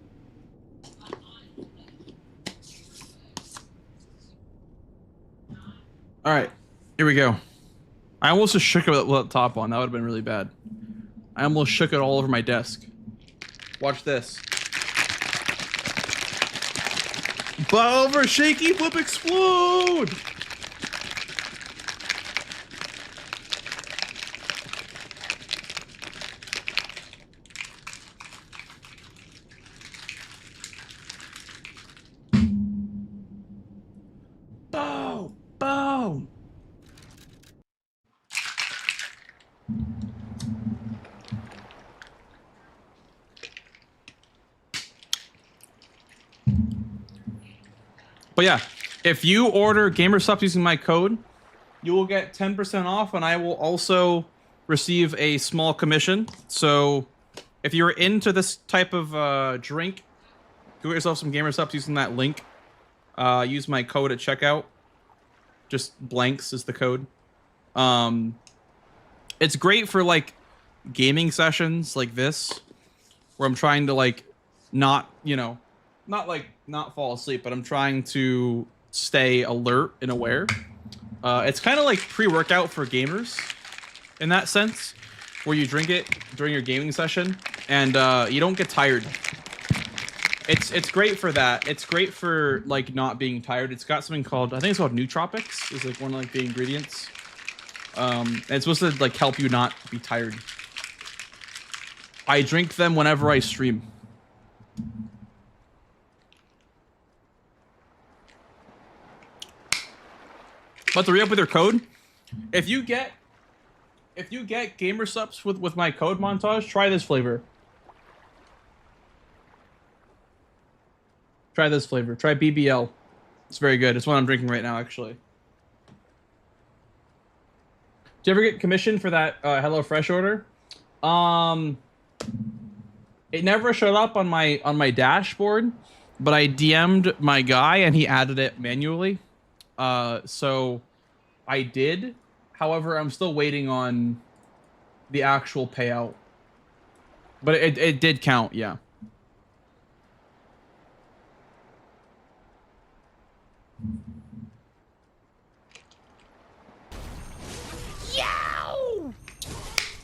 Alright. Here we go. I almost just shook it with the top on. That would have been really bad. I almost shook it all over my desk. Watch this. Over shaky flip explode! Boom! Boom! But yeah, if you order GamerSups using my code, you will get 10% off, and I will also receive a small commission. So if you're into this type of drink, go get yourself some GamerSups using that link. Use my code at checkout. Just blanks is the code. It's great for like gaming sessions like this, where I'm trying to like not, you know, not fall asleep, but I'm trying to stay alert and aware. It's kind of like pre-workout for gamers in that sense, where you drink it during your gaming session and you don't get tired. It's great for that. It's great for like not being tired. It's got something called, I think it's called nootropics. It's like one of like the ingredients. It's supposed to like help you not be tired. I drink them whenever I stream. But to re-up with your code, if you get gamer subs with my code montage, try this flavor. Try this flavor. Try BBL. It's very good. It's what I'm drinking right now, actually. Did you ever get commissioned for that HelloFresh order? It never showed up on my dashboard, but I DM'd my guy and he added it manually. So I did. However, I'm still waiting on the actual payout. But it did count, yeah. Yow!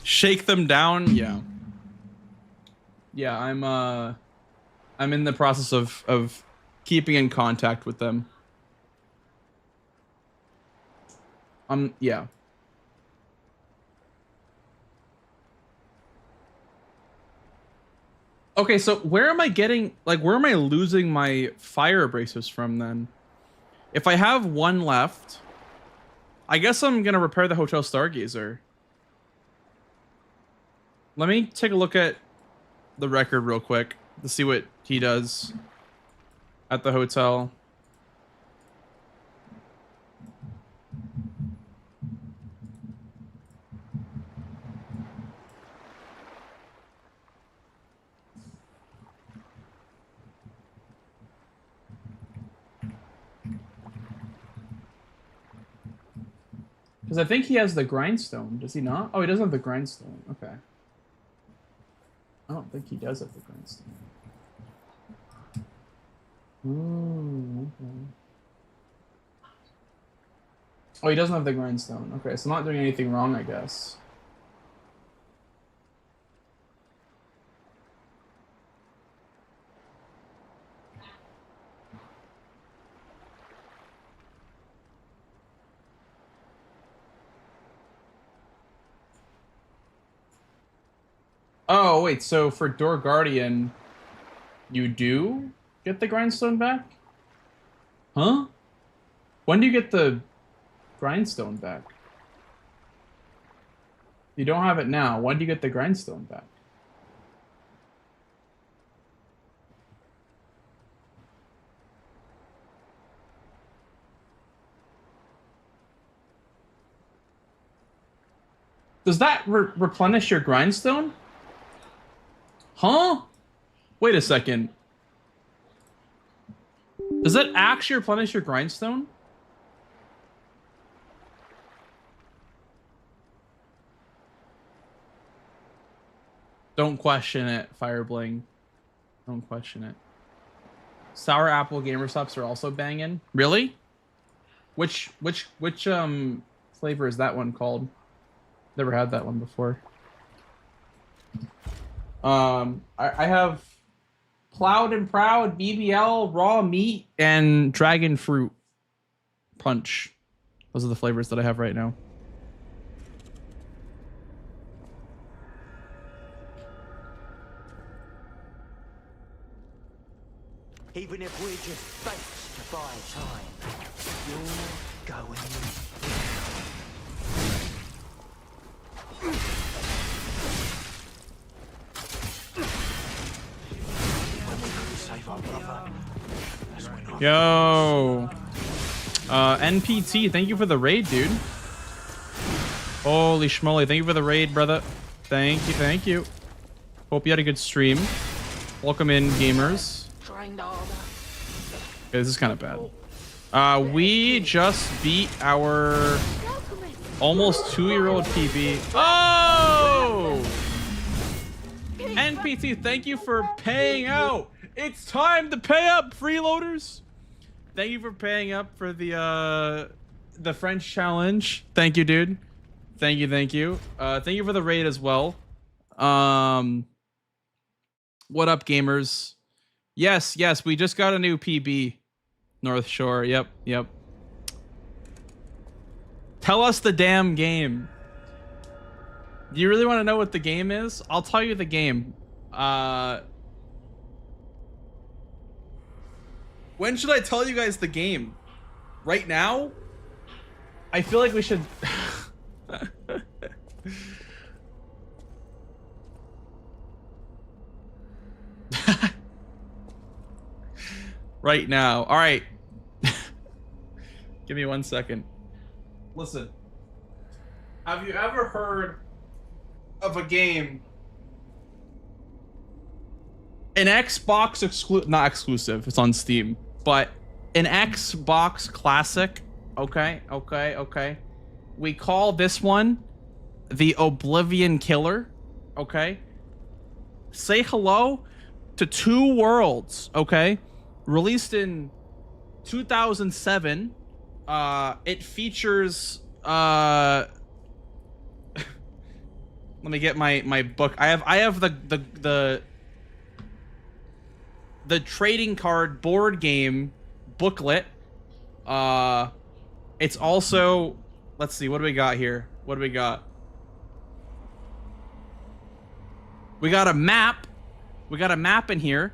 Shake them down, yeah. Yeah, I'm in the process of keeping in contact with them. Yeah. Okay, so where am I getting, like, where am I losing my fire abrasives from then? If I have one left, I guess I'm gonna repair the Hotel Stargazer. Let me take a look at the record real quick to see what he does at the hotel. Because I think he has the grindstone. Does he not? Oh, he doesn't have the grindstone. Okay. I don't think he does have the grindstone. Ooh, okay. Oh, he doesn't have the grindstone. Okay, so I'm not doing anything wrong, I guess. Oh, wait, so for Door Guardian, you do get the grindstone back? Huh? When do you get the grindstone back? You don't have it now. When do you get the grindstone back? Does that replenish your grindstone? Huh? Wait a second. Does that actually replenish your grindstone? Don't question it, Firebling. Don't question it. Sour apple gamer subs are also banging. Really? Which flavor is that one called? Never had that one before. I have Plowed and Proud, BBL, Raw Meat, and Dragon Fruit Punch. Those are the flavors that I have right now. Even if we're just fakes to buy time, you're going Yo, NPT, thank you for the raid, dude. Holy schmoly, thank you for the raid, brother. Thank you, thank you. Hope you had a good stream. Welcome in, gamers. Okay, this is kind of bad. We just beat our almost 2-year-old PB. Oh! NPT, thank you for paying out. It's time to pay up, freeloaders. Thank you for paying up for the French challenge. Thank you, dude. Thank you, thank you. Thank you for the raid as well. What up, gamers? Yes, yes, we just got a new PB. North Shore. Yep, yep. Tell us the damn game. Do you really want to know what the game is? I'll tell you the game. When should I tell you guys the game? Right now? I feel like we should... Right now. All right. Give me 1 second. Listen. Have you ever heard of a game? An Xbox not exclusive, it's on Steam, but an Xbox classic. Okay. We call this one the Oblivion Killer. Okay. Say hello to Two Worlds. Okay. Released in 2007. It features let me get my book. I have the trading card board game booklet. It's also, let's see, what do we got here? What do we got? We got a map. We got a map in here.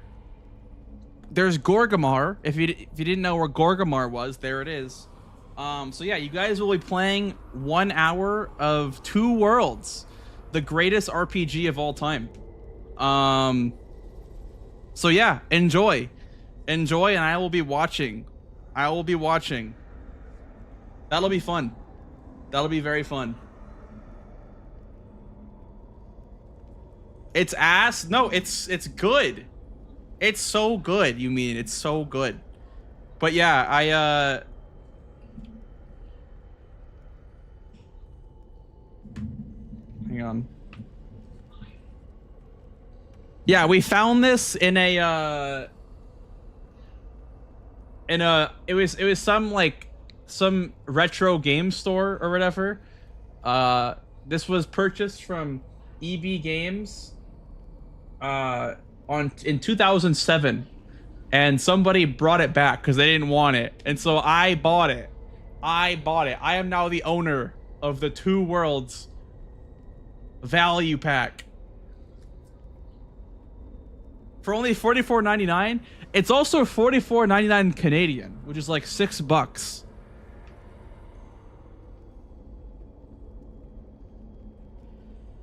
There's Gorgamar. If you didn't know where Gorgamar was, there it is. So yeah, you guys will be playing 1 hour of Two Worlds, the greatest RPG of all time. So yeah, enjoy, and I will be watching. That'll be fun. That'll be very fun. It's ass? No, it's good. It's so good. You mean it's so good? But yeah, hang on. Yeah, we found this in a it was some retro game store or whatever. This was purchased from EB Games in 2007, and somebody brought it back because they didn't want it, and so I bought it. I am now the owner of the Two Worlds value pack for only $44.99. It's also $44.99 Canadian, which is like $6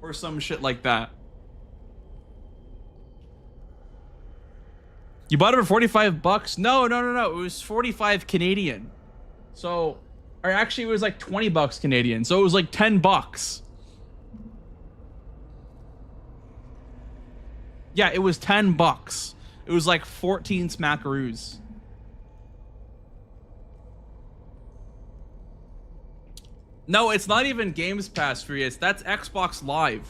or some shit like that. You bought it for $45? No. It was 45 Canadian. So, or actually it was like $20 Canadian. So it was like $10. Yeah, it was $10. It was like 14 smackaroos. No, it's not even Games Pass free. That's Xbox Live.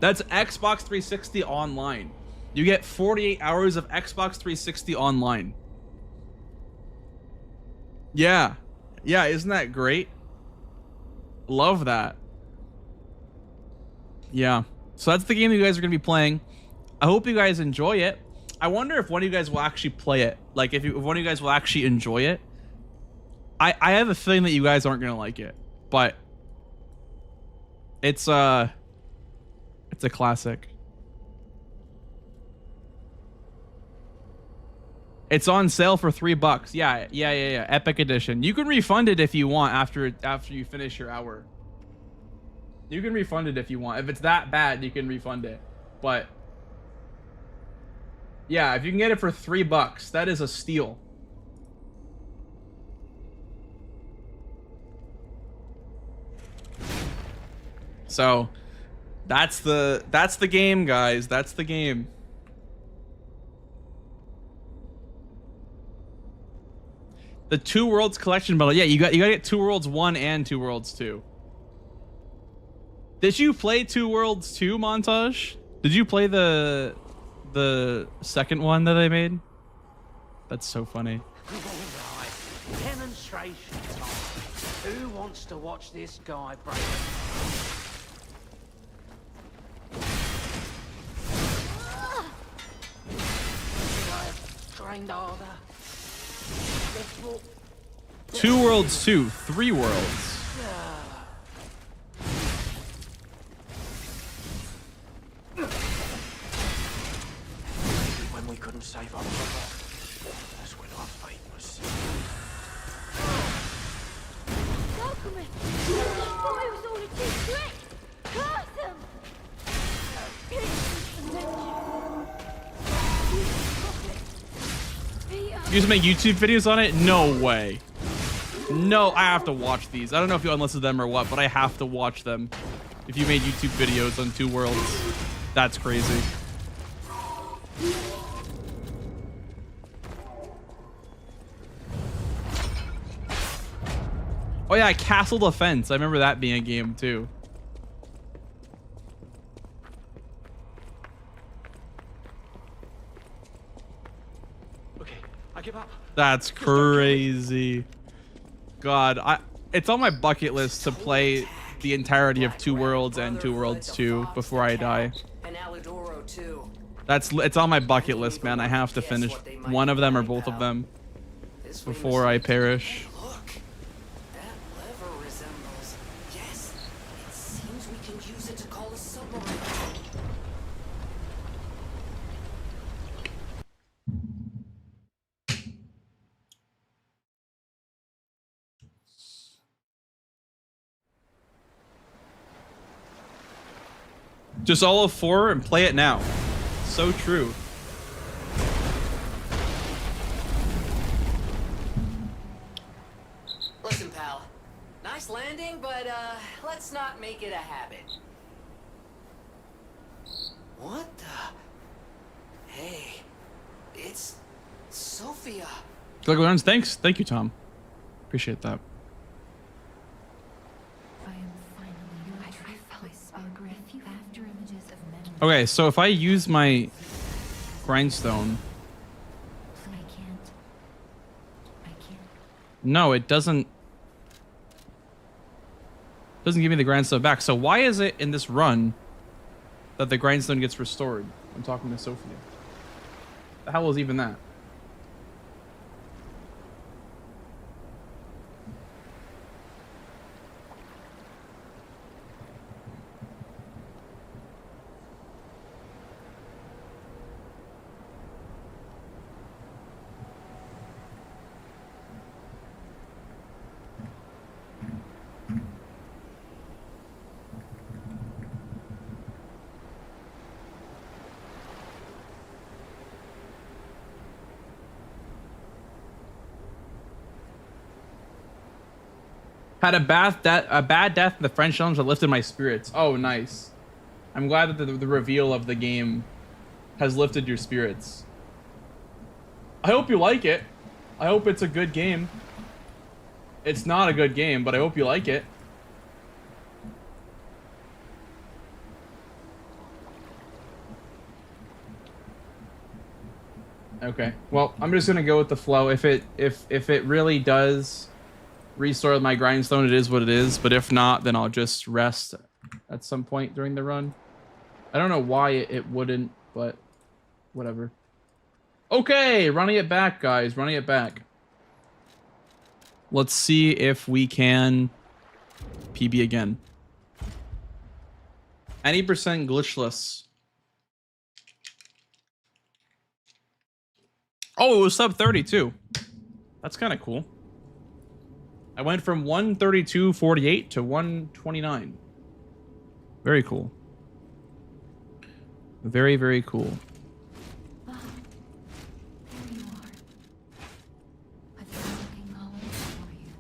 That's Xbox 360 online. You get 48 hours of Xbox 360 online. Yeah. Yeah, isn't that great? Love that. Yeah. So that's the game you guys are going to be playing. I hope you guys enjoy it. I wonder if one of you guys will actually play it. Like, if one of you guys will actually enjoy it. I have a feeling that you guys aren't going to like it. But it's a classic. It's on sale for $3. Yeah. Epic Edition. You can refund it if you want after you finish your hour. You can refund it if you want. If it's that bad, you can refund it. But yeah, if you can get it for $3, that is a steal. So that's the game, guys. That's the game. The Two Worlds collection bundle. Yeah, you gotta get Two Worlds 1 and Two Worlds 2. Did you play Two Worlds 2, Montage? Did you play the second one that they made? That's so funny. Right. Demonstration time. Who wants to watch this guy break? Should I have trained harder? Two Worlds 2, 3 Worlds. save our brother. That's when our fate was Alchemist! I thought it was all a big trick! Curse him! You just make YouTube videos on it? No way. No, I have to watch these. I don't know if you unlisted them or what, but I have to watch them. If you made YouTube videos on Two Worlds, that's crazy. Oh yeah, Castle Defense. I remember that being a game too. okay. I give up. That's crazy. God, it's on my bucket list to play the entirety of Two Worlds and Two Worlds 2 before I die. And Alidoro too. It's on my bucket list, man. I have to finish one of them or both of them before I perish. Look, that lever resembles. Yes, it seems we can use it to call a submarine. Just all of 4 and play it now. So true. Listen, pal. Nice landing, but let's not make it a habit. What the? Hey, it's Sophia. Glitchless, thanks. Thank you, Tom. Appreciate that. I am finally I spoke a few after images of memory. Okay, so if I use my grindstone, I can't. no, it doesn't give me the grindstone back. So why is it in this run that the grindstone gets restored? I'm talking to Sophia. The hell is even that? Had a bad death in the French films that lifted my spirits. Oh, nice. I'm glad that the reveal of the game has lifted your spirits. I hope you like it. I hope it's a good game. It's not a good game, but I hope you like it. Okay. Well, I'm just gonna go with the flow. If it really does restore my grindstone, it is what it is. But if not, then I'll just rest at some point during the run. I don't know why it wouldn't, but whatever. Okay, running it back, guys. Running it back. Let's see if we can PB again. Any percent glitchless. Oh, it was sub 30 too. That's kind of cool. I went from 132.48 to 129. Very cool. Very, very cool. There you are. I've been looking all over for you.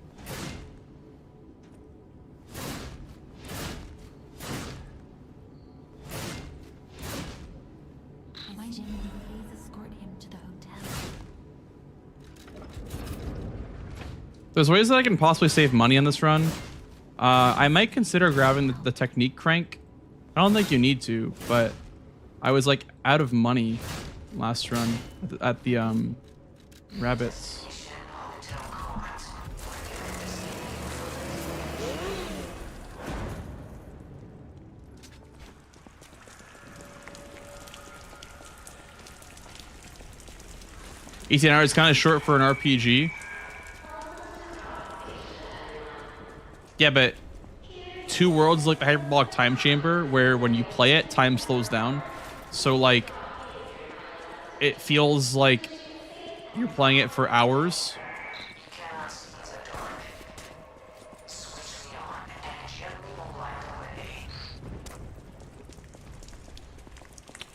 My Jimmy, please escort him to the hotel. There's ways that I can possibly save money on this run. I might consider grabbing the technique crank. I don't think you need to, but I was like out of money last run at the rabbits. $18 hours is kind of short for an RPG. Yeah, but Two Worlds is like the hyperbolic time chamber where when you play it, time slows down. So like it feels like you're playing it for hours.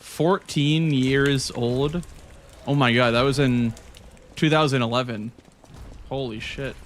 14 years old. Oh my god, that was in 2011. Holy shit.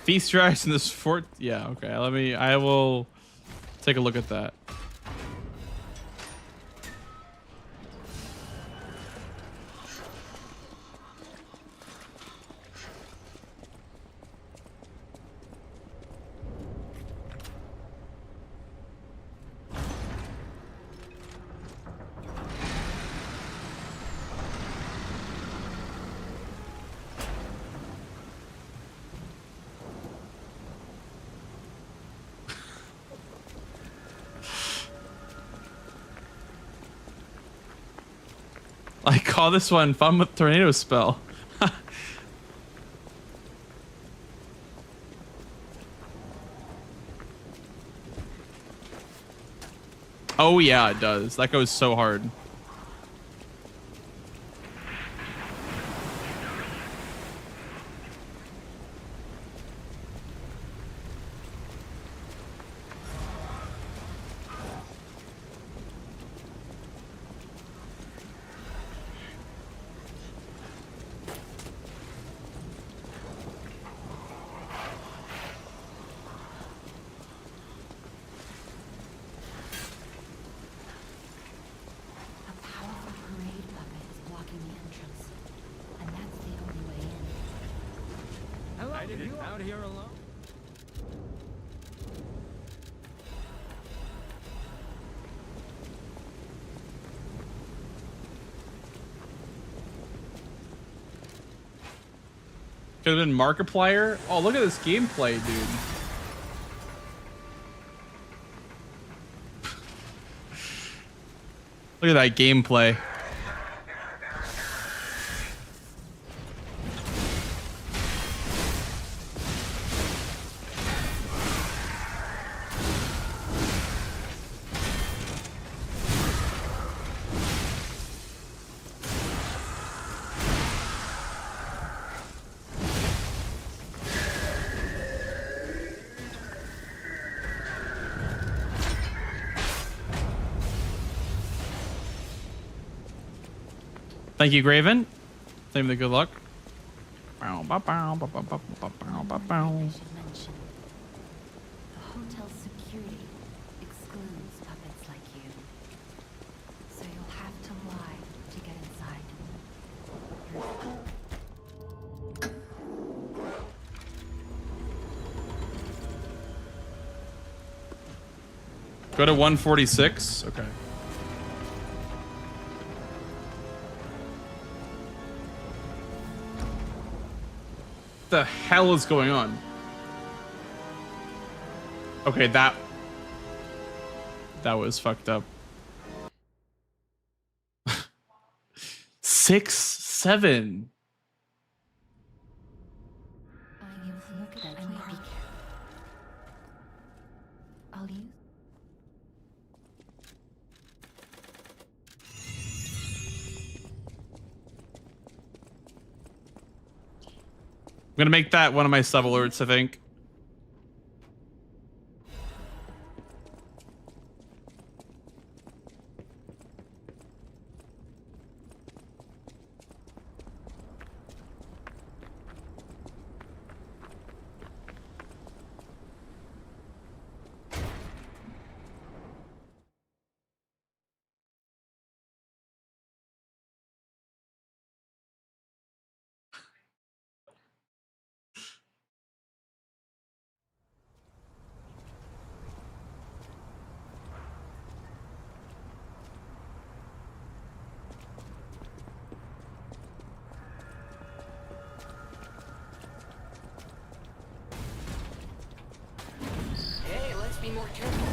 Feast your eyes in this fort. Yeah, okay. I will take a look at that. I call this one fun with tornado spell. Oh yeah, it does. That goes so hard. A powerful parade puppet is blocking the entrance, and that's the only way in. How long have you out here alone? Could have been Markiplier. Oh, look at this gameplay, dude. Look at that gameplay. Thank you, Graven. Thank you for the good luck. I should mention, the hotel's security excludes puppets like you. So you'll have to lie to get inside. Go to 146. Okay. The hell is going on? Okay, that was fucked up. 6, 7. You look at that and be careful. I'll use. I'm gonna make that one of my sub alerts, I think. Be more careful.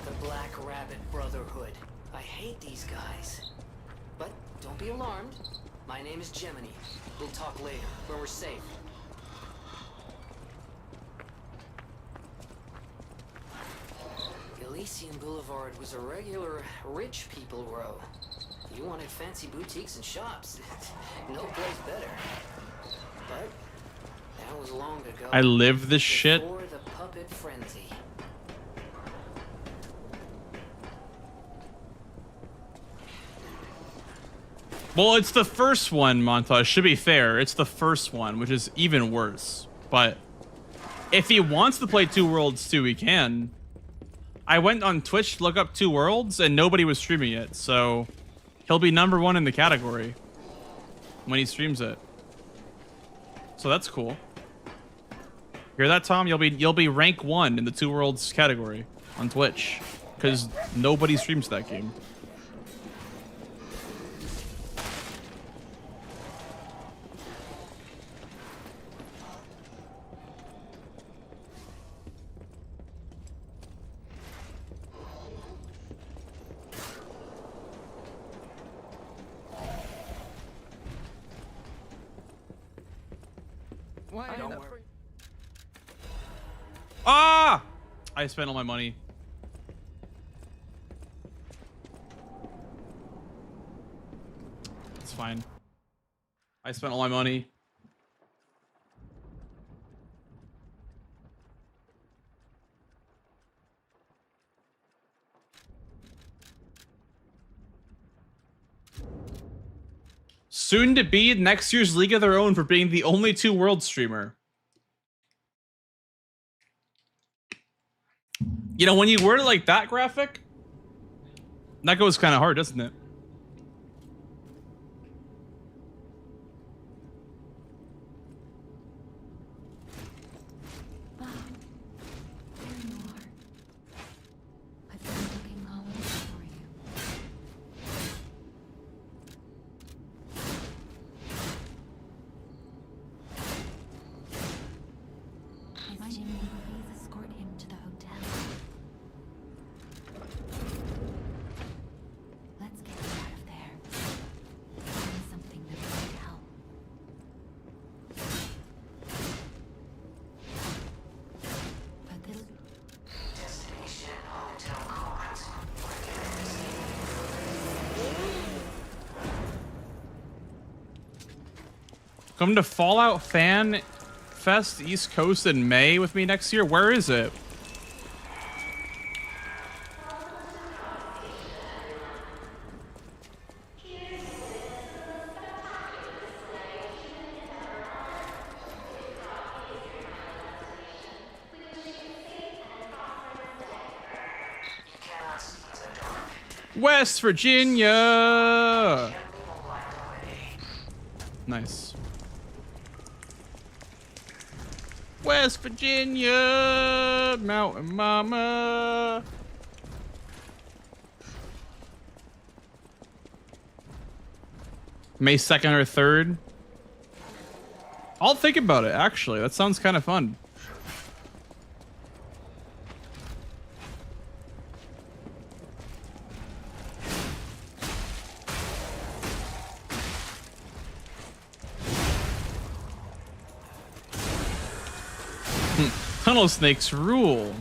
The Black Rabbit Brotherhood. I hate these guys. But don't be alarmed. My name is Gemini. We'll talk later, when we're safe. Elysian Boulevard was a regular rich people row. You wanted fancy boutiques and shops. No place better. But that was long ago. I live this shit. Before the puppet frenzy. Well, it's the first one, Montage. Should be fair. It's the first one, which is even worse. But if he wants to play Two Worlds 2, he can. I went on Twitch to look up Two Worlds, and nobody was streaming it. So he'll be #1 in the category when he streams it. So that's cool. Hear that, Tom? You'll be rank 1 in the Two Worlds category on Twitch because nobody streams that game. Ah! I spent all my money. It's fine. I spent all my money. Soon to be next year's League of Their Own for being the only Two World streamer. You know, when you word it like that, graphic, that goes kind of hard, doesn't it? Bob, there you are. I've been looking all over for you. Miss Jimmy, please escort him to the hotel. Let's get him out of there. Find something that might help. But this... Come to Fallout Fan Fest East Coast in May with me next year. Where is it? West Virginia. Nice. West Virginia, Mountain Mama. May 2nd or 3rd. I'll think about it, actually. That sounds kind of fun. Tunnel snakes rule.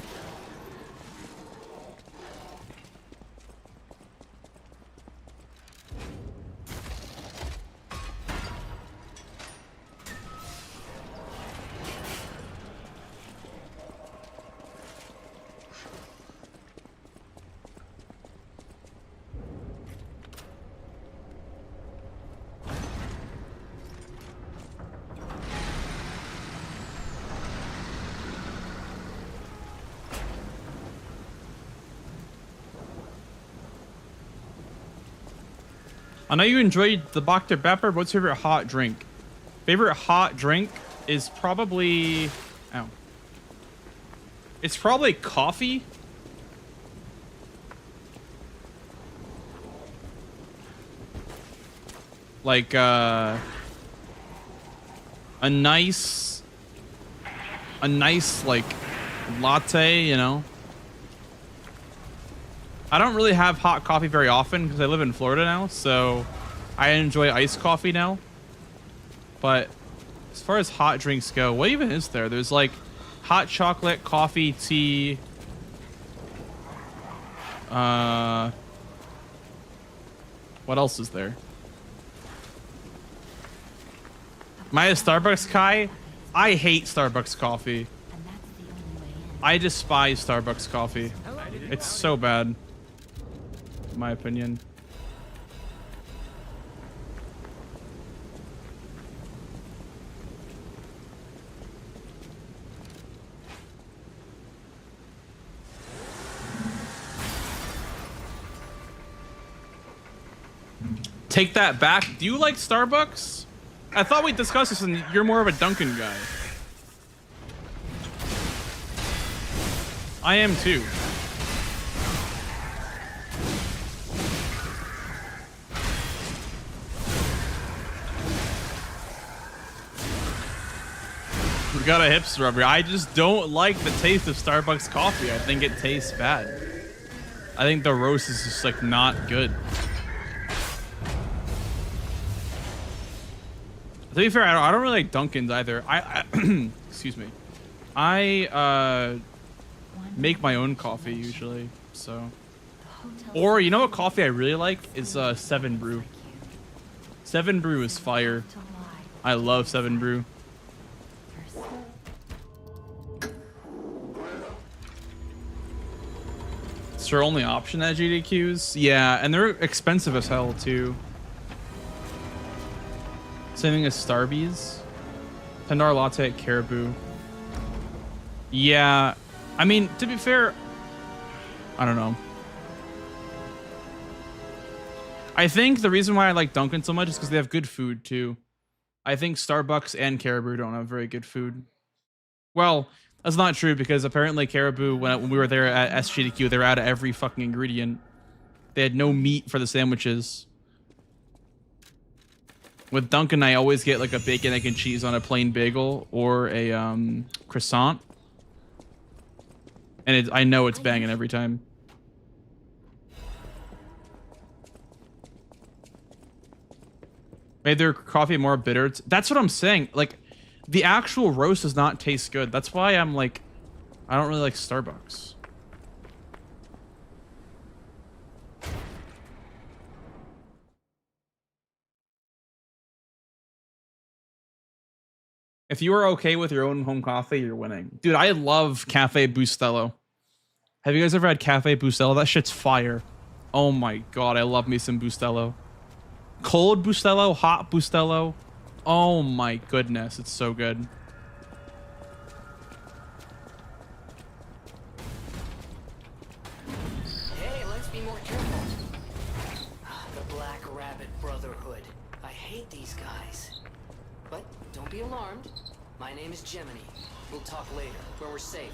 I know you enjoyed the Dr. Pepper, but what's your favorite hot drink? Favorite hot drink is probably... Ow. It's probably coffee. Like, a nice, like, latte, you know. I don't really have hot coffee very often because I live in Florida now, so I enjoy iced coffee now. But as far as hot drinks go, what even is there? There's like hot chocolate, coffee, tea. What else is there? Am I a Starbucks guy? I hate Starbucks coffee. And that's the only way in. I despise Starbucks coffee. It's so bad, in my opinion. Take that back. Do you like Starbucks? I thought we discussed this and you're more of a Dunkin' guy. I am too. We got a hipster over here. I just don't like the taste of Starbucks coffee. I think it tastes bad. I think the roast is just like not good. To be fair, I don't really like Dunkin's either. I excuse me. I make my own coffee usually, so. Or you know what coffee I really like is 7 Brew. 7 Brew is fire. I love 7 Brew. It's their only option at GDQs. Yeah, and they're expensive as hell too. Same thing as Starbucks. $10 latte at Caribou. Yeah, I mean, to be fair, I don't know. I think the reason why I like Dunkin' so much is because they have good food too. I think Starbucks and Caribou don't have very good food. Well, that's not true because apparently Caribou, when we were there at SGDQ, they were out of every fucking ingredient. They had no meat for the sandwiches. With Dunkin', I always get like a bacon, egg, and cheese on a plain bagel or a croissant. And I know it's banging every time. Made their coffee more bitter. That's what I'm saying. Like, the actual roast does not taste good. That's why I'm like, I don't really like Starbucks. If you are okay with your own home coffee, you're winning. Dude, I love Cafe Bustelo. Have you guys ever had Cafe Bustelo? That shit's fire. Oh my god, I love me some Bustelo. Cold Bustelo, hot Bustelo. Oh my goodness, it's so good. Hey, let's be more careful. The Black Rabbit Brotherhood. I hate these guys. But don't be alarmed. My name is Gemini. We'll talk later, when we're safe.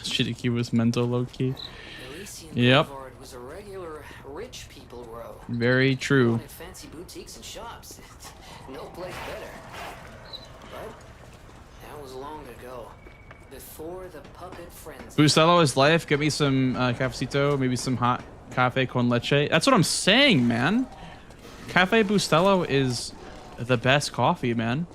Shitty was mental low-key. Elysian Yep. Boulevard was a regular rich people row. Very true. Wanted fancy boutiques and shops. No place better. But that was long ago. Before the puppet frenzy. Bustelo is life. Get me some cafecito, maybe some hot cafe con leche. That's what I'm saying, man. Cafe Bustelo is the best coffee, man.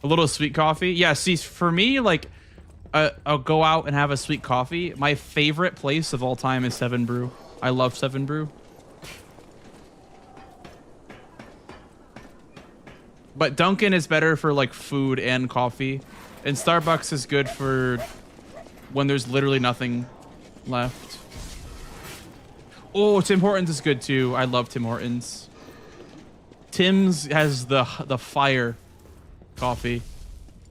A little sweet coffee. Yeah, see, for me, like, I'll go out and have a sweet coffee. My favorite place of all time is 7 Brew. I love 7 Brew. But Dunkin' is better for, like, food and coffee. And Starbucks is good for when there's literally nothing left. Oh, Tim Hortons is good, too. I love Tim Hortons. Tim's has the fire coffee.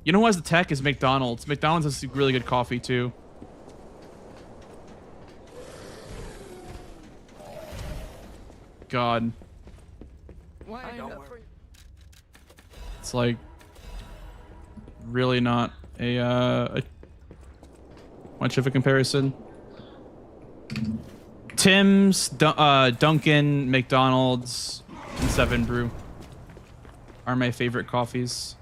You know who has the tech is McDonald's. McDonald's has really good coffee too. God. It's like really not a much of a comparison. Tim's, Dunkin', McDonald's, and 7 Brew are my favorite coffees.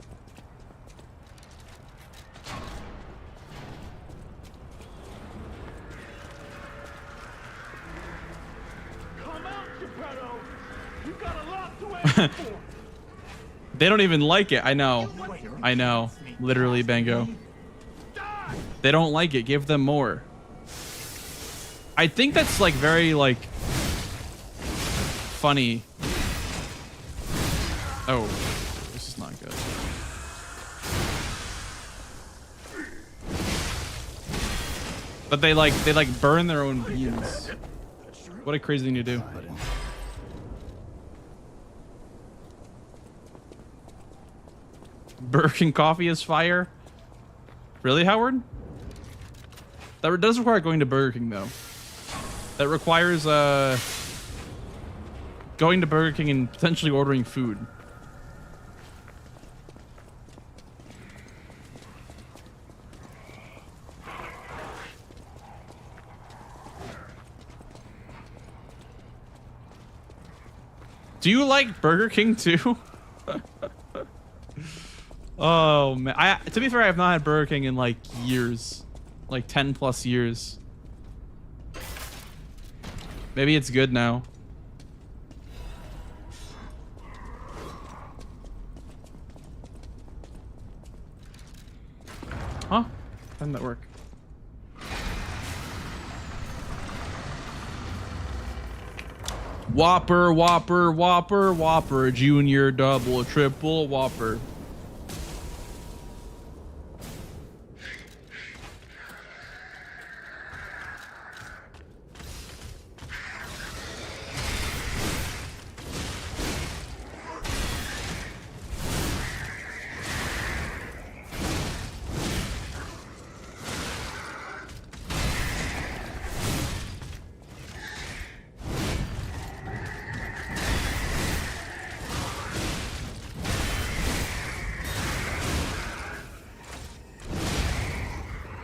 Come out, Geppetto! You got a lot to answer for! They don't even like it. I know. I know. Literally, Bango. They don't like it. Give them more. I think that's like very like funny. Oh, this is not good. But they like burn their own beans. What a crazy thing to do. Burger King coffee is fire. Really, Howard? That does require going to Burger King though. That requires going to Burger King and potentially ordering food. Do you like Burger King too? Oh man, to be fair, I have not had Burger King in like years, like 10 plus years. Maybe it's good now. Huh? How did that work? Whopper, Whopper, Whopper, Whopper, Junior, Double, Triple, Whopper.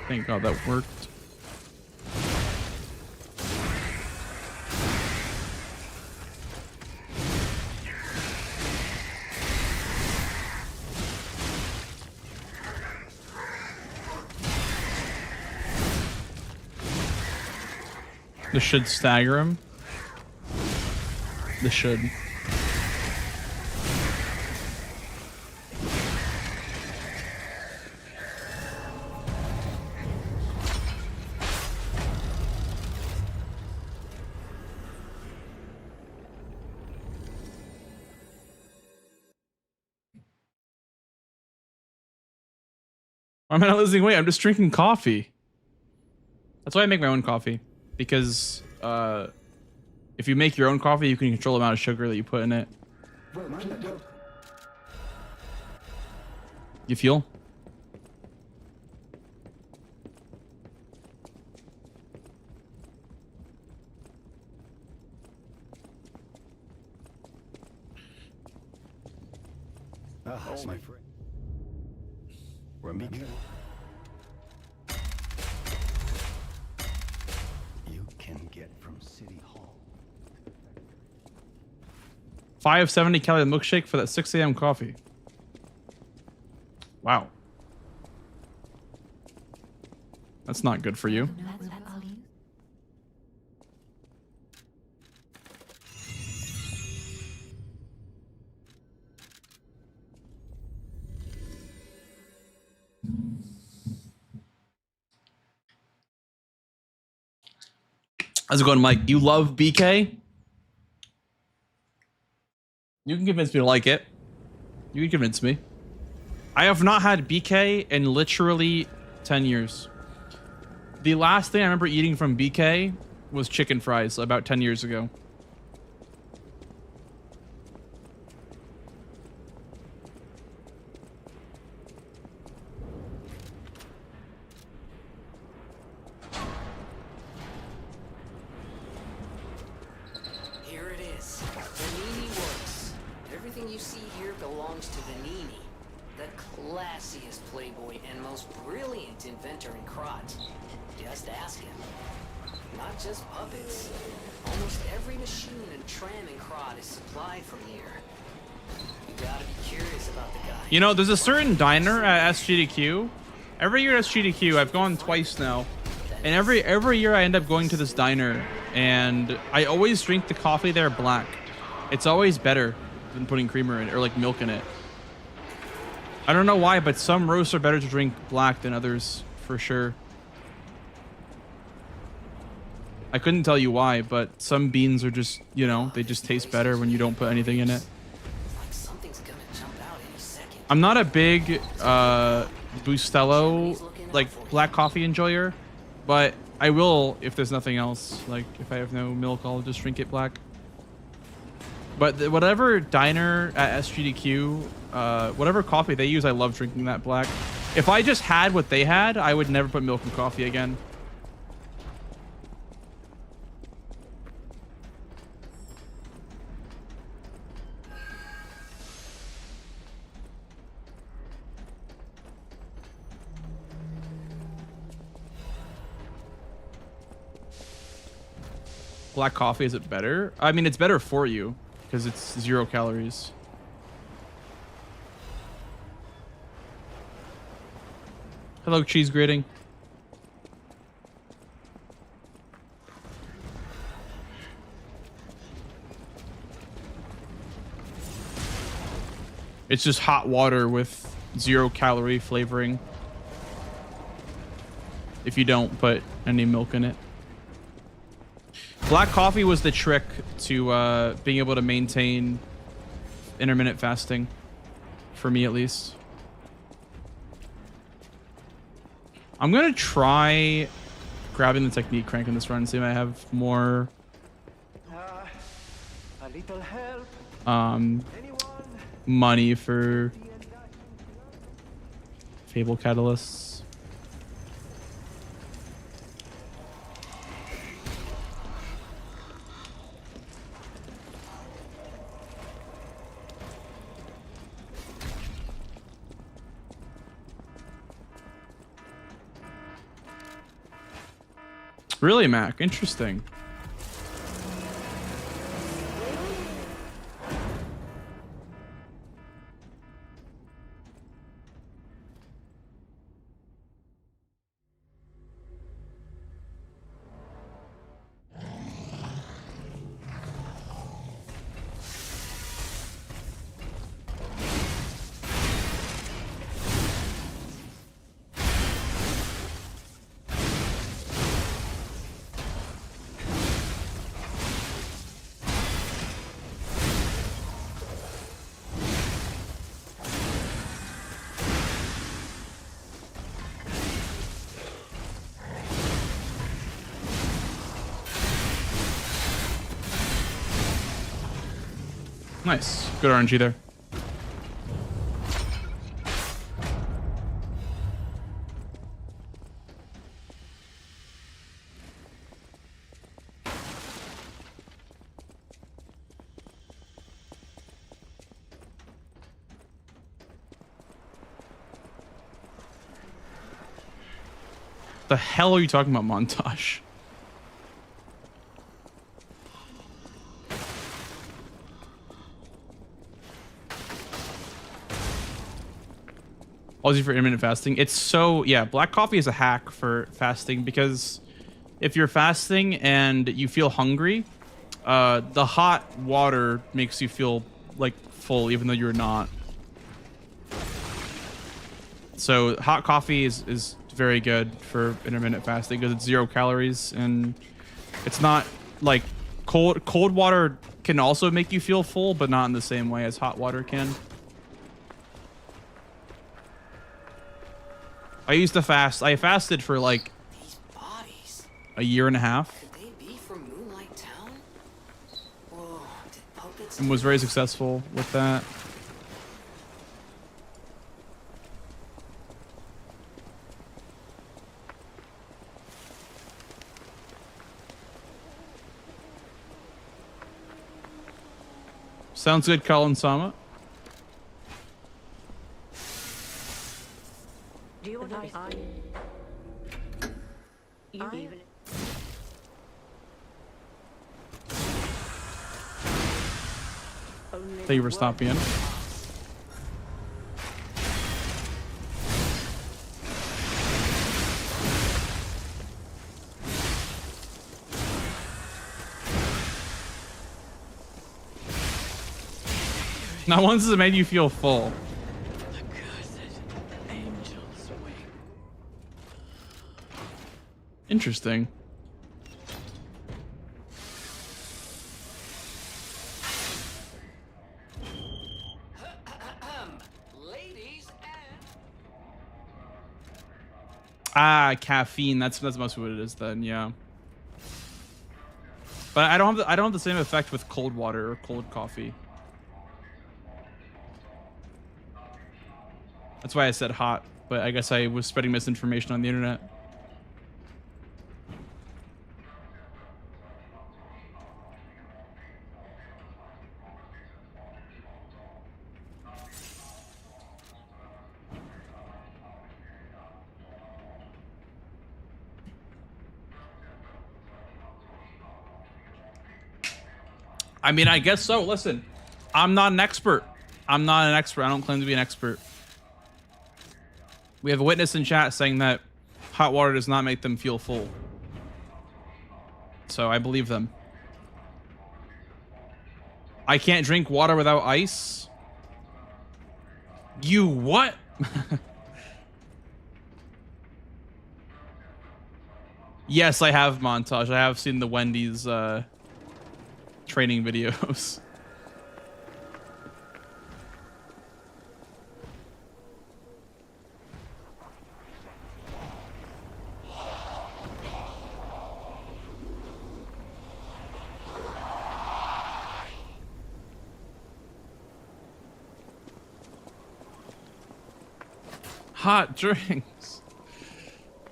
Thank God that worked. This should stagger him. This should. I'm not losing weight. I'm just drinking coffee. That's why I make my own coffee. Because if you make your own coffee, you can control the amount of sugar that you put in it. You feel? Ah, that's my friend. Remember? You can get from City Hall. 570 calorie milkshake for that 6 a.m. coffee. Wow. That's not good for you. How's it going, Mike? You love BK? You can convince me to like it. You can convince me. I have not had BK in literally 10 years. The last thing I remember eating from BK was chicken fries about 10 years ago. Here it is. Vanini Works. Everything you see here belongs to Vanini, the classiest playboy and most brilliant inventor in Krat. Just ask him. Not just puppets. Almost every machine and tram and crowd is supplied from here. You gotta be curious about the guy. You know, there's a certain diner at SGDQ. Every year at SGDQ, I've gone twice now. And every year I end up going to this diner, and I always drink the coffee there black. It's always better than putting creamer in or like milk in it. I don't know why, but some roasts are better to drink black than others, for sure. I couldn't tell you why, but some beans are just, you know, they just taste better when you don't put anything in it. Like something's gonna jump out any second. I'm not a big Bustelo, like black coffee enjoyer, but I will if there's nothing else. Like if I have no milk, I'll just drink it black. But whatever diner at SGDQ, whatever coffee they use, I love drinking that black. If I just had what they had, I would never put milk in coffee again. Black coffee, is it better? I mean, it's better for you because it's 0 calories. Hello, cheese grating. It's just hot water with 0 calorie flavoring. If you don't put any milk in it. Black coffee was the trick to being able to maintain intermittent fasting, for me at least. I'm gonna try grabbing the technique crank in this run, see if I have more A little help. um Anyone? money for Fable catalysts. Really, Mac? Interesting. Nice. Good RNG there. The hell are you talking about, montage? Aussie for intermittent fasting. It's so, yeah, black coffee is a hack for fasting because if you're fasting and you feel hungry, the hot water makes you feel like full even though you're not. So hot coffee is very good for intermittent fasting because it's 0 calories and it's not like cold water can also make you feel full, but not in the same way as hot water can. I used to fast. I fasted for like These bodies. a year and a half Could they be from Moonlight Town? Whoa, did puppets and was very successful with that. Sounds good, Colin Sama. Do you want to be you even Only Thank you for one stopping in. Not once has it made you feel full. The cursed angel's wing. Interesting. Ladies and Ah, caffeine. That's mostly what it is then. Yeah. But I don't have the same effect with cold water or cold coffee. That's why I said hot, but I guess I was spreading misinformation on the internet. I mean, I guess so. Listen, I'm not an expert. I don't claim to be an expert. We have a witness in chat saying that hot water does not make them feel full. So I believe them. I can't drink water without ice. You what? Yes, I have montage. I have seen the Wendy's training videos. Hot drinks.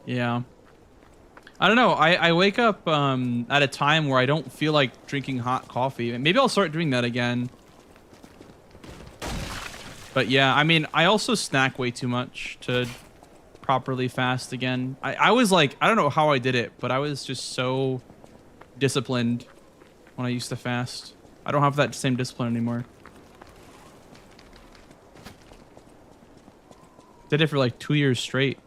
Yeah. I don't know. I wake up at a time where I don't feel like drinking hot coffee. Maybe I'll start doing that again. But yeah, I mean, I also snack way too much to properly fast again. I was like, I don't know how I did it, but I was just so disciplined when I used to fast. I don't have that same discipline anymore. Did it for like 2 years straight.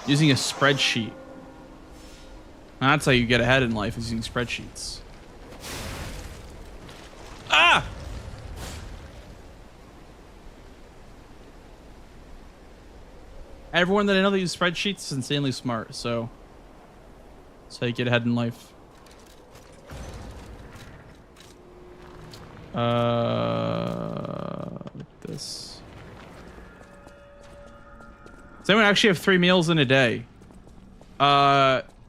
Using a spreadsheet. That's how you get ahead in life, is using spreadsheets. Ah! Everyone that I know that uses spreadsheets is insanely smart, so that's how you get ahead in life. Like this. Does anyone actually have 3 meals in a day?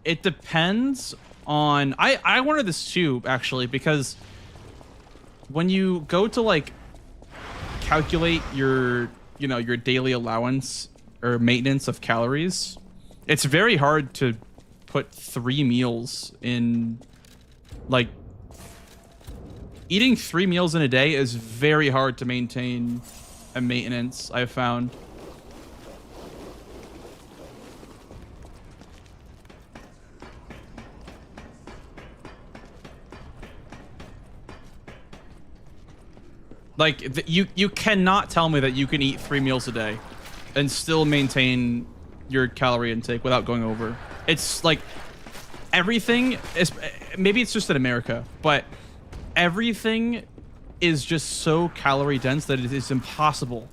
It depends on... I wanted this too, actually, because when you go to, like, calculate your, you know, your daily allowance or maintenance of calories, it's very hard to put 3 meals in, like... Eating 3 meals in a day is very hard to maintain a maintenance, I've found. Like, you cannot tell me that you can eat 3 meals a day and still maintain your calorie intake without going over. It's like everything is, maybe it's just in America, but everything is just so calorie dense that it is impossible.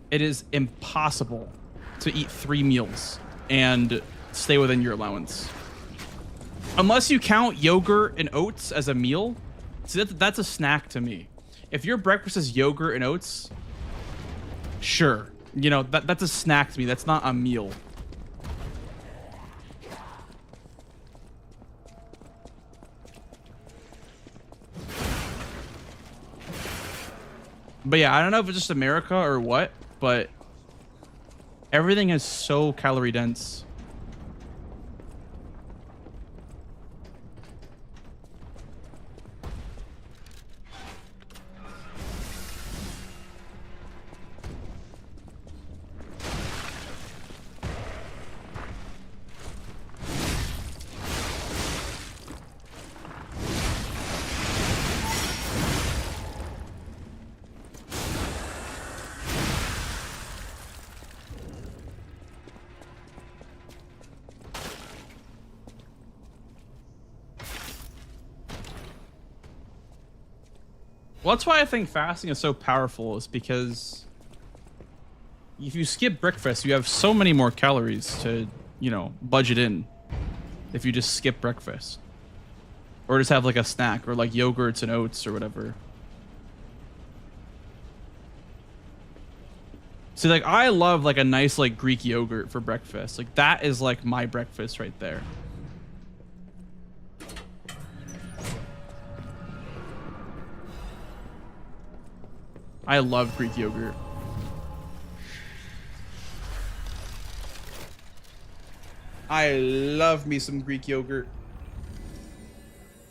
It is impossible to eat 3 meals and stay within your allowance. Unless you count yogurt and oats as a meal. See, that's a snack to me. If your breakfast is yogurt and oats, sure. You know, that's a snack to me. That's not a meal. But yeah, I don't know if it's just America or what, but Everything is so calorie dense. Well, that's why I think fasting is so powerful, is because if you skip breakfast, you have so many more calories to, you know, budget in if you just skip breakfast. Or just have like a snack or like yogurts and oats or whatever. See, like I love like a nice like Greek yogurt for breakfast. Like that is like my breakfast right there. I love Greek yogurt. I love me some Greek yogurt.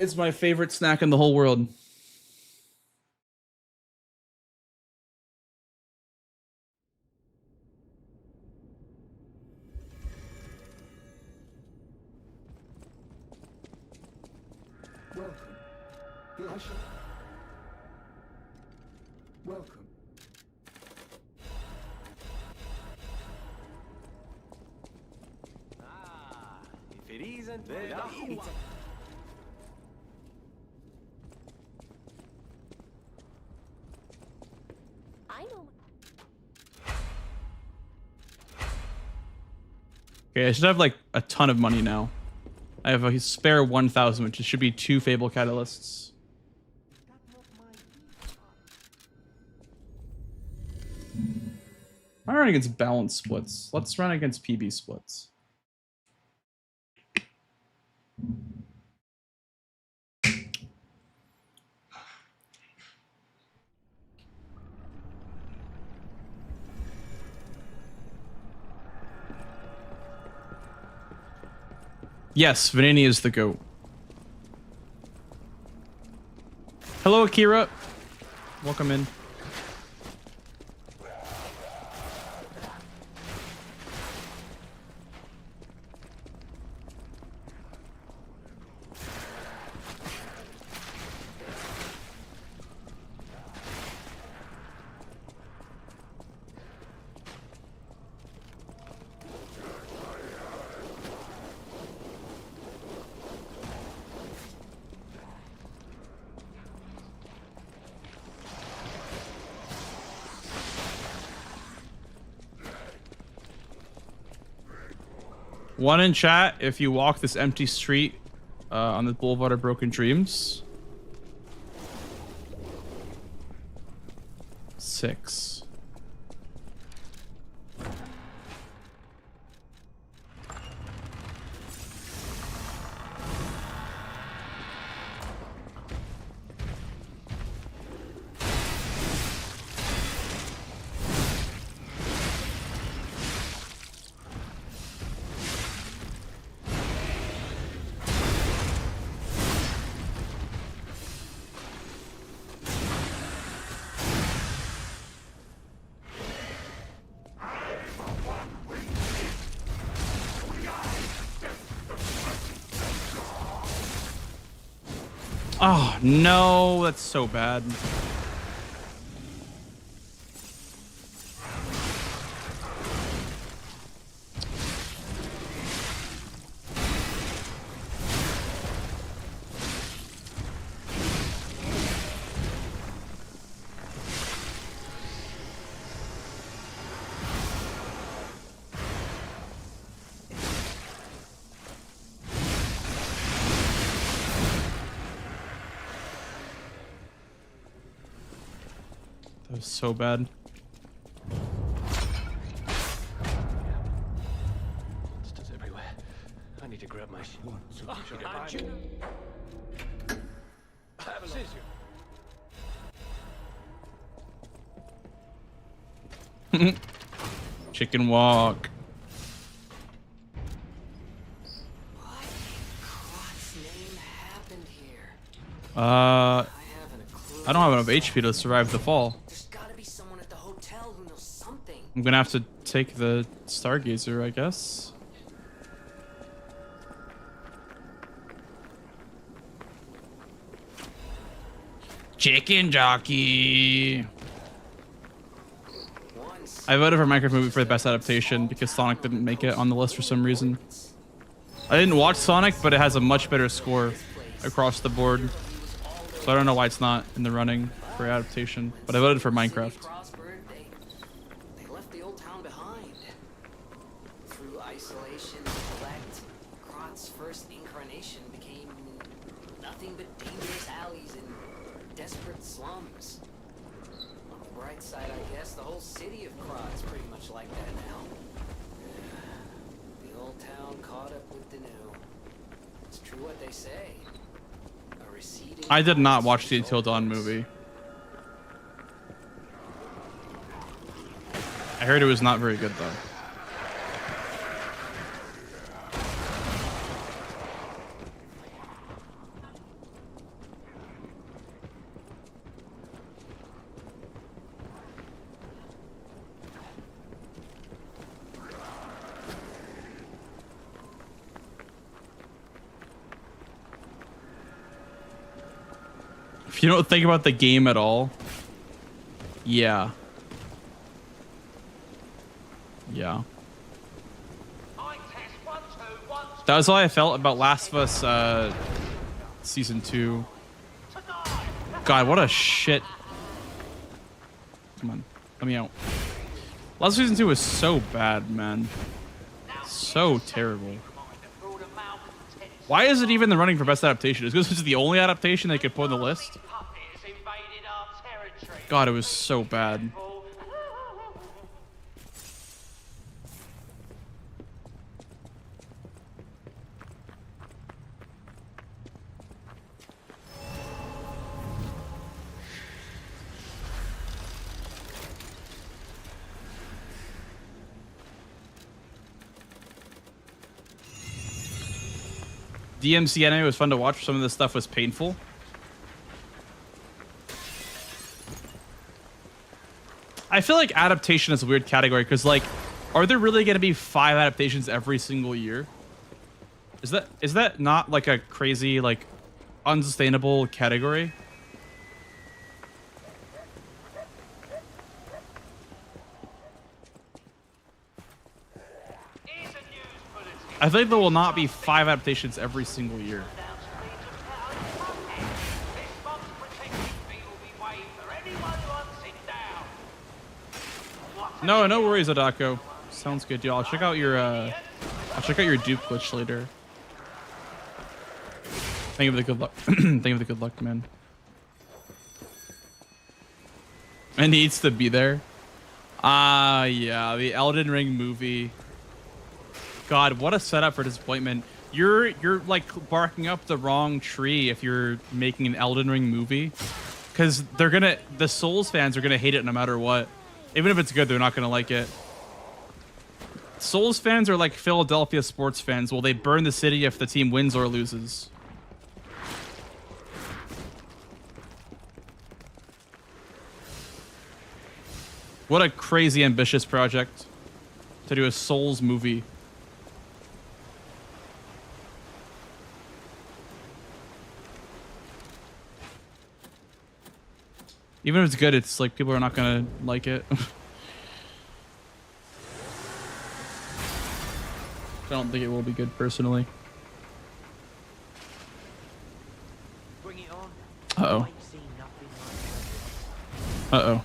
It's my favorite snack in the whole world. Welcome. Pleasure. Welcome. Ah, if it isn't, then I know. Okay, I should have like a ton of money now. I have a spare 1,000, which should be 2 Fable Catalysts. I run against balance splits. Let's run against PB splits. Yes, Vanini is the GOAT. Hello, Akira. Welcome in. One in chat, if you walk this empty street on the Boulevard of Broken Dreams. 6. Oh, no, that's so bad. That was so bad. monsters everywhere. I need to grab my shit. Chicken walk. What in God's name happened here? Uh, I haven't a clue. I don't have enough HP to survive the fall. There's gotta be someone at the hotel who knows something. I'm gonna have to take the Stargazer, I guess. Chicken jockey. Once. I voted for Minecraft movie for the best adaptation because Sonic didn't make it on the list for some reason. I didn't watch Sonic, but it has a much better score across the board. So I don't know why it's not in the running for adaptation. But I voted for Minecraft. Prospered, they left the old town behind. Through isolation and neglect, Krot's first incarnation became nothing but dangerous alleys and desperate slums. On the bright side, I guess, the whole city of Krot's pretty much like that now. The old town caught up with the new. It's true what they say. A receding I did not watch the is Until Dawn movie. I heard it was not very good though. If you don't think about the game at all, yeah. Yeah. That was all I felt about Last of Us Season 2. God, what a shit. Come on, let me out. Last Season 2 was so bad, man. So terrible. Why is it even the running for best adaptation? Is this the only adaptation they could put on the list? God, it was so bad. DMC anime was fun to watch. Some of this stuff was painful. I feel like adaptation is a weird category because, like, are there really going to be 5 adaptations every single year? Is that not like a crazy, like, unsustainable category? I think there will not be 5 adaptations every single year. No worries, Adako. Sounds good, dude. I'll check out your Duke glitch later. Thank you for the good luck. Thank you for the good luck, man. It needs to be there. Yeah, the Elden Ring movie. God, what a setup for disappointment. You're like barking up the wrong tree if you're making an Elden Ring movie. Because the Souls fans are gonna hate it no matter what. Even if it's good, they're not gonna like it. Souls fans are like Philadelphia sports fans. Well, they burn the city if the team wins or loses. What a crazy ambitious project to do a Souls movie. Even if it's good, it's like people are not gonna like it. I don't think it will be good personally. Bring it on. Uh-oh. I ain't seen nothing like that. Uh-oh.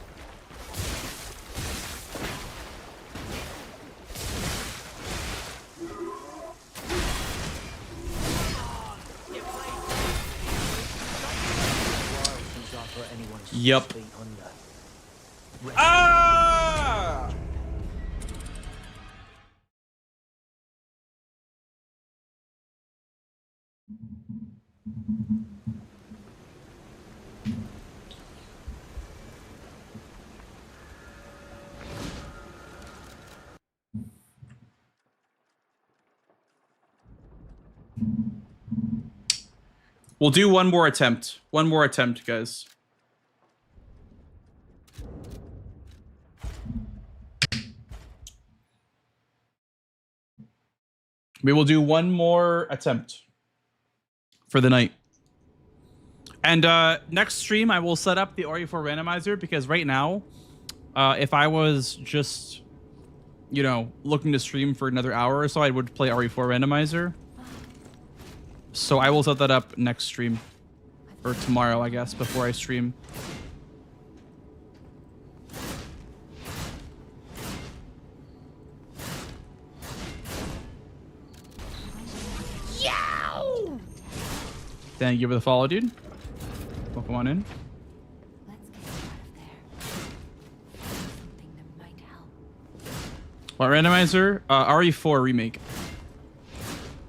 Yep. Ah! We'll do one more attempt. One more attempt, guys. We will do one more attempt for the night. And next stream, I will set up the RE4 randomizer because right now, if I was just, you know, looking to stream for another hour or so, I would play RE4 randomizer. So I will set that up next stream. Or tomorrow, I guess, before I stream. Yow! Thank you for the follow, dude. Welcome on in. Let's get you out of there. Something that might help. What randomizer? RE4 remake.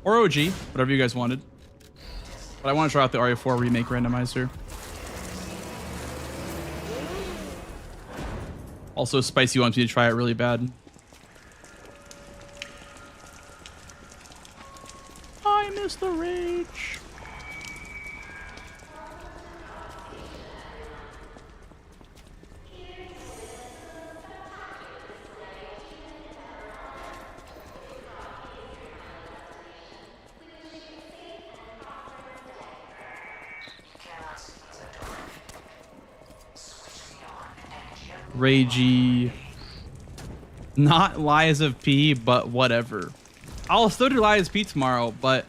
Or OG, whatever you guys wanted. But I want to try out the RE4 remake randomizer. Also, Spicy wants me to try it really bad. I miss the rage. Ragey. Not Lies of P, but whatever. I'll still do Lies of P tomorrow, but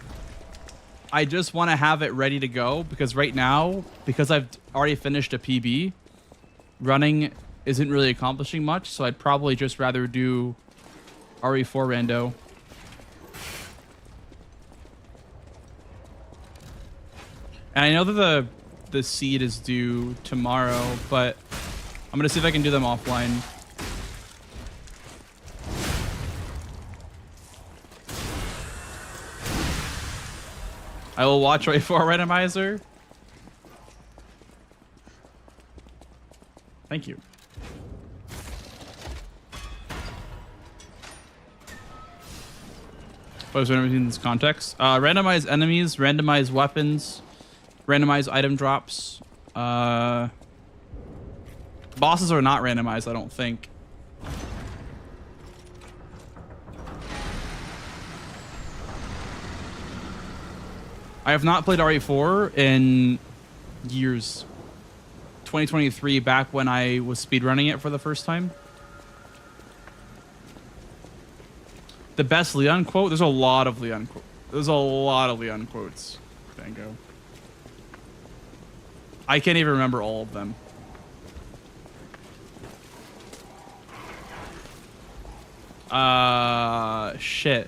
I just want to have it ready to go because right now, because I've already finished a PB, running isn't really accomplishing much, so I'd probably just rather do RE4 rando. And I know that the seed is due tomorrow, but I'm gonna see if I can do them offline. I will watch RE4 randomizer. Thank you. What was randomizing in this context? Randomize enemies, randomize weapons, randomize item drops. Bosses are not randomized, I don't think. I have not played RE4 in years. 2023, back when I was speedrunning it for the first time. The best Leon quote? There's a lot of Leon quotes. There's a lot of Leon quotes. Dango. I can't even remember all of them. Shit.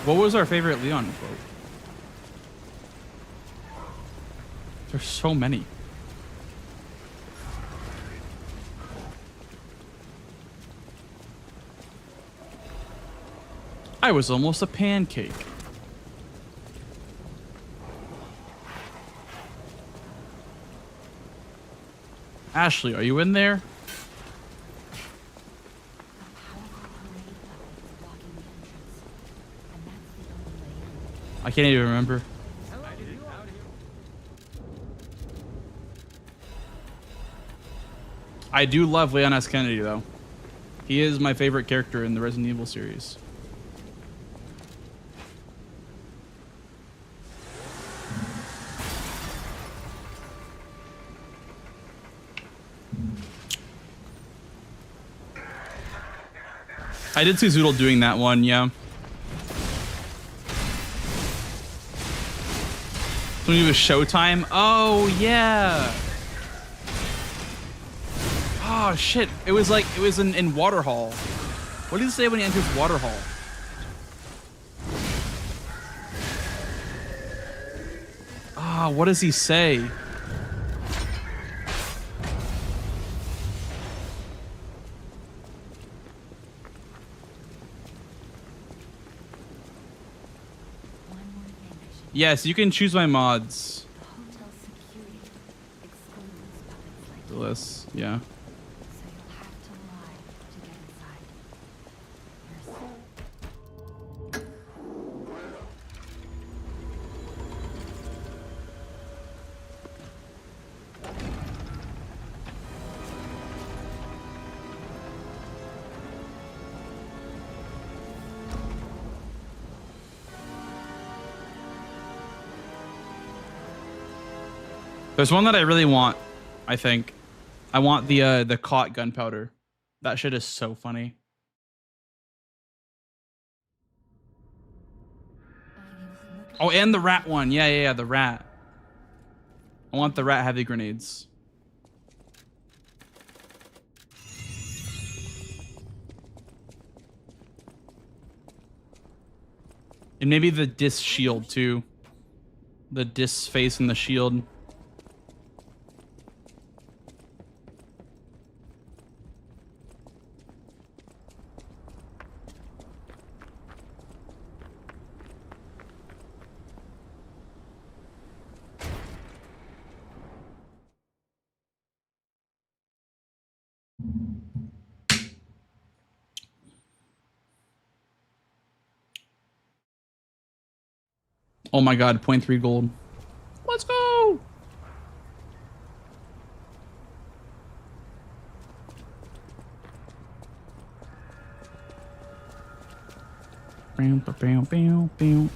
What was our favorite Leon quote? There's so many. I was almost a pancake. Ashley, are you in there? I can't even remember. I do love Leon S. Kennedy, though. He is my favorite character in the Resident Evil series. I did see Zoodle doing that one, yeah. When it was Showtime? Oh, yeah. Oh, shit. It was like, it was in Waterhall. What did he say when he enters Waterhall? Ah, what does he say? Yes, you can choose my mods. Hotel security excludes puppets like you. This, yeah. So you'll have to lie to get inside. There's one that I really want, I think. I want the caught gunpowder. That shit is so funny. Oh, and the rat one. Yeah, the rat. I want the rat heavy grenades. And maybe the disc shield too. The disc face and the shield. Oh my god, 0.3 gold. Let's go! Bam, bam, bam, bam, bam.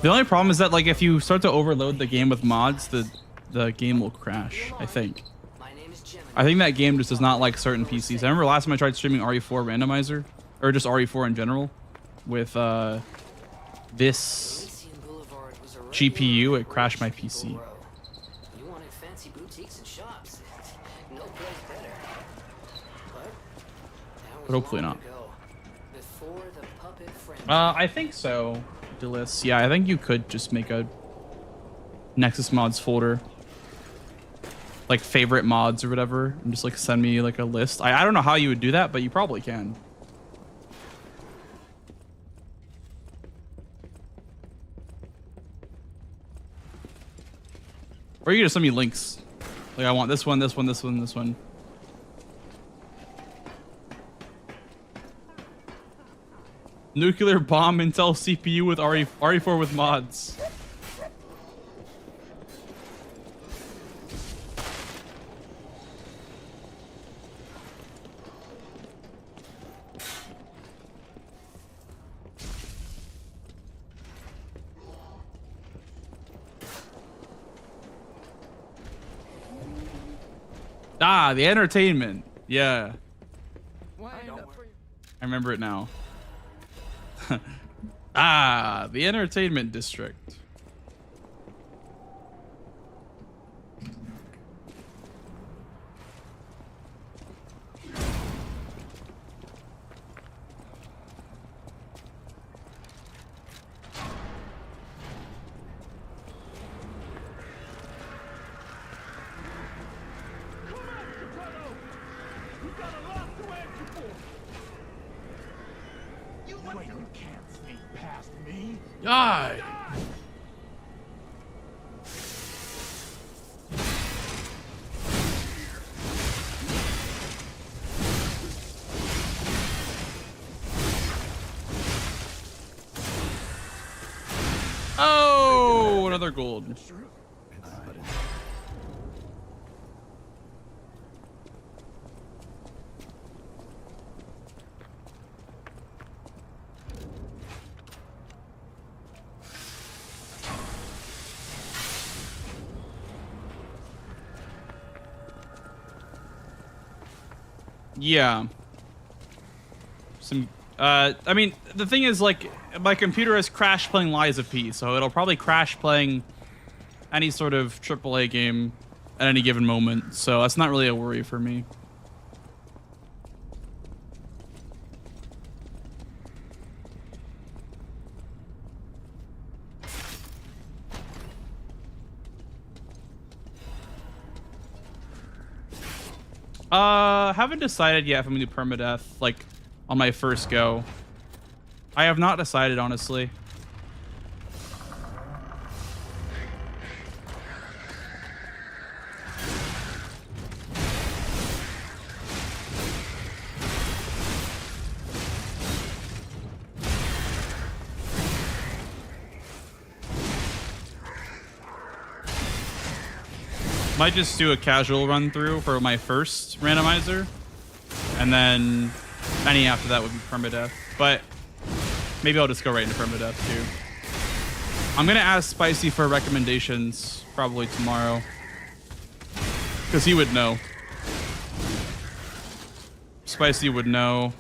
The only problem is that like if you start to overload the game with mods, the game will crash, I think. I think that game just does not like certain PCs. I remember last time I tried streaming RE4 randomizer, or just RE4 in general, with this GPU, it crashed my PC. You wanted fancy boutiques and shops. No place better. But hopefully not. Before the puppet friend. I think so, Glitchless. Yeah, I think you could just make a Nexus mods folder, like favorite mods or whatever, and just like send me like a list. I don't know how you would do that, but you probably can. Or you can just send me links. Like I want this one, this one, this one, this one. Nuclear bomb Intel CPU with RE4 with mods. Ah, the entertainment. Yeah. I remember it now. Ah, the entertainment district. Die! Oh, another gold. Yeah. I mean, the thing is, like, my computer has crashed playing Lies of P, so it'll probably crash playing any sort of AAA game at any given moment, so that's not really a worry for me. Haven't decided yet if I'm gonna do permadeath, like, on my first go. I have not decided, honestly. Might just do a casual run through for my first randomizer, and then any after that would be permadeath. But maybe I'll just go right into permadeath too. I'm gonna ask Spicy for recommendations probably tomorrow, because he would know. Spicy would know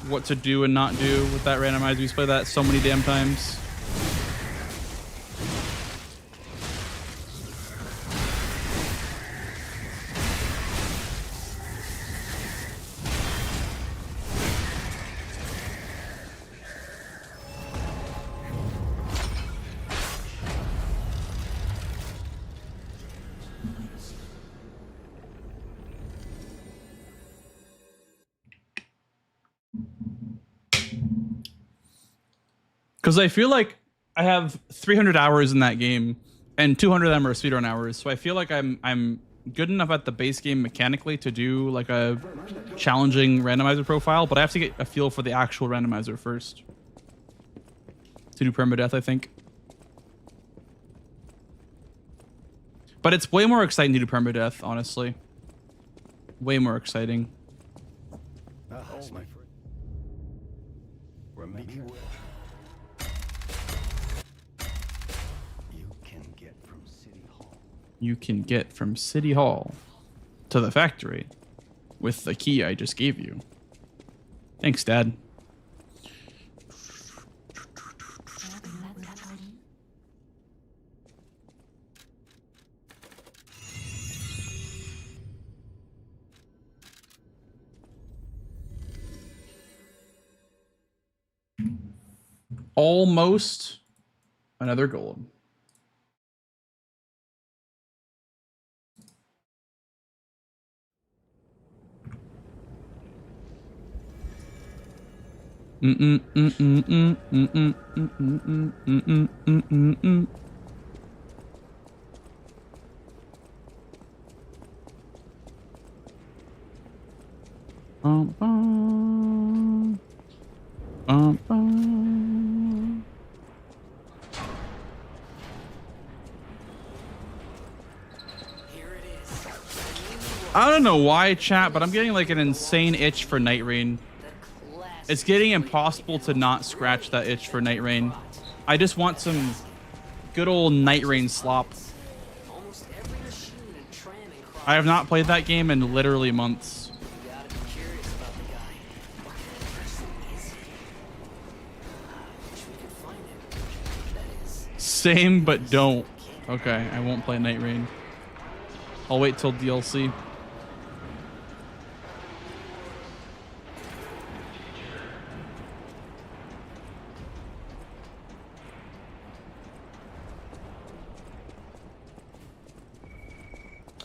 what to do and not do with that randomizer. He's played that so many damn times. Because I feel like I have 300 hours in that game, and 200 of them are speedrun hours. So I feel like I'm good enough at the base game mechanically to do like a challenging randomizer profile, but I have to get a feel for the actual randomizer first to do permadeath, I think. But it's way more exciting to do permadeath, honestly. Way more exciting. Ah, that's my friend. Remember, you can get from City Hall. You can get from City Hall to the factory with the key I just gave you. Thanks, Dad. Almost another gold. I don't know why, chat, but I'm getting like an insane itch for Night Rain. It's getting impossible to not scratch that itch for Night Rain. I just want some good old Night Rain slop. I have not played that game in literally months. Same, but don't. Okay, I won't play Night Rain. I'll wait till DLC.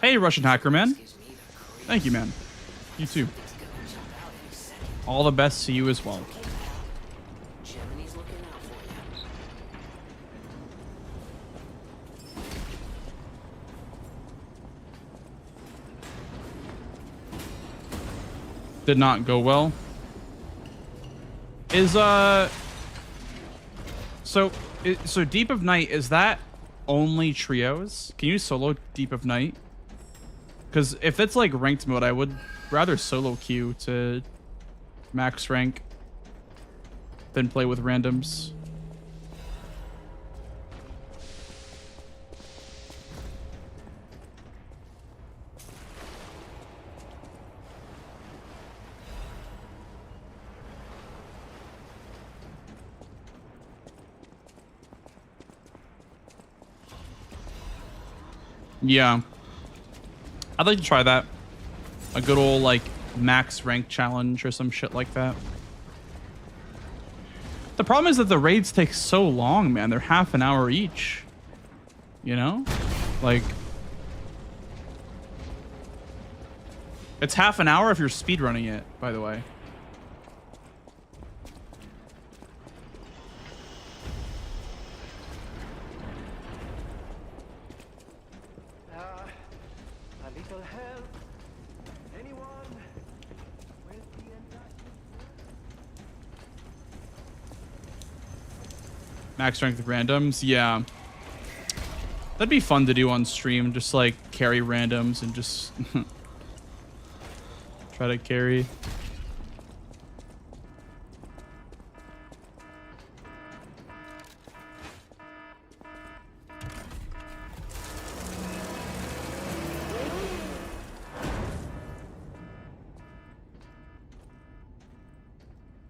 Hey, Russian hacker man. Thank you, man. You too. All the best to you as well. Did not go well. So Deep of Night, is that only trios? Can you solo Deep of Night? Because if it's like ranked mode, I would rather solo queue to max rank than play with randoms. Yeah. I'd like to try that. A good old, like, max rank challenge or some shit like that. The problem is that the raids take so long, man. They're half an hour each. You know? Like... It's half an hour if you're speedrunning it, by the way. Max strength randoms, yeah. That'd be fun to do on stream, just like carry randoms and just try to carry.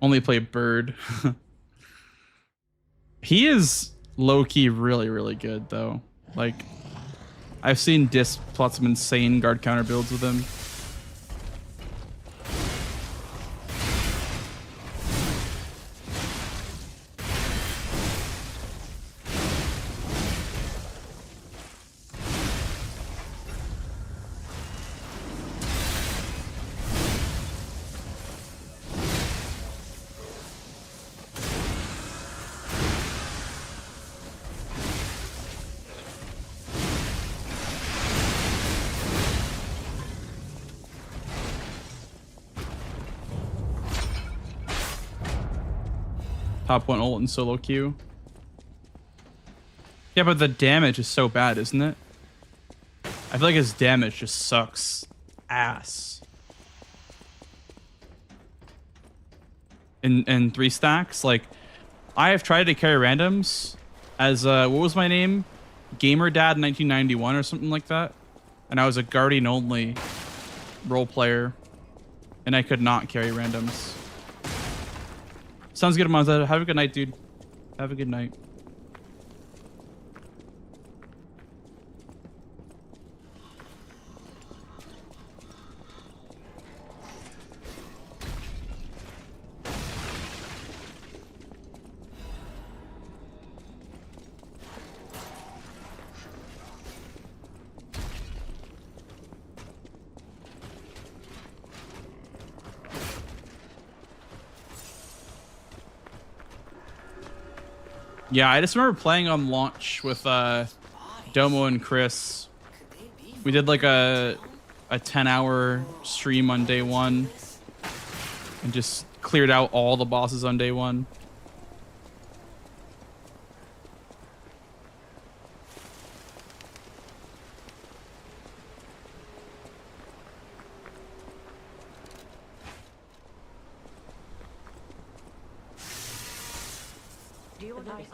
Only play Bird. He is low-key really, really good, though. Like, I've seen Disc plot some insane guard counter builds with him. Top 1 ult in solo queue. Yeah, but the damage is so bad, isn't it? I feel like his damage just sucks ass. In 3 stacks, like, I have tried to carry randoms as what was my name? Gamer Dad 1991 or something like that. And I was a Guardian only role player, and I could not carry randoms. Sounds good, Monza. Have a good night, dude. Have a good night. Yeah, I just remember playing on launch with Domo and Chris. We did like a 10-hour stream on day 1 and just cleared out all the bosses on day 1.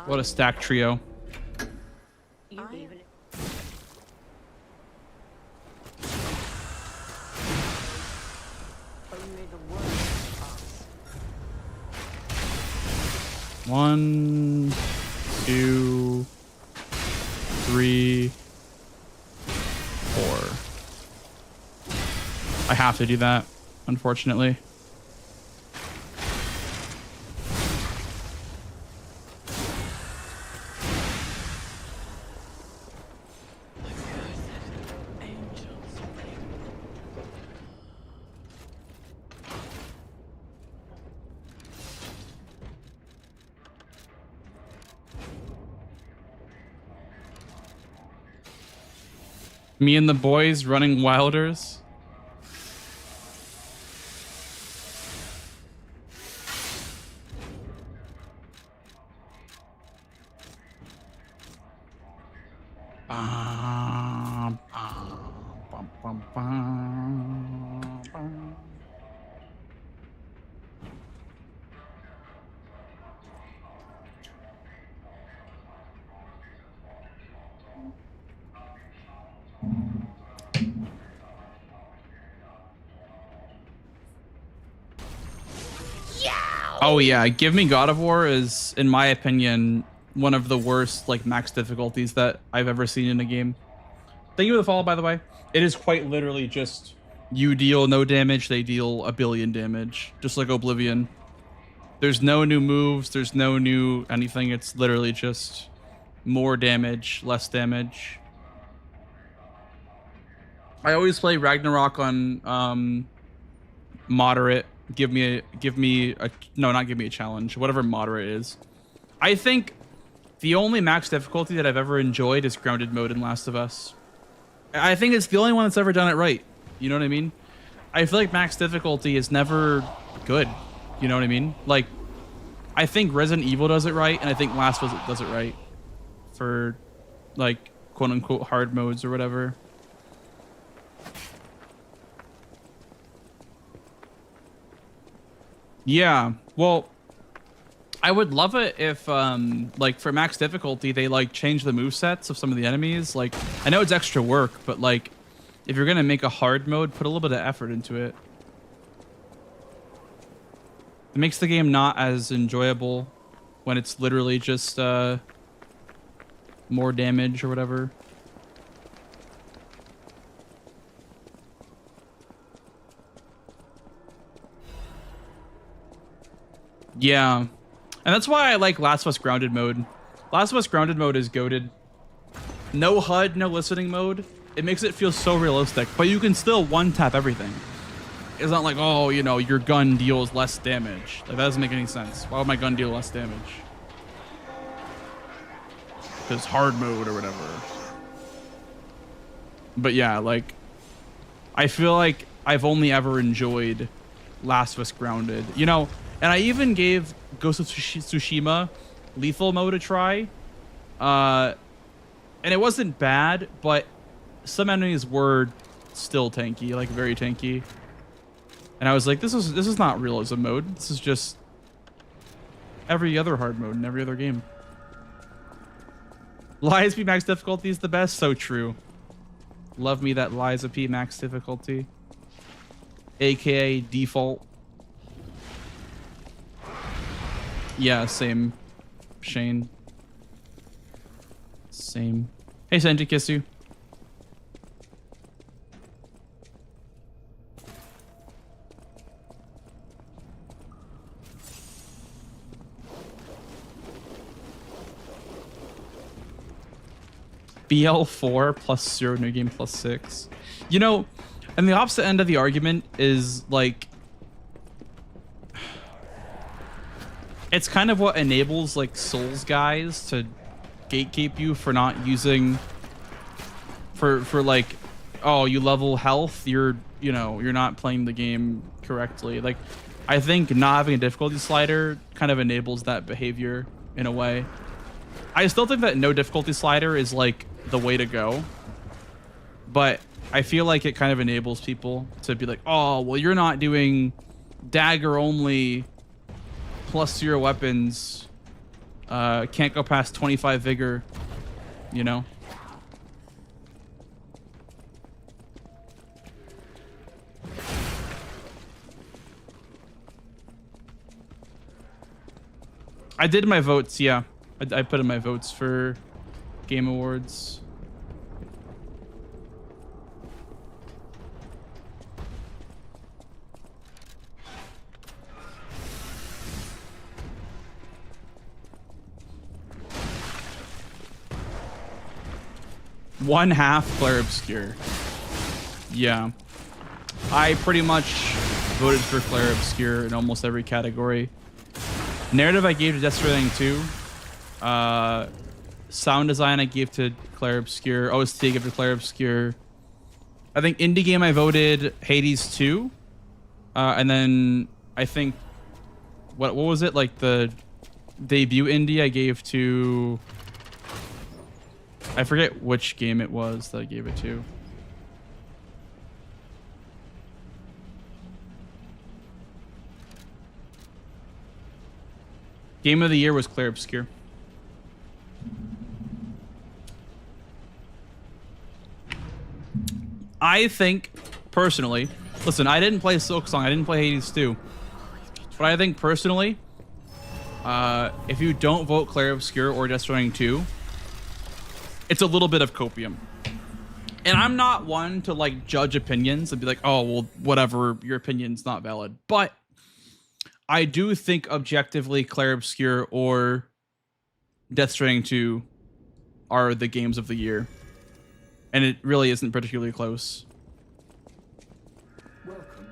What a stack trio. One, 2, 3, 4. I have to do that, unfortunately. Me and the boys running Wilders. Oh yeah, Give Me God of War is, in my opinion, one of the worst like max difficulties that I've ever seen in a game. Thank you for the follow, by the way. It is quite literally just you deal no damage, they deal a billion damage, just like Oblivion. There's no new moves, there's no new anything. It's literally just more damage, less damage. I always play Ragnarok on moderate. Give me a no, not give me a challenge, whatever moderate is. I think the only max difficulty that I've ever enjoyed is grounded mode in Last of Us. I think it's the only one that's ever done it right. You know what I mean? I feel like max difficulty is never good. You know what I mean? Like, I think Resident Evil does it right, and I think Last of Us does it right for like quote unquote hard modes or whatever. Yeah, well, I would love it if, like, for max difficulty, they, like, change the movesets of some of the enemies. Like, I know it's extra work, but, like, if you're gonna make a hard mode, put a little bit of effort into it. It makes the game not as enjoyable when it's literally just more damage or whatever. Yeah. And that's why I like Last of Us Grounded mode. Last of Us Grounded mode is goated. No HUD, no listening mode. It makes it feel so realistic, but you can still one-tap everything. It's not like, oh, you know, your gun deals less damage. Like, that doesn't make any sense. Why would my gun deal less damage? Because hard mode or whatever. But yeah, like, I feel like I've only ever enjoyed Last of Us Grounded. You know, and I even gave Ghost of Tsushima lethal mode a try. And it wasn't bad, but some enemies were still tanky, like very tanky. And I was like, this is not realism mode. This is just every other hard mode in every other game. Lies P max difficulty is the best. So true. Love me that Lies P max difficulty. AKA default. Yeah, same. Shane. Same. Hey, Senji, kiss you. BL4 plus 0, new game plus 6. You know, and the opposite end of the argument is like, it's kind of what enables like Souls guys to gatekeep you for not using, for like, oh, you level health, you're not playing the game correctly. Like, I think not having a difficulty slider kind of enables that behavior in a way. I still think that no difficulty slider is like the way to go, but I feel like it kind of enables people to be like, oh, well, you're not doing dagger only plus 0 weapons, can't go past 25 vigor, you know? I did my votes, yeah. I put in my votes for Game Awards. One half Clair Obscur. Yeah. I pretty much voted for Clair Obscur in almost every category. Narrative I gave to Death Stranding 2. Sound design I gave to Clair Obscur. OST I gave to Clair Obscur. I think indie game I voted Hades 2. And then I think what was it, like the debut indie I gave to, I forget which game it was that I gave it to. Game of the year was Clair Obscur. I think, personally, listen, I didn't play Silksong, I didn't play Hades 2. But I think, personally, if you don't vote Clair Obscur or Death Stranding 2, it's a little bit of copium. And I'm not one to, like, judge opinions and be like, oh, well, whatever, your opinion's not valid. But I do think, objectively, Clair Obscur or Death Stranding 2 are the games of the year. And it really isn't particularly close. Welcome.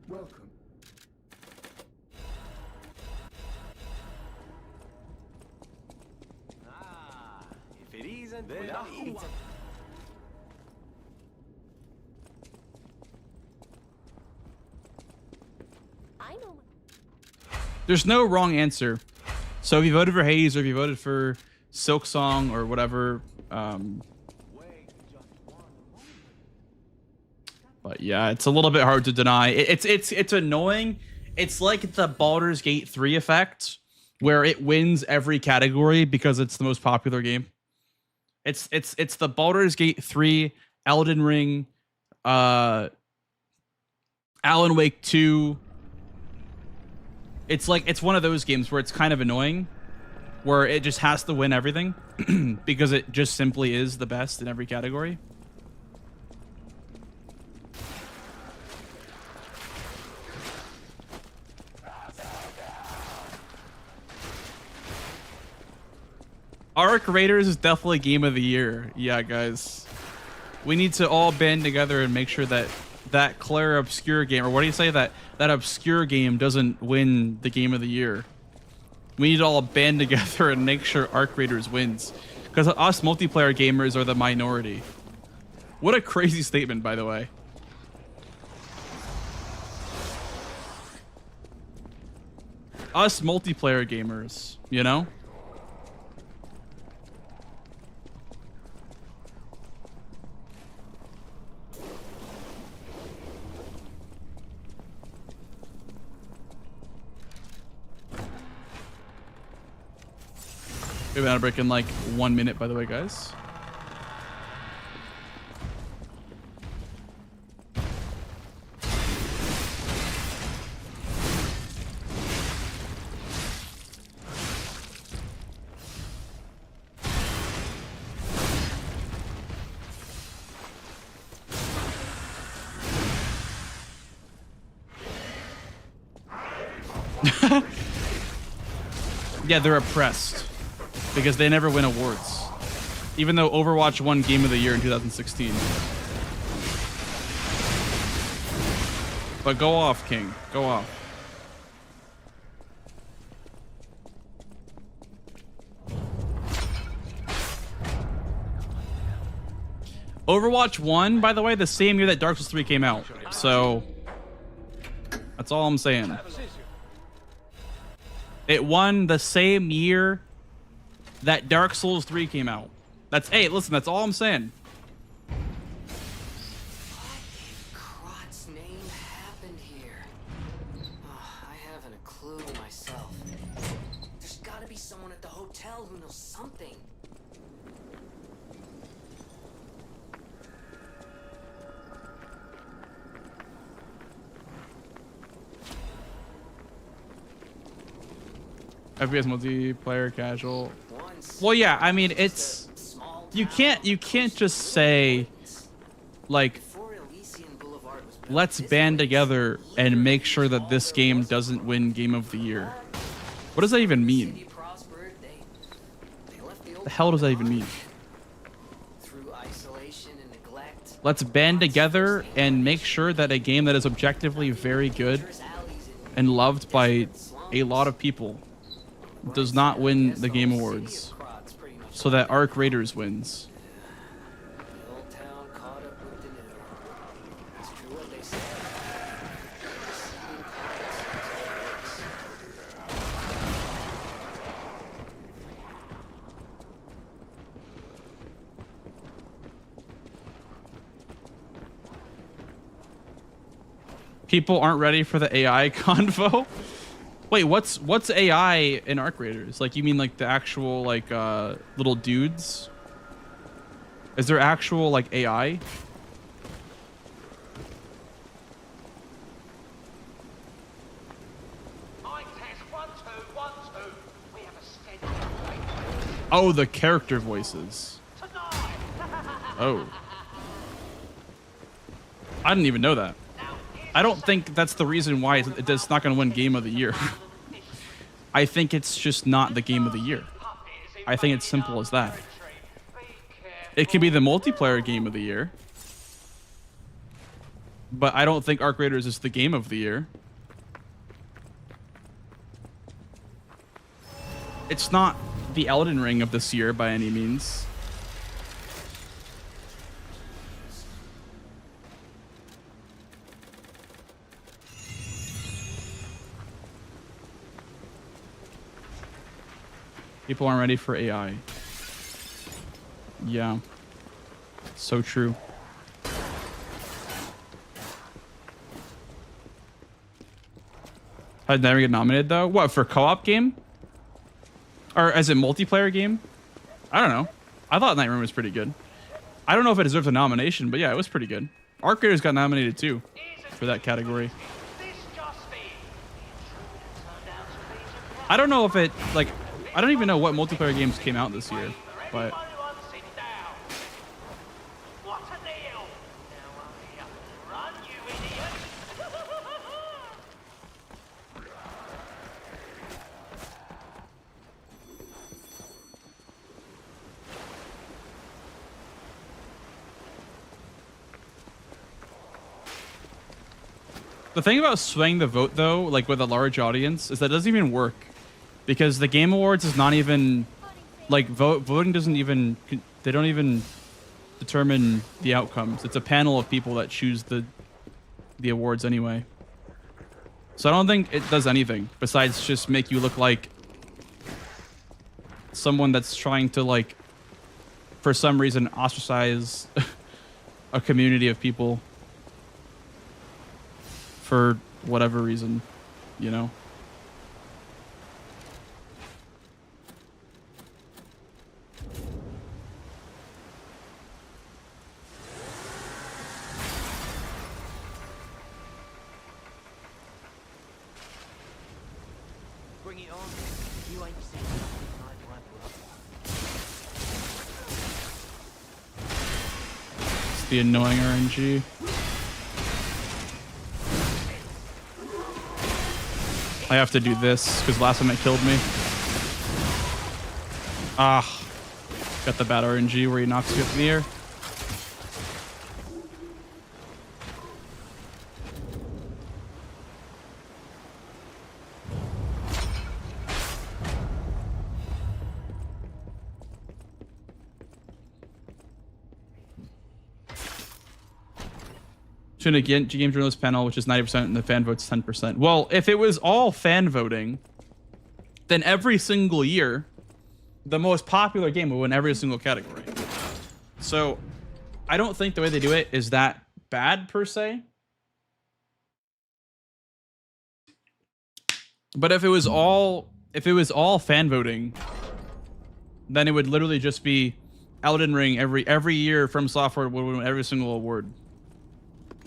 Welcome. Ah, if it isn't, There well, it is. I know. There's no wrong answer. So if you voted for Hades or if you voted for Silksong or whatever, but yeah, it's a little bit hard to deny. It's annoying. It's like the Baldur's Gate 3 effect, where it wins every category because it's the most popular game. It's the Baldur's Gate 3, Elden Ring, Alan Wake 2. It's like, it's one of those games where it's kind of annoying, where it just has to win everything because it just simply is the best in every category. Arc Raiders is definitely game of the year. Yeah, guys. We need to all band together and make sure that that Claire obscure game, or what do you say, that obscure game doesn't win the game of the year. We need to all band together and make sure Arc Raiders wins. Because us multiplayer gamers are the minority. What a crazy statement, by the way. Us multiplayer gamers, you know? Maybe that'll break in like 1 minute, by the way, guys. Yeah, they're oppressed. Because they never win awards. Even though Overwatch won Game of the Year in 2016. But go off, King. Go off. Overwatch won, by the way, the same year that Dark Souls 3 came out. So, that's all I'm saying. It won the same year that Dark Souls 3 came out. That's, hey, listen, that's all I'm saying. What in Crot's name happened here? Oh, I haven't a clue myself. There's gotta be someone at the hotel who knows something. FPS multiplayer casual. Well, yeah, I mean, it's, you can't just say like, let's band together and make sure that this game doesn't win Game of the Year. What does that even mean? The hell does that even mean? Let's band together and make sure that a game that is objectively very good and loved by a lot of people does not win the Game Awards, so that Arc Raiders wins. The old town caught up with the new. It's true what they say. People aren't ready for the AI convo. Wait, what's AI in Arc Raiders? Like, you mean like the actual like little dudes? Is there actual like AI? Oh, the character voices. Oh. I didn't even know that. I don't think that's the reason why it's not going to win Game of the Year. I think it's just not the Game of the Year. I think it's simple as that. It can be the multiplayer Game of the Year. But I don't think Arc Raiders is the Game of the Year. It's not the Elden Ring of this year by any means. People aren't ready for AI. Yeah. So true. I'd never get nominated though. What, for co-op game? Or as a multiplayer game? I don't know. I thought Night Room was pretty good. I don't know if it deserves a nomination, but yeah, it was pretty good. Arc Raiders got nominated too. Here's a for that category. I don't know if it, like, I don't even know what multiplayer games came out this year, but the thing about swaying the vote, though, like with a large audience, is that it doesn't even work. Because the Game Awards is not even, like, voting doesn't even, they don't even determine the outcomes. It's a panel of people that choose the awards anyway. So I don't think it does anything besides just make you look like someone that's trying to, like, for some reason, ostracize a community of people for whatever reason, you know? Bring it on. You ain't seen nothing like my brother. It's the annoying RNG. I have to do this because last time it killed me. Ah, got the bad RNG where he knocks you up in the air. To again, Game Journalist panel, which is 90% and the fan votes 10%. Well, if it was all fan voting, then every single year, the most popular game would win every single category. So, I don't think the way they do it is that bad per se. But if it was all fan voting, then it would literally just be Elden Ring every year from Software would win every single award.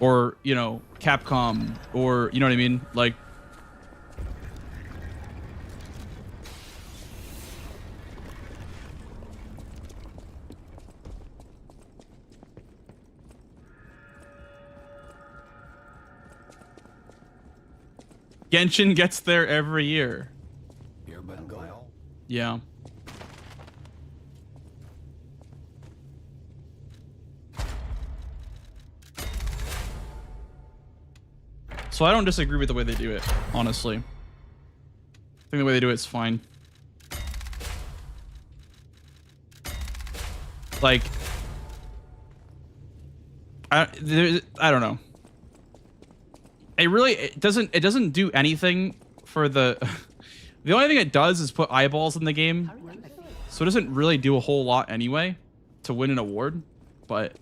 Or, you know, Capcom, or, you know what I mean? Like, Genshin gets there every year. Yeah. So I don't disagree with the way they do it, honestly. I think the way they do it's fine. Like, I don't know. It doesn't do anything for the the only thing it does is put eyeballs in the game. So it doesn't really do a whole lot anyway to win an award, but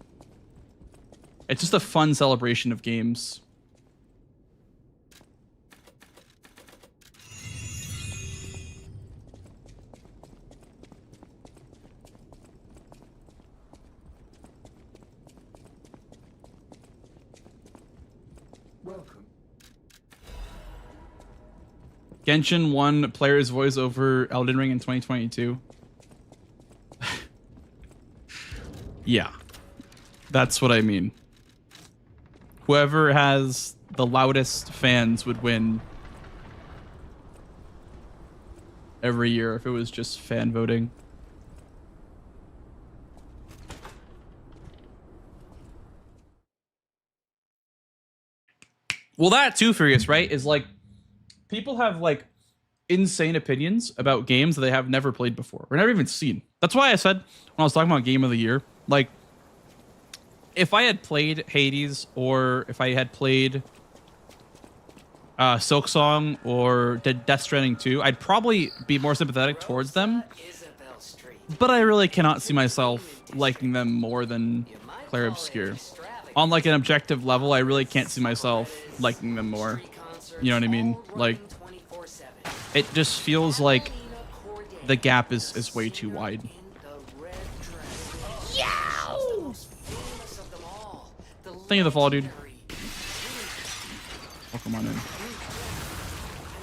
it's just a fun celebration of games. Genshin won player's voice over Elden Ring in 2022. Yeah, that's what I mean. Whoever has the loudest fans would win every year if it was just fan voting. Well, that too, Furious, right? Is like, people have like insane opinions about games that they have never played before or never even seen. That's why I said when I was talking about Game of the Year, like, if I had played Hades or if I had played Silksong or Death Stranding 2, I'd probably be more sympathetic towards them. But I really cannot see myself liking them more than Claire Obscure. On like an objective level, I really can't see myself liking them more. You know what I mean? Like, it just feels like the gap is way too wide. Thank you, the fall, dude. Pokemon in. I'm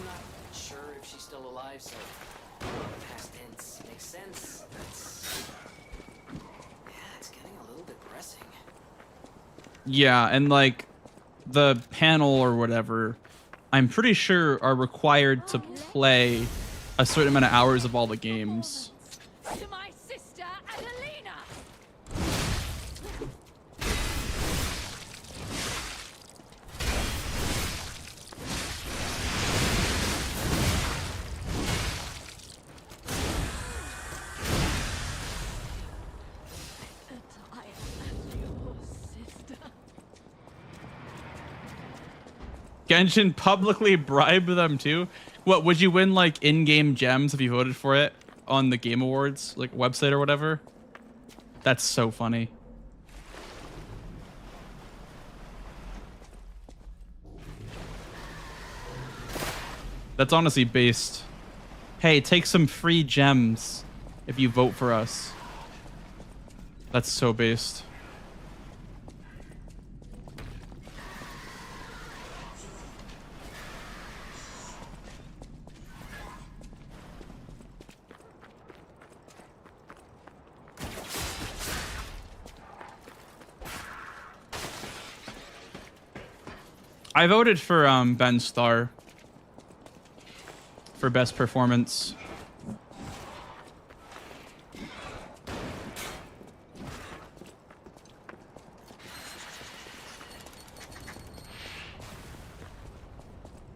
not sure if she's still alive, so past tense makes sense. It's getting a little depressing. Yeah, and like the panel or whatever, I'm pretty sure are required to play a certain amount of hours of all the games. To my sister, Adelina! I am your sister. Genshin publicly bribed them too. What, would you win like in-game gems if you voted for it on the Game Awards like website or whatever? That's so funny. That's honestly based. Hey, take some free gems if you vote for us. That's so based. I voted for Ben Starr for best performance.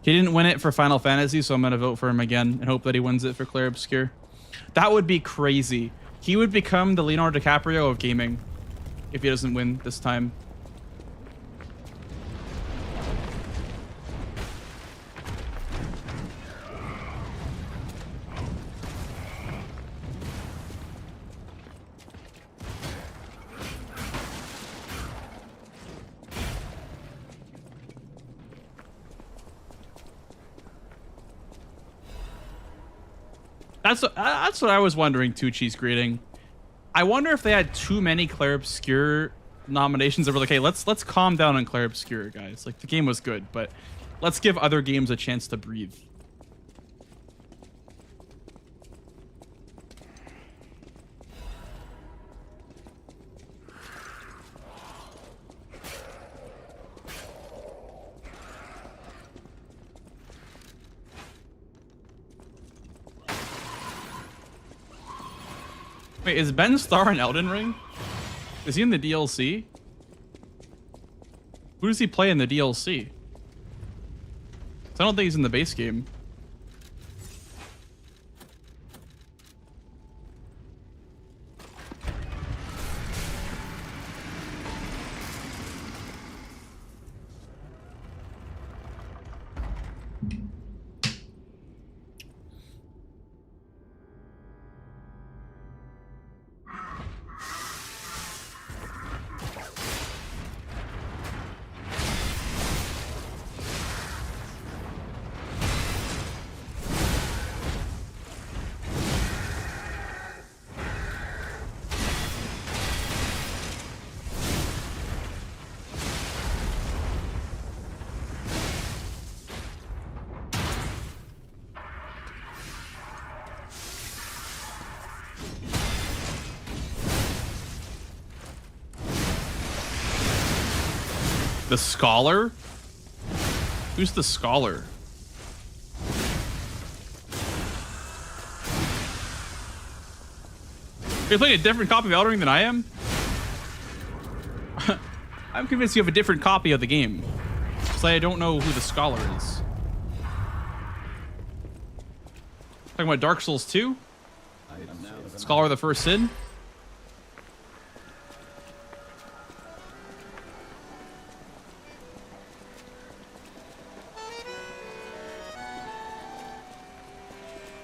He didn't win it for Final Fantasy, so I'm gonna vote for him again and hope that he wins it for Clair Obscur. That would be crazy. He would become the Leonardo DiCaprio of gaming if he doesn't win this time. That's what I was wondering, Tucci's greeting. I wonder if they had too many Clair Obscur nominations that were like, hey, let's calm down on Clair Obscur, guys. Like, the game was good, but let's give other games a chance to breathe. Wait, is Ben Starr in Elden Ring? Is he in the DLC? Who does he play in the DLC? 'Cause I don't think he's in the base game. The Scholar? Who's the Scholar? You're playing a different copy of Elden Ring than I am? I'm convinced you have a different copy of the game. So I don't know who the Scholar is. Talking about Dark Souls 2? Scholar of the First Sin?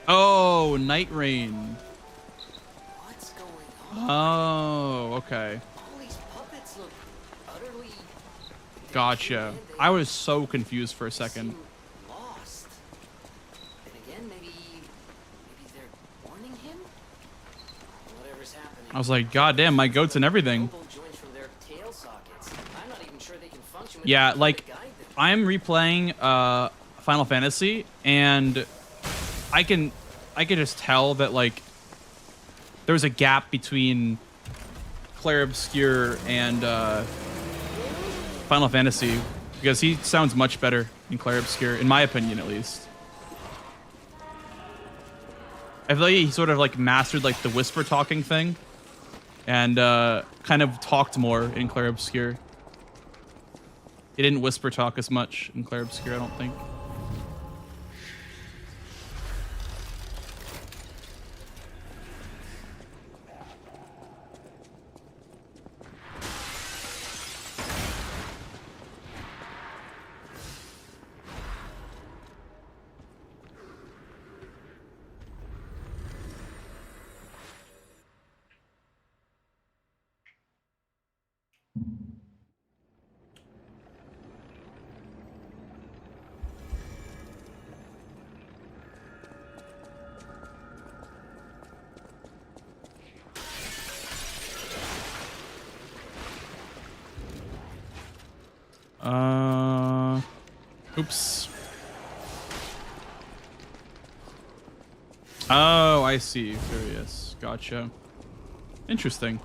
Oh, Night Rain. What's going on? Oh, okay. All these puppets look utterly Gotcha. I was so confused for a second. seem lost. And again, maybe they're warning him? Whatever's happening. I was like, God damn, my goats and everything. Mobile joints from their tail sockets. I'm not even sure they can function Yeah, without like, the guide them. I'm replaying Final Fantasy, and I can just tell that like there's a gap between Clair Obscur and Final Fantasy, because he sounds much better in Clair Obscur, in my opinion at least. I feel like he sort of like mastered like the whisper talking thing, and kind of talked more in Clair Obscur. He didn't whisper talk as much in Clair Obscur, I don't think. Oops. Oh, I see. Curious. Gotcha. Interesting.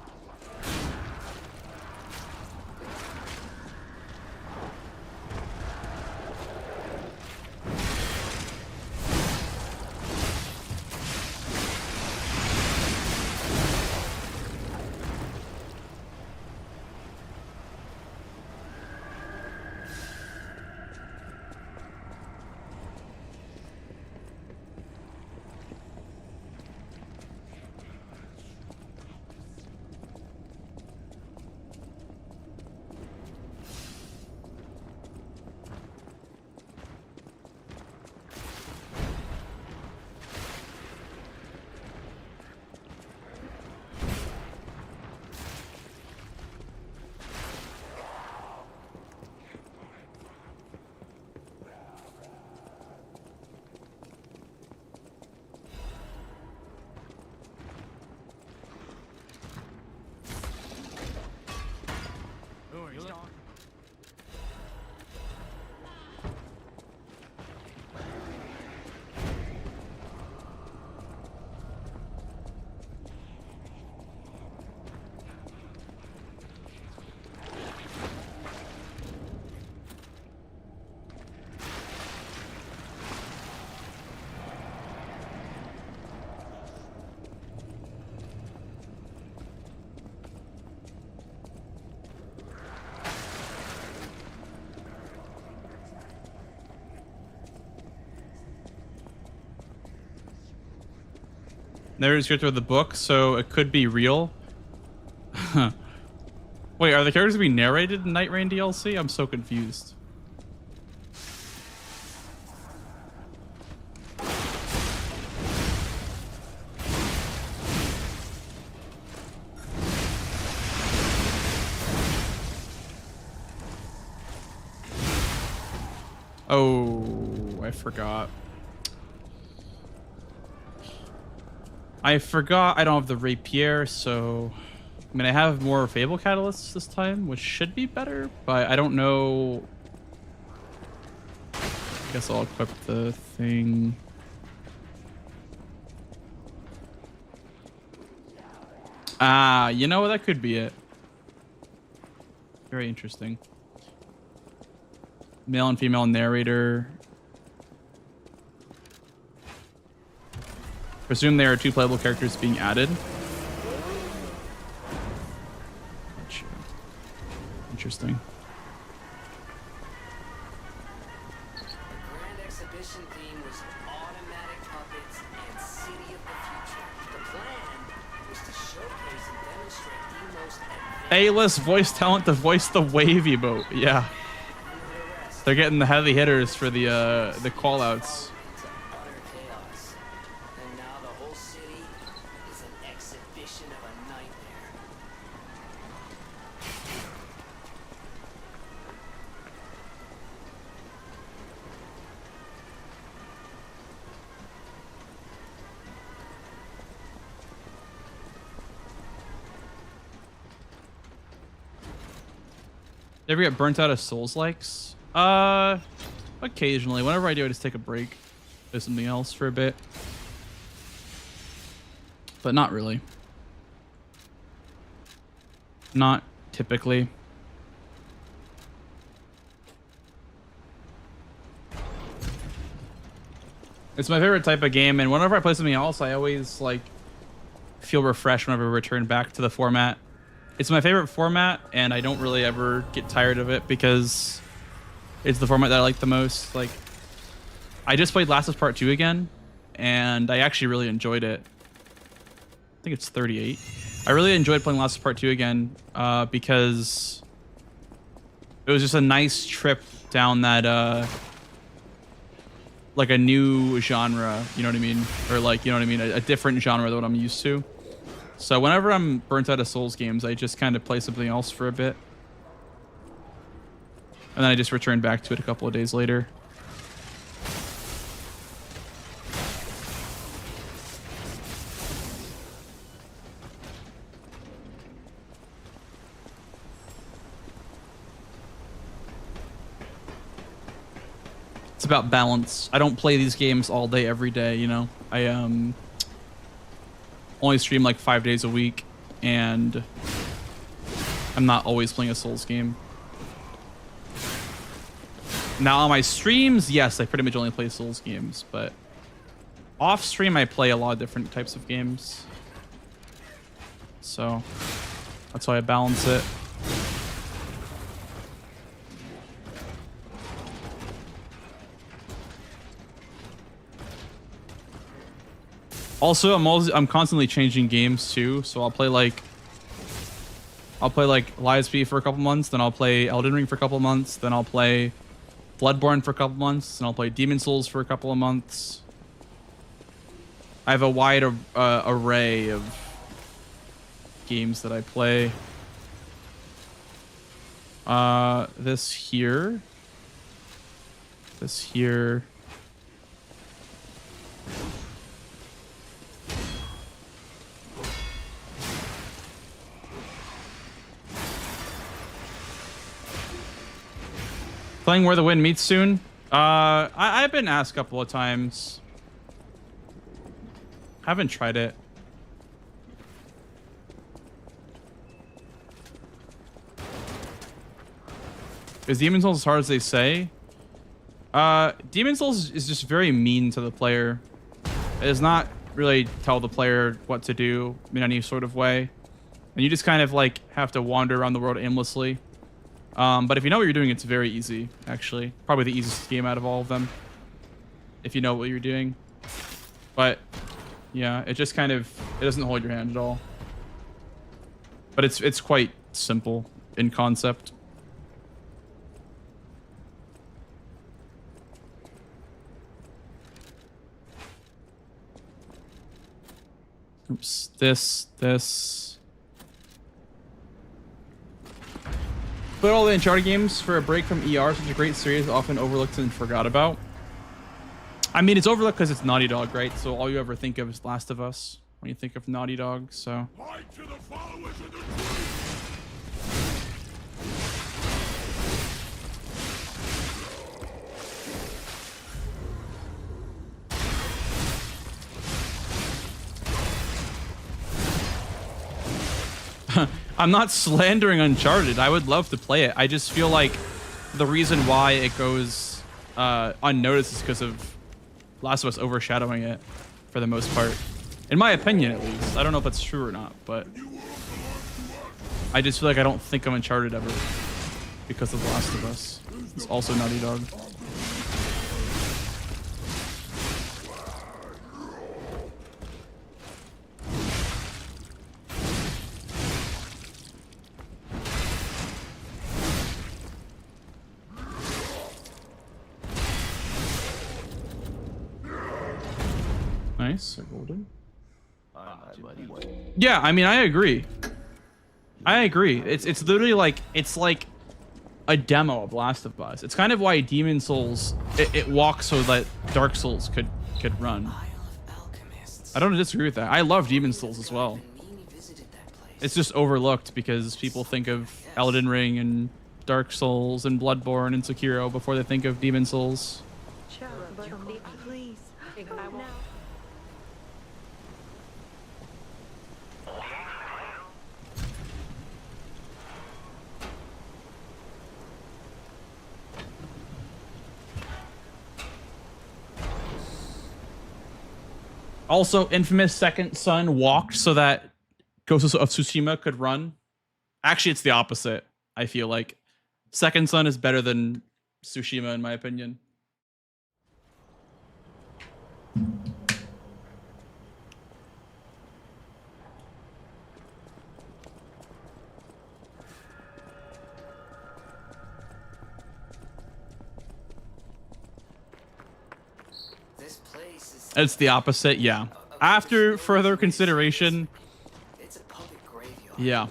Narrator's character of the book, so it could be real. Wait, are the characters to be narrated in Night Rain DLC? I'm so confused. Oh, I forgot. I don't have the rapier, so I mean I have more Fable Catalysts this time, which should be better, but I don't know. I guess I'll equip the thing. Ah, you know, that could be it. Very interesting. Male and female narrator. Presume there are 2 playable characters being added. Gotcha. Interesting. The Grand Exhibition theme was automatic puppets and City of the Future. The plan was to showcase and demonstrate the most advanced A-list voice talent to voice the wave emote. Yeah. They're getting the heavy hitters for the call-outs. into utter chaos. And now the whole city is an exhibition of a nightmare. You ever get burnt out of Souls-likes? Occasionally. Whenever I do, I just take a break, do something else for a bit. But not really. Not typically. It's my favorite type of game, and whenever I play something else, I always like feel refreshed whenever I return back to the format. It's my favorite format, and I don't really ever get tired of it because it's the format that I like the most. Like, I just played Last of Us Part 2 again, and I actually really enjoyed it. I think it's 38. I really enjoyed playing Last of Us Part 2 again because it was just a nice trip down that like a new genre, you know what I mean? Or like, you know what I mean? A different genre than what I'm used to. So whenever I'm burnt out of Souls games, I just kind of play something else for a bit. And then I just return back to it a couple of days later. It's about balance. I don't play these games all day, every day, you know? I only stream like 5 days a week, and I'm not always playing a Souls game. Now on my streams, yes, I pretty much only play Souls games, but off stream I play a lot of different types of games. So that's how I balance it. Also, I'm constantly changing games too, so I'll play like Lies P for a couple months, then I'll play Elden Ring for a couple months, then I'll play Bloodborne for a couple months, and I'll play Demon Souls for a couple of months. I have a wide array of games that I play. This here. Playing Where the Wind Meets soon. I've been asked a couple of times. Haven't tried it. Is Demon Souls as hard as they say? Demon Souls is just very mean to the player. It does not really tell the player what to do in any sort of way. And you just kind of like have to wander around the world aimlessly. But if you know what you're doing, it's very easy, actually. Probably the easiest game out of all of them, if you know what you're doing. But yeah, it just kind of, it doesn't hold your hand at all. But it's quite simple in concept. Oops, this. Put all the Uncharted games for a break from ER, such a great series, often overlooked and forgot about. I mean, it's overlooked because it's Naughty Dog, right? So all you ever think of is Last of Us when you think of Naughty Dog, so. Fight to the followers of the tree! I'm not slandering Uncharted. I would love to play it. I just feel like the reason why it goes unnoticed is because of Last of Us overshadowing it for the most part. In my opinion, at least. I don't know if that's true or not, but I just feel like I don't think of Uncharted ever because of Last of Us. It's also Naughty Dog. Nice, golden. Yeah, I mean, I agree. It's literally like, it's like a demo of Last of Us. It's kind of why Demon Souls it walks so that Dark Souls could run. I don't disagree with that. I love Demon Souls as well. It's just overlooked because people think of Elden Ring and Dark Souls and Bloodborne and Sekiro before they think of Demon Souls. Please. Now. Also, Infamous Second Son walked so that Ghost of Tsushima could run. Actually, it's the opposite, I feel like. Second Son is better than Tsushima, in my opinion. This place is It's the opposite, yeah. After further consideration, it's a public graveyard. yeah.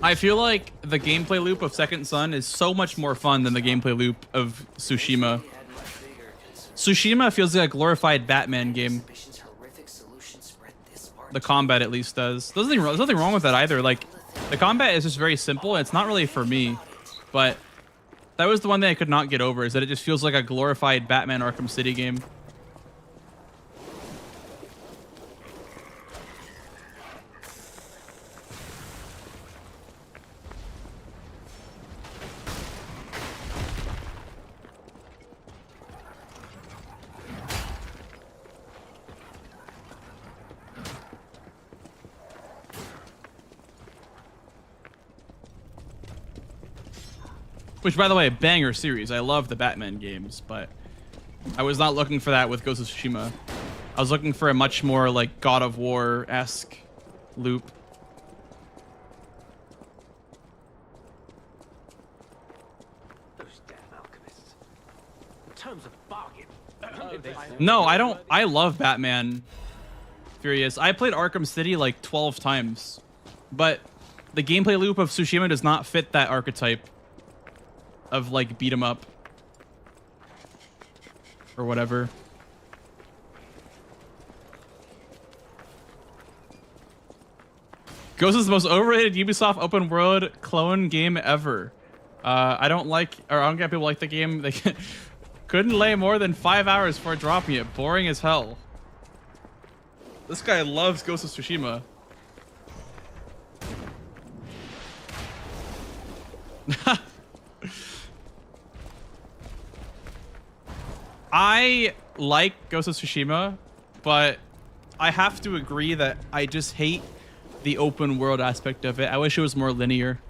I feel like the gameplay loop of Second Son is so much more fun than the gameplay loop of Tsushima. They had much bigger concerns. Tsushima feels like a glorified Batman game. Exhibition's horrific solution spread this far. The combat at least does. There's nothing wrong with that either. Like, the combat is just very simple. It's not really for me, but that was the one thing I could not get over, is that it just feels like a glorified Batman Arkham City game. Which, by the way, banger series. I love the Batman games, but I was not looking for that with Ghost of Tsushima. I was looking for a much more, like, God of War-esque loop. Those damn alchemists. In terms of bargain. No, I don't. I love Batman Furious. I played Arkham City like 12 times, but the gameplay loop of Tsushima does not fit that archetype of, like, beat 'em up or whatever. Ghost is the most overrated Ubisoft open world clone game ever. I don't get people like the game. They couldn't lay more than 5 hours before dropping it. Boring as hell. This guy loves Ghost of Tsushima. I like Ghost of Tsushima, but I have to agree that I just hate the open world aspect of it. I wish it was more linear.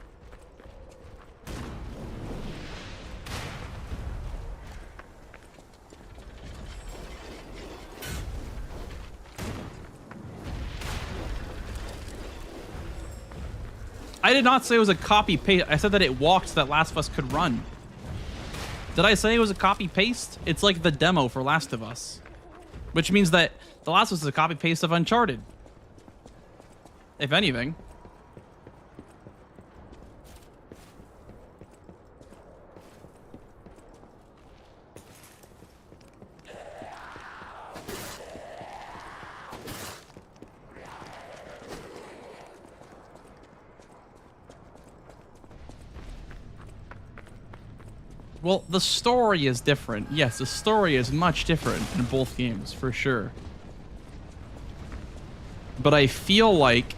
I did not say it was a copy paste. I said that it walked so that Last of Us could run. Did I say it was a copy paste? It's like the demo for Last of Us, which means that The Last of Us is a copy paste of Uncharted, if anything. Well, the story is different. Yes, the story is much different in both games, for sure. But I feel like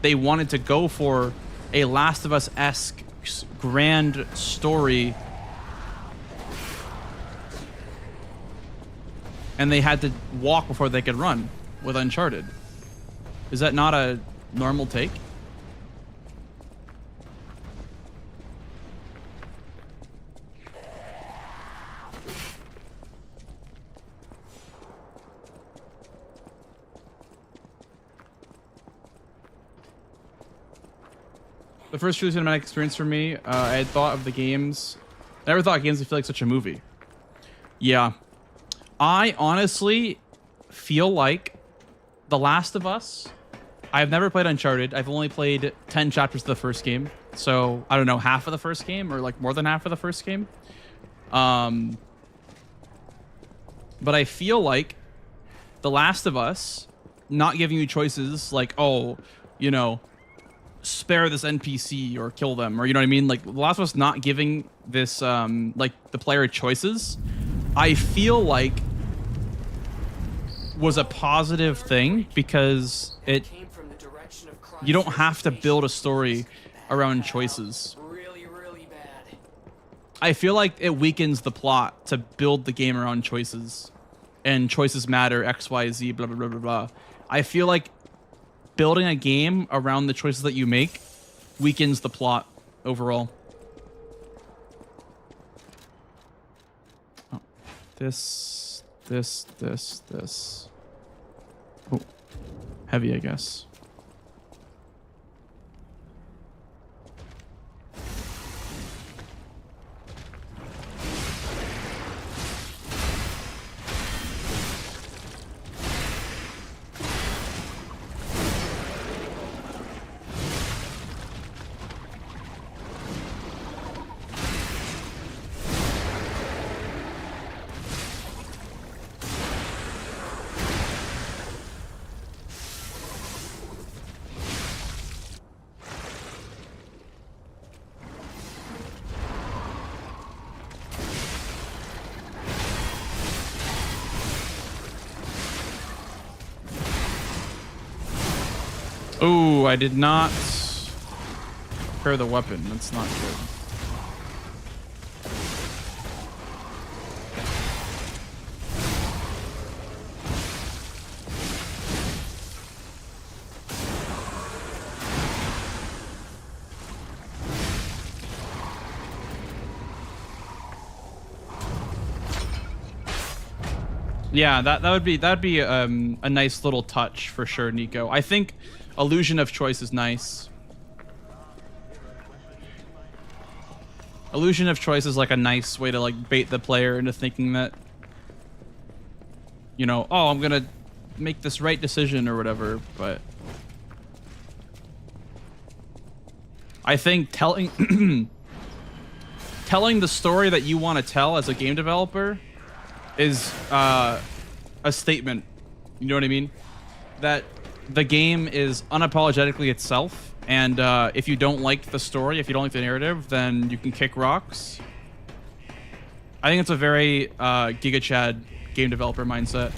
they wanted to go for a Last of Us-esque grand story. And they had to walk before they could run with Uncharted. Is that not a normal take? The first true cinematic experience for me, I had thought of the games. I never thought games would feel like such a movie. Yeah. I honestly feel like The Last of Us. I've never played Uncharted. I've only played 10 chapters of the first game. So, I don't know, half of the first game or like more than half of the first game. But I feel like The Last of Us not giving you choices like, oh, you know, spare this NPC or kill them, or you know what I mean? Like The Last of Us not giving this like the player choices, I feel like was a positive thing because you don't have to build a story around choices. Really bad. I feel like it weakens the plot to build the game around choices, and choices matter, X, Y, Z, blah, blah, blah, blah, blah. I feel like building a game around the choices that you make weakens the plot overall. Oh, this. Oh, heavy, I guess. Oh, I did not prepare the weapon. That's not good. Yeah, that'd be a nice little touch for sure, Nico. I think illusion of choice is nice. Illusion of choice is like a nice way to like bait the player into thinking that, you know, oh, I'm gonna make this right decision or whatever. But I think telling telling the story that you want to tell as a game developer is a statement. You know what I mean? That the game is unapologetically itself, and if you don't like the story, if you don't like the narrative, then you can kick rocks. I think it's a very Giga Chad game developer mindset.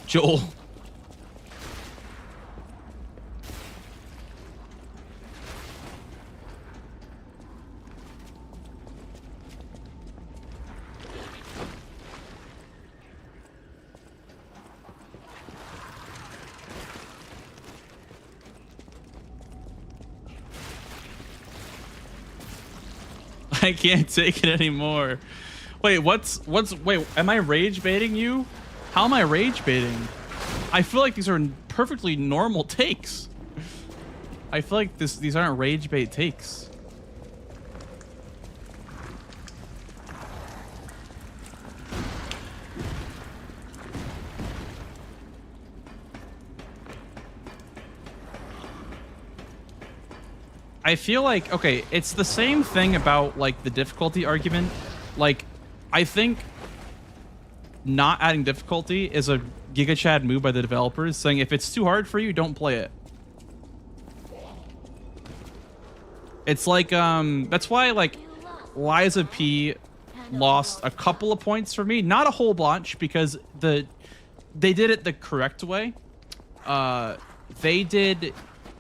Joel. I can't take it anymore. Wait, wait, am I rage baiting you? How am I rage baiting? I feel like these are perfectly normal takes. I feel like these aren't rage bait takes. I feel like, okay, it's the same thing about like the difficulty argument. Like, I think not adding difficulty is a Giga Chad move by the developers, saying if it's too hard for you, don't play it. It's like, that's why like Liza P lost a couple of points for me, not a whole bunch, because they did it the correct way. They did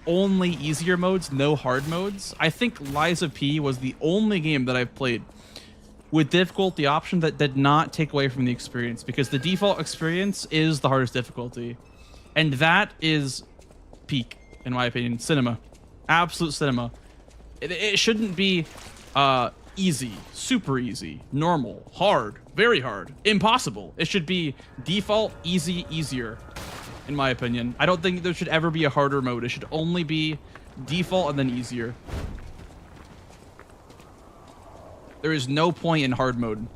only easier modes, no hard modes. I think Liza P was the only game that I've played with difficulty option that did not take away from the experience, because the default experience is the hardest difficulty, and that is peak, in my opinion. Cinema, absolute cinema. It shouldn't be easy, super easy, normal, hard, very hard, impossible. It should be default, easy, easier. in my opinion. I don't think there should ever be a harder mode. It should only be default and then easier. There is no point in hard mode.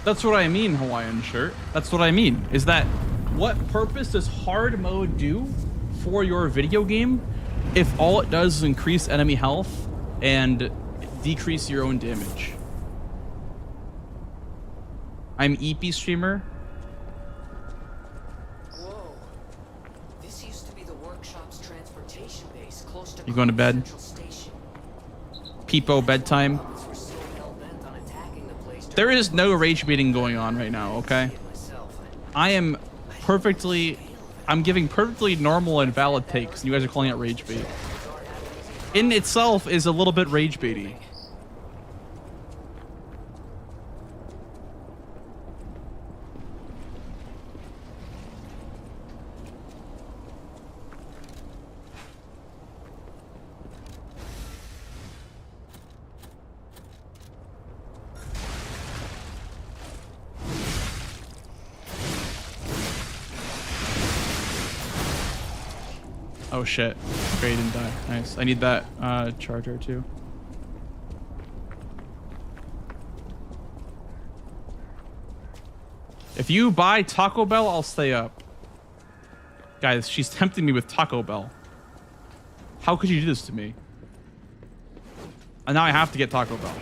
That's what I mean, Hawaiian shirt. That's what I mean. Is that what purpose does hard mode do for your video game if all it does is increase enemy health and decrease your own damage? I'm EP streamer. Whoa. This used to be the workshop's transportation base close to You going to bed? Central Station. Peepo bedtime. We're so hell-bent on attacking the place There is no rage baiting going on right now, okay? I am perfectly... I'm giving perfectly normal and valid takes, and you guys are calling it rage bait. In itself is a little bit rage baity. Oh shit. Okay, he didn't die. Nice. I need that charger too. If you buy Taco Bell, I'll stay up. Guys, she's tempting me with Taco Bell. How could you do this to me? And now I have to get Taco Bell.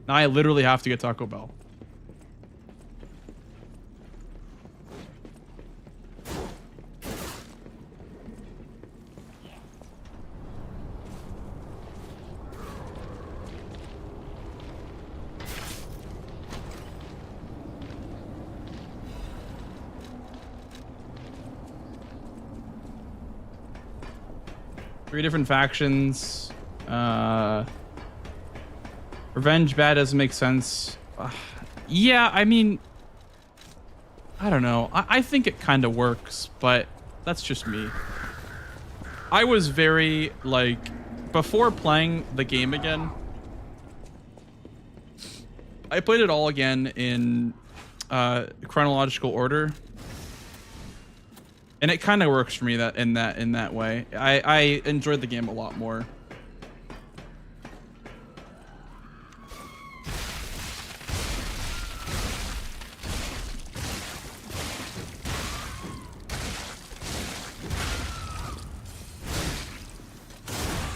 Now I literally have to get Taco Bell. Three different factions. Revenge bad doesn't make sense. Yeah, I mean, I don't know. I think it kind of works, but that's just me. I was very, like, before playing the game again, I played it all again in chronological order. And it kind of works for me in that way. I enjoyed the game a lot more.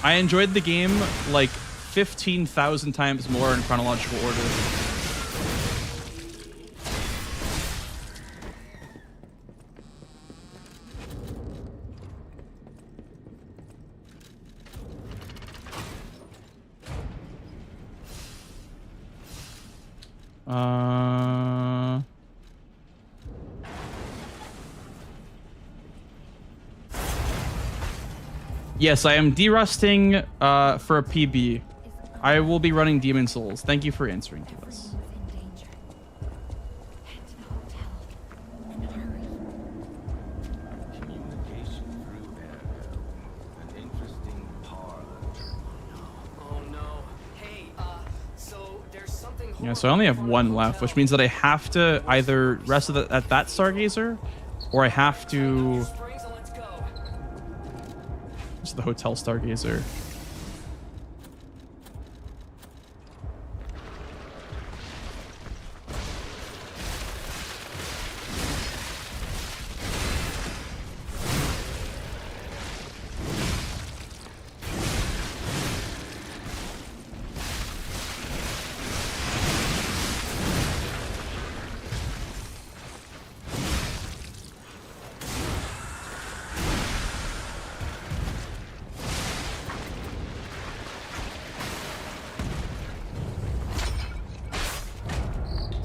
I enjoyed the game like 15,000 times more in chronological order. Yes, I am derusting for a PB. I will be running Demon Souls. Thank you for answering to us. In danger. Head to the hotel and hurry. Communication through there. An interesting parlor. Oh no. Hey, so there's something Yeah, so I only have one left, which means that I have to either rest at that Stargazer, or I have to... springs and let's go. It's the Hotel Stargazer.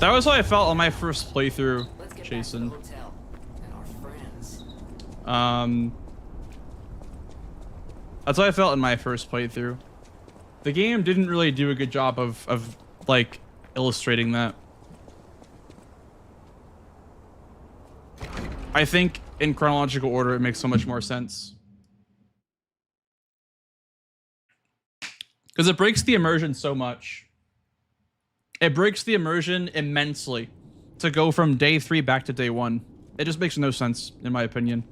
That was how I felt on my first playthrough, Let's get Jason. back to the hotel and our friends. That's how I felt in my first playthrough. The game didn't really do a good job of like illustrating that. I think in chronological order, it makes so much more sense. Because it breaks the immersion so much. It breaks the immersion immensely to go from day 3 back to day 1. It just makes no sense, in my opinion.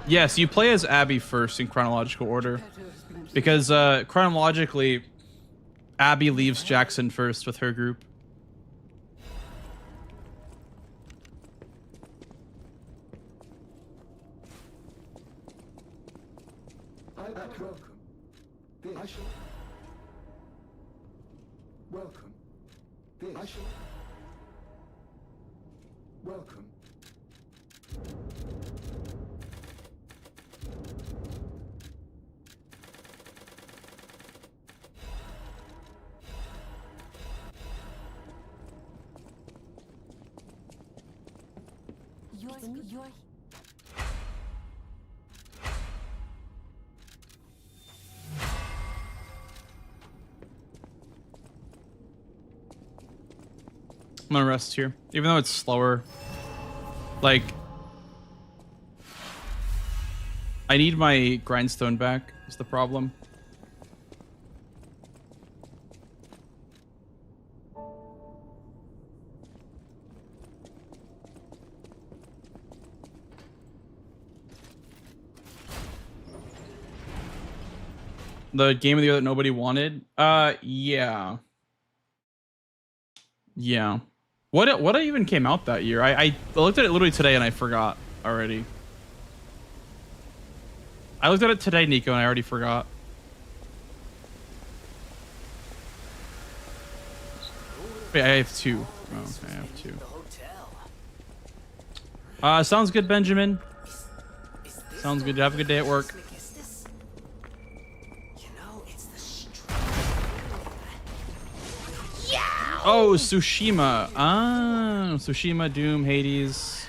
Yes, you play as Abby first in chronological order. Because chronologically, Abby leaves Jackson first with her group. Welcome. Welcome. You're I'm gonna rest here. Even though it's slower. Like, I need my grindstone back, is the problem. The game of the year that nobody wanted? Yeah. Yeah. What even came out that year? I looked at it literally today and I forgot already. I looked at it today, Nico, and I already forgot. Wait, I have 2. Oh, okay, I have 2. Sounds good, Benjamin. Sounds good. Have a good day at work. Oh, Tsushima. Ah, Tsushima, Doom, Hades.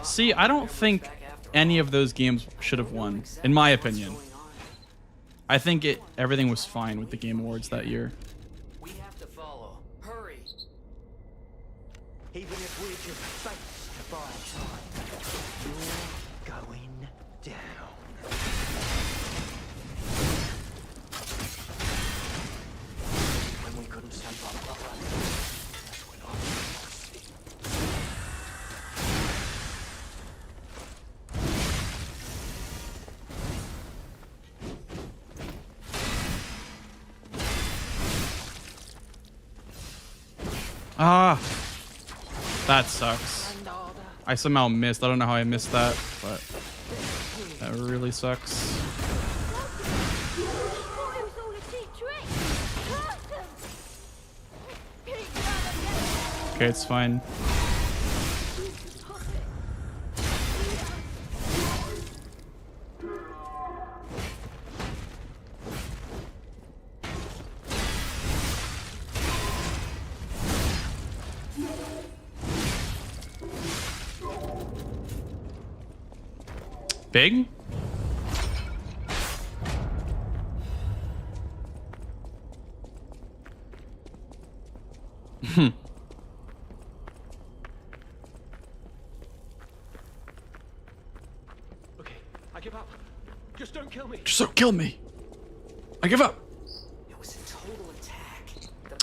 See, I don't think any of those games should have won, in my opinion. I think everything was fine with the Game Awards that year. We have to follow. Hurry. Even if we're just face to buy time, you're going down. When we couldn't save our brother, that's when I lost him. Ah, that sucks. I somehow missed. I don't know how I missed that, but that really sucks. Okay, it's fine. Big? Okay, I give up. Just don't kill me. Just don't kill me. I give up. It was a total attack.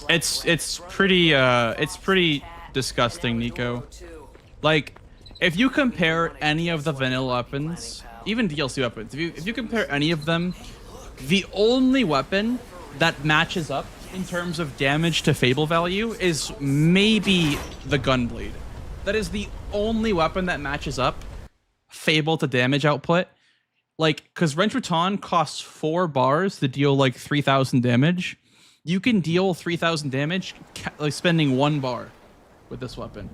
It's pretty disgusting, Nico. Like, if you compare any of the vanilla weapons, even DLC weapons, if you compare any of them, the only weapon that matches up in terms of damage to Fable value is maybe the Gunblade. That is the only weapon that matches up Fable to damage output. like, because Wrench Baton costs 4 bars to deal like 3,000 damage. You can deal 3,000 damage like spending 1 bar with this weapon.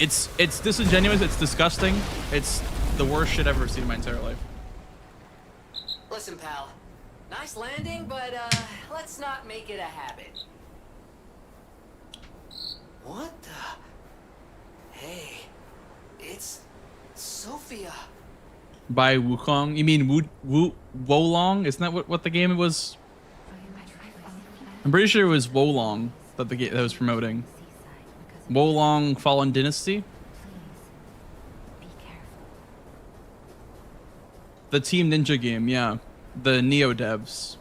It's disingenuous. It's disgusting. It's the worst shit I've ever seen in my entire life. Listen, pal. Nice landing, but let's not make it a habit. What the? Hey, it's Sophia. By Wukong? You mean Wolong? Isn't that what the game was? I'm pretty sure it was Wolong that the game that was promoting. Wolong Fallen Dynasty. The Team Ninja game, yeah. The Neo devs.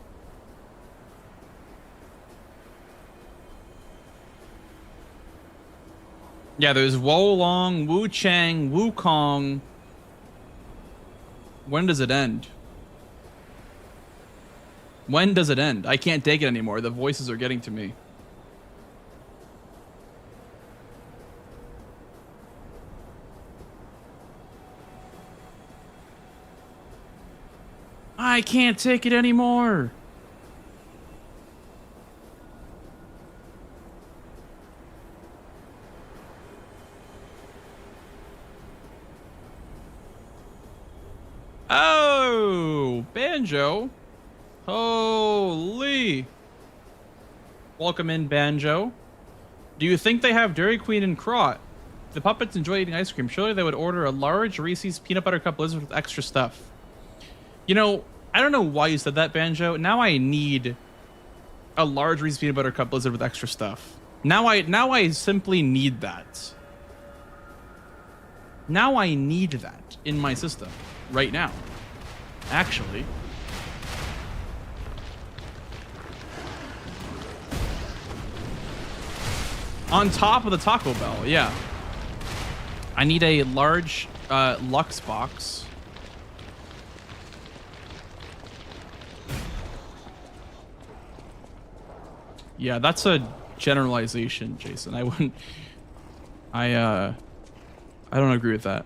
Yeah, there's Wolong, Wu Chang, Wukong. When does it end? When does it end? I can't take it anymore. The voices are getting to me. I can't take it anymore. Oh, Banjo. Holy. Welcome in, Banjo. Do you think they have Dairy Queen and Crot? If the puppets enjoy eating ice cream, surely they would order a large Reese's Peanut Butter Cup Blizzard with extra stuff. You know, I don't know why you said that, Banjo. Now I need a large Reese's Peanut Butter Cup Blizzard with extra stuff. Now I simply need that. Now I need that in my system right now. Actually. On top of the Taco Bell, yeah. I need a large Lux box. Yeah, that's a generalization, Jason. I wouldn't. I don't agree with that.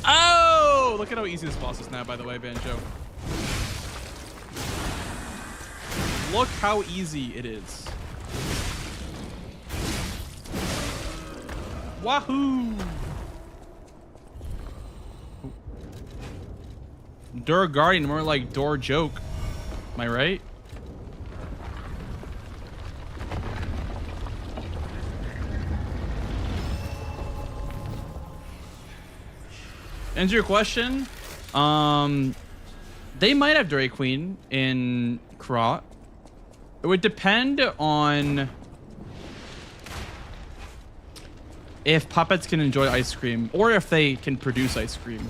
Oh, look at how easy this boss is now, by the way, Banjo. Look how easy it is. Wahoo! Door Guardian, more like Door Joke. Am I right? Answer your question. They might have Dairy Queen in Krot. It would depend on if puppets can enjoy ice cream or if they can produce ice cream.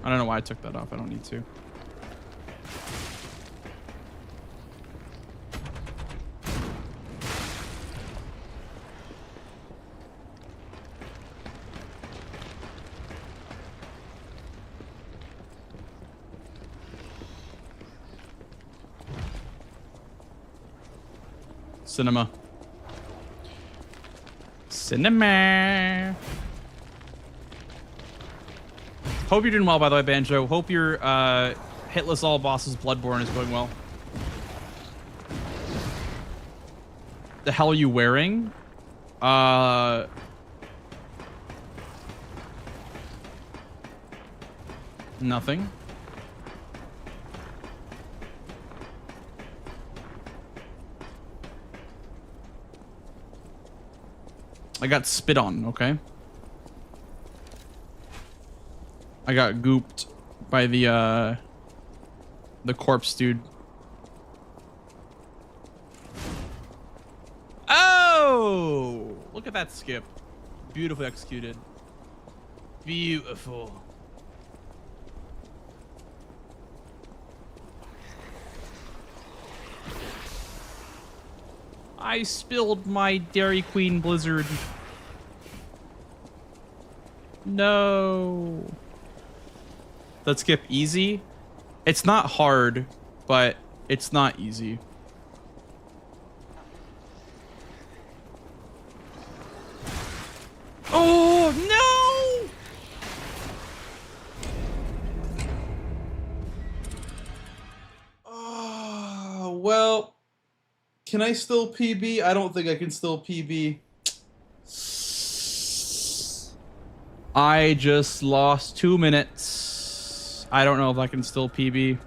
I don't know why I took that off. I don't need to. Cinema. Cinema. Hope you're doing well, by the way, Banjo. Hope your hitless all bosses Bloodborne is going well. The hell are you wearing? Nothing. I got spit on, okay? I got gooped by the corpse dude. Oh! Look at that skip. Beautifully executed. Beautiful. I spilled my Dairy Queen Blizzard. No. that skip easy. It's not hard, but it's not easy. Oh, no! Oh, well, can I still PB? I don't think I can still PB. I just lost 2 minutes. I don't know if I can still PB.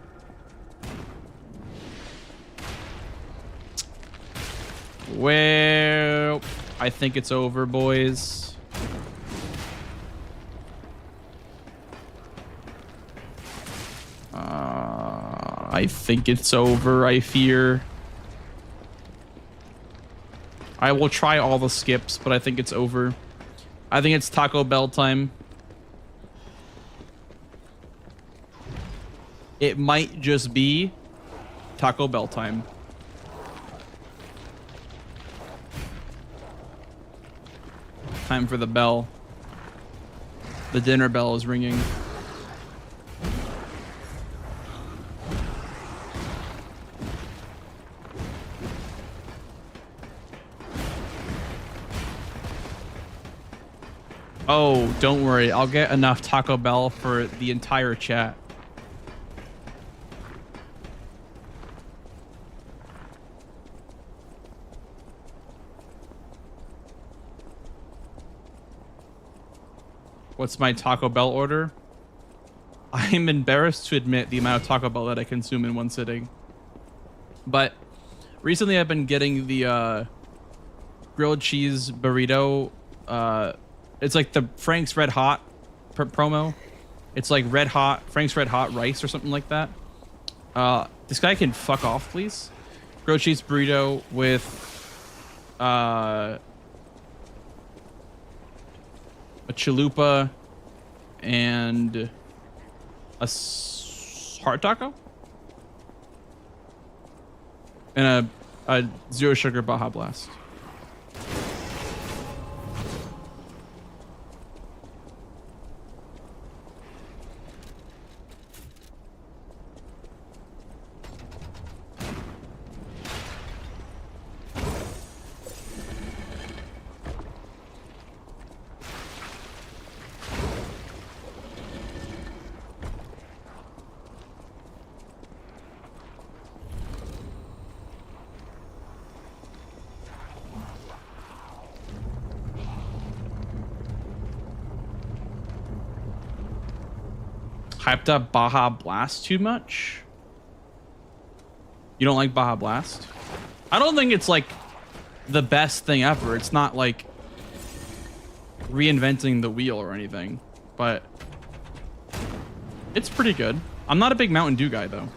Well, I think it's over, boys. I think it's over, I fear. I will try all the skips, but I think it's over. I think it's Taco Bell time. It might just be Taco Bell time. Time for the bell. The dinner bell is ringing. Oh, don't worry. I'll get enough Taco Bell for the entire chat. What's my Taco Bell order? I'm embarrassed to admit the amount of Taco Bell that I consume in one sitting. But recently I've been getting the grilled cheese burrito. It's like the Frank's Red Hot promo. It's like Red Hot, Frank's Red Hot rice or something like that. This guy can fuck off, please. Grilled cheese burrito with a chalupa and a hard taco and a zero sugar Baja Blast. Hyped up Baja Blast too much? You don't like Baja Blast? I don't think it's like the best thing ever. It's not like reinventing the wheel or anything, but it's pretty good. I'm not a big Mountain Dew guy though.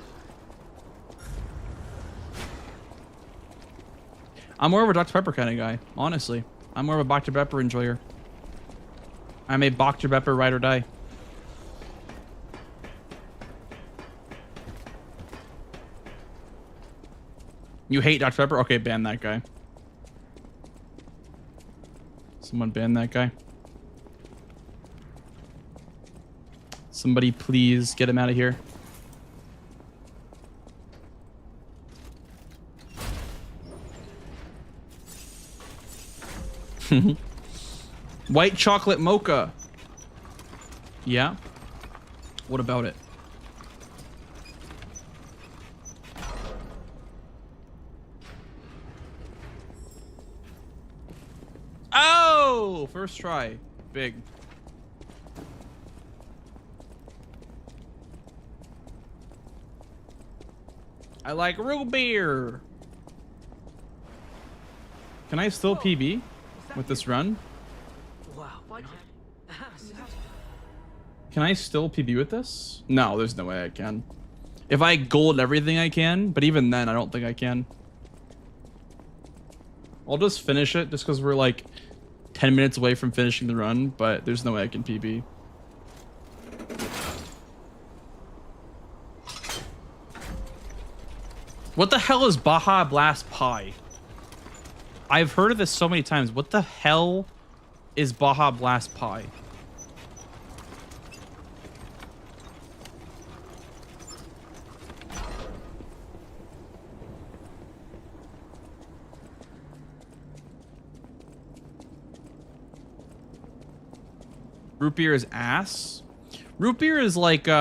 I'm more of a Dr. Pepper kind of guy, honestly. I'm more of a Dr. Pepper enjoyer. I'm a Dr. Pepper ride or die. You hate Dr. Pepper? Okay, ban that guy. Someone ban that guy. Somebody please get him out of here. White chocolate mocha. Yeah? What about it? Oh, first try. Big. I like root beer. Can I still PB with this run? Wow. Can I still PB with this? No, there's no way I can. If I gold everything I can, but even then I don't think I can. I'll just finish it just because we're like 10 minutes away from finishing the run, but there's no way I can PB. What the hell is Baja Blast Pie? I've heard of this so many times. What the hell is Baja Blast Pie? Root beer is ass. Root beer is like you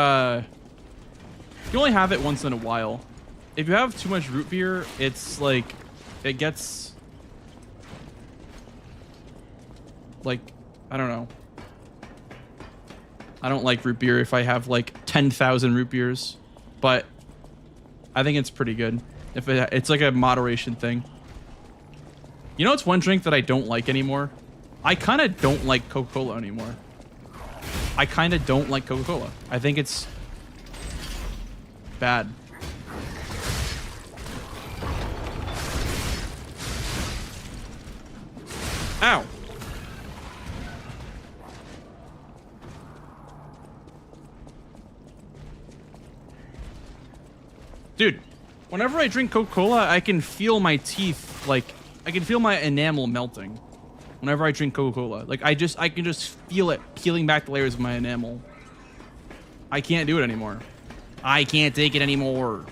only have it once in a while. If you have too much root beer, it's like it gets like I don't know. I don't like root beer if I have like 10,000 root beers, but I think it's pretty good. If it's like a moderation thing. You know, it's one drink that I don't like anymore. I kind of don't like Coca-Cola anymore. I kind of don't like Coca-Cola. I think it's bad. Ow. Dude, whenever I drink Coca-Cola, I can feel my teeth, like, I can feel my enamel melting. Whenever I drink Coca-Cola. Like, I can just feel it peeling back the layers of my enamel. I can't do it anymore. I can't take it anymore.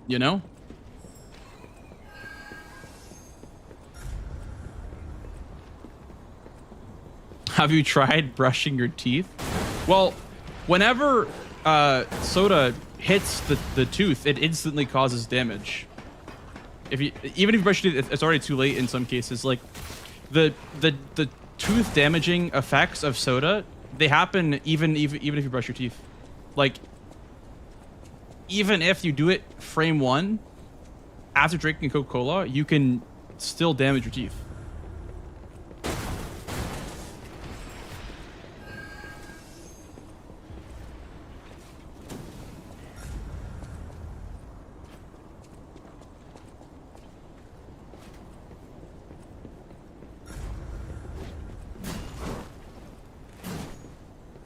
You know? Have you tried brushing your teeth? Well, whenever soda hits the tooth, it instantly causes damage. Even if you brush your teeth, it's already too late in some cases. Like the tooth damaging effects of soda, they happen even if you brush your teeth. Like even if you do it frame one after drinking Coca-Cola, you can still damage your teeth.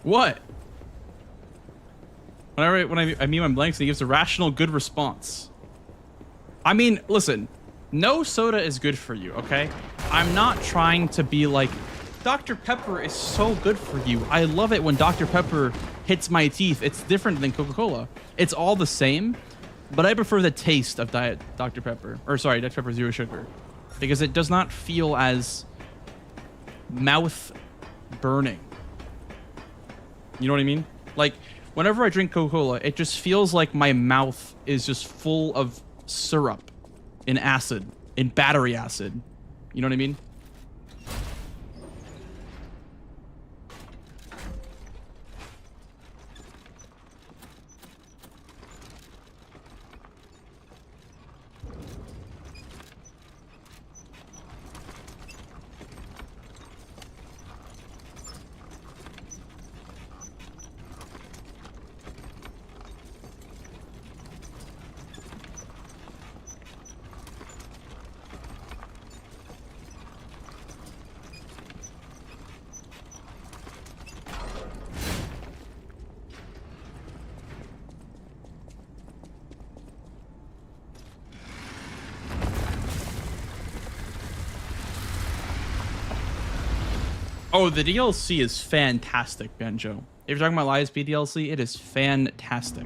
What? When I mean I'm blanks, he gives a rational, good response. I mean, listen, no soda is good for you, okay? I'm not trying to be like, Dr. Pepper is so good for you. I love it when Dr. Pepper hits my teeth. It's different than Coca-Cola. It's all the same, but I prefer the taste of Diet Dr. Pepper. Or sorry, Dr. Pepper Zero Sugar. Because it does not feel as mouth burning. You know what I mean? Like, whenever I drink Coca-Cola, it just feels like my mouth is just full of syrup and acid, and battery acid. You know what I mean? Oh, the DLC is fantastic, Banjo. If you're talking about LISP DLC, it is fantastic.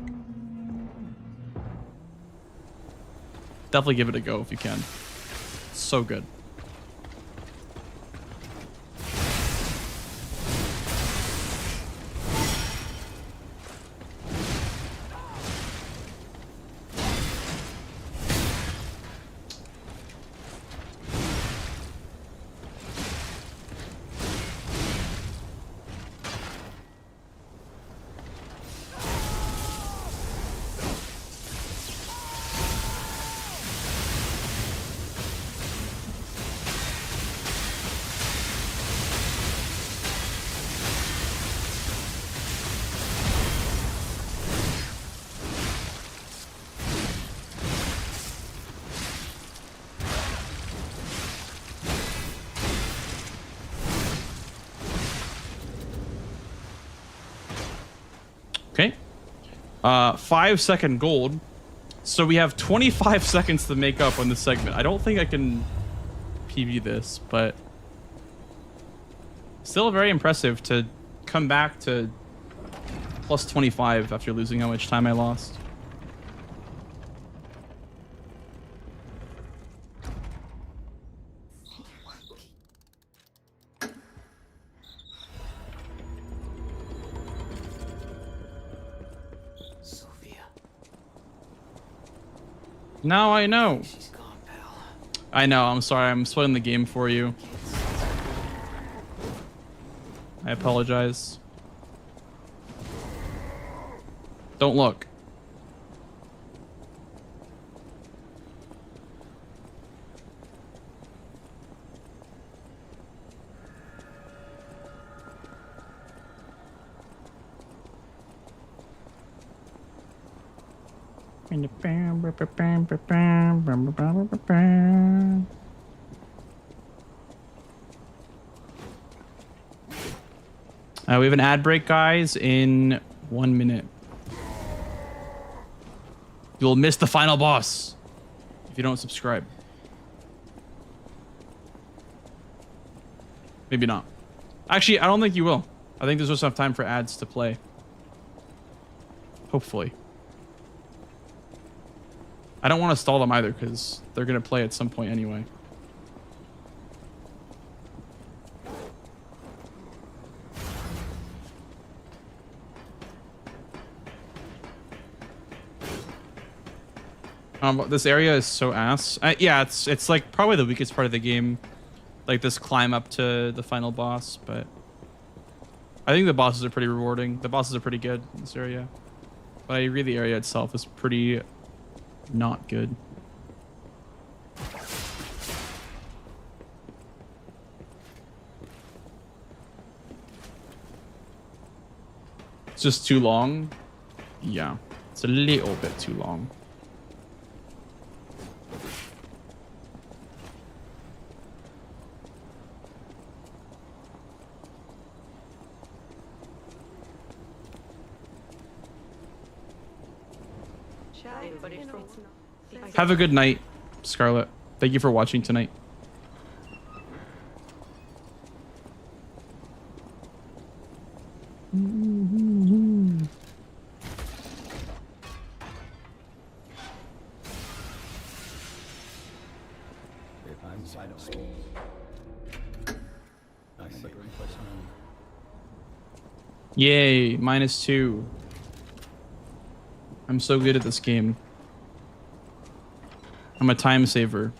Definitely give it a go if you can. It's so good. Okay. 5-second gold. So we have 25 seconds to make up on this segment. I don't think I can PB this, but still very impressive to come back to plus 25 after losing how much time I lost. Now I know. She's gone, pal. I know. I'm sorry. I'm spoiling the game for you. I apologize. Don't look. We have an ad break, guys, in 1 minute. You'll miss the final boss if you don't subscribe. Maybe not. Actually, I don't think you will. I think there's just enough time for ads to play. Hopefully. I don't want to stall them either because they're going to play at some point anyway. This area is so ass. Yeah, it's like probably the weakest part of the game. Like this climb up to the final boss, but I think the bosses are pretty rewarding. The bosses are pretty good in this area. But I agree the area itself is pretty not good. It's just too long. Yeah, it's a little bit too long. Have a good night, Scarlet. Thank you for watching tonight. Yay, -2. I'm so good at this game. I'm a time saver.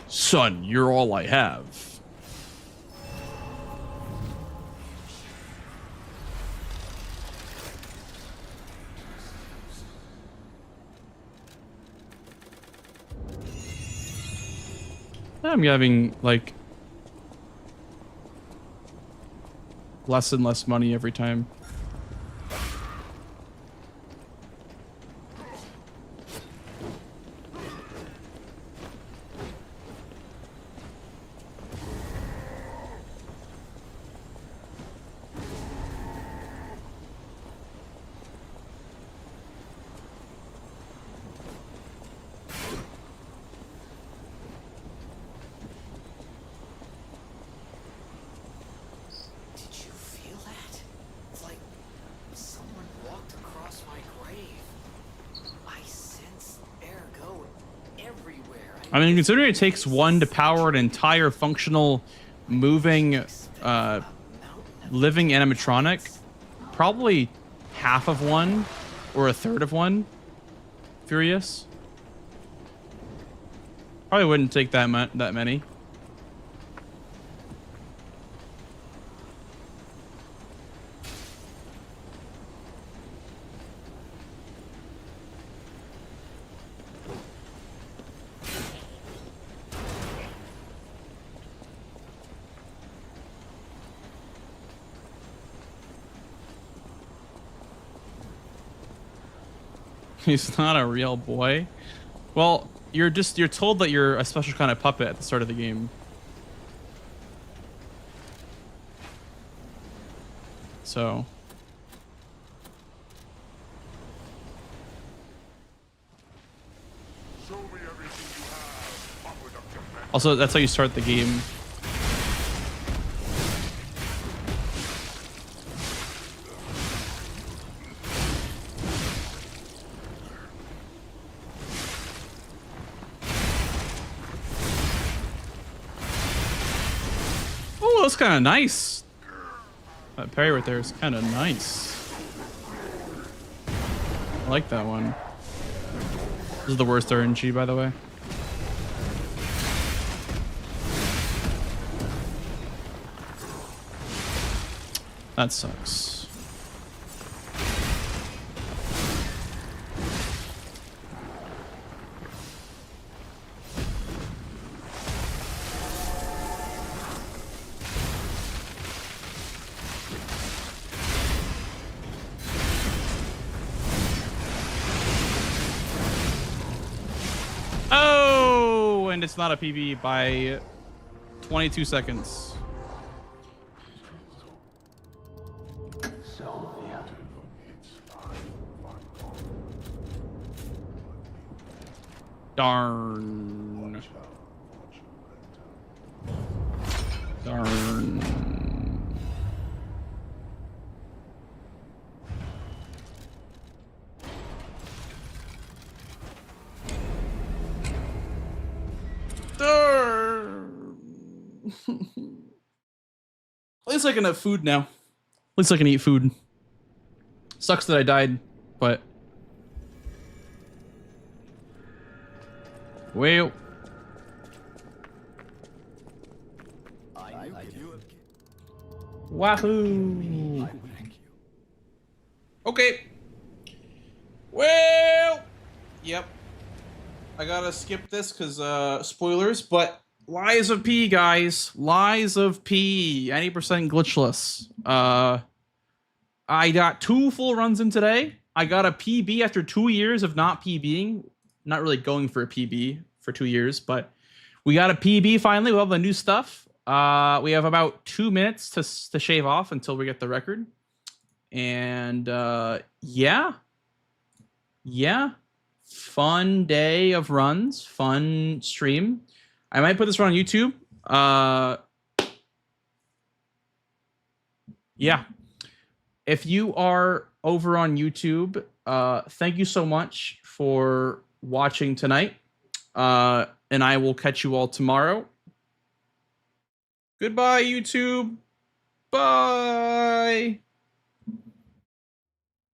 Son, you're all I have. I'm having like less and less money every time. I mean, considering it takes one to power an entire functional, moving, living animatronic, probably half of one or a third of one. Furious. Probably wouldn't take that many. He's not a real boy. Well, you're told that you're a special kind of puppet at the start of the game. So. Also, that's how you start the game. Oh, that's kind of nice. That parry right there is kind of nice. I like that one. This is the worst RNG, by the way. That sucks. Oh, and it's not a PB by 22 seconds. Darn. Darn. Darn. At least I can have food now. At least I can eat food. Sucks that I died, but... Well... Wahoo! Okay. Well... Yep. I gotta skip this because, spoilers, but Lies of P, guys. Lies of P. 90% glitchless. I got 2 full runs in today. I got a PB after 2 years of not PBing. Not really going for a PB for 2 years, but we got a PB finally with all the new stuff. We have about 2 minutes to shave off until we get the record. And, yeah. Yeah. Fun day of runs. Fun stream. I might put this one on YouTube. Yeah. If you are over on YouTube, thank you so much for watching tonight. And I will catch you all tomorrow. Goodbye, YouTube. Bye.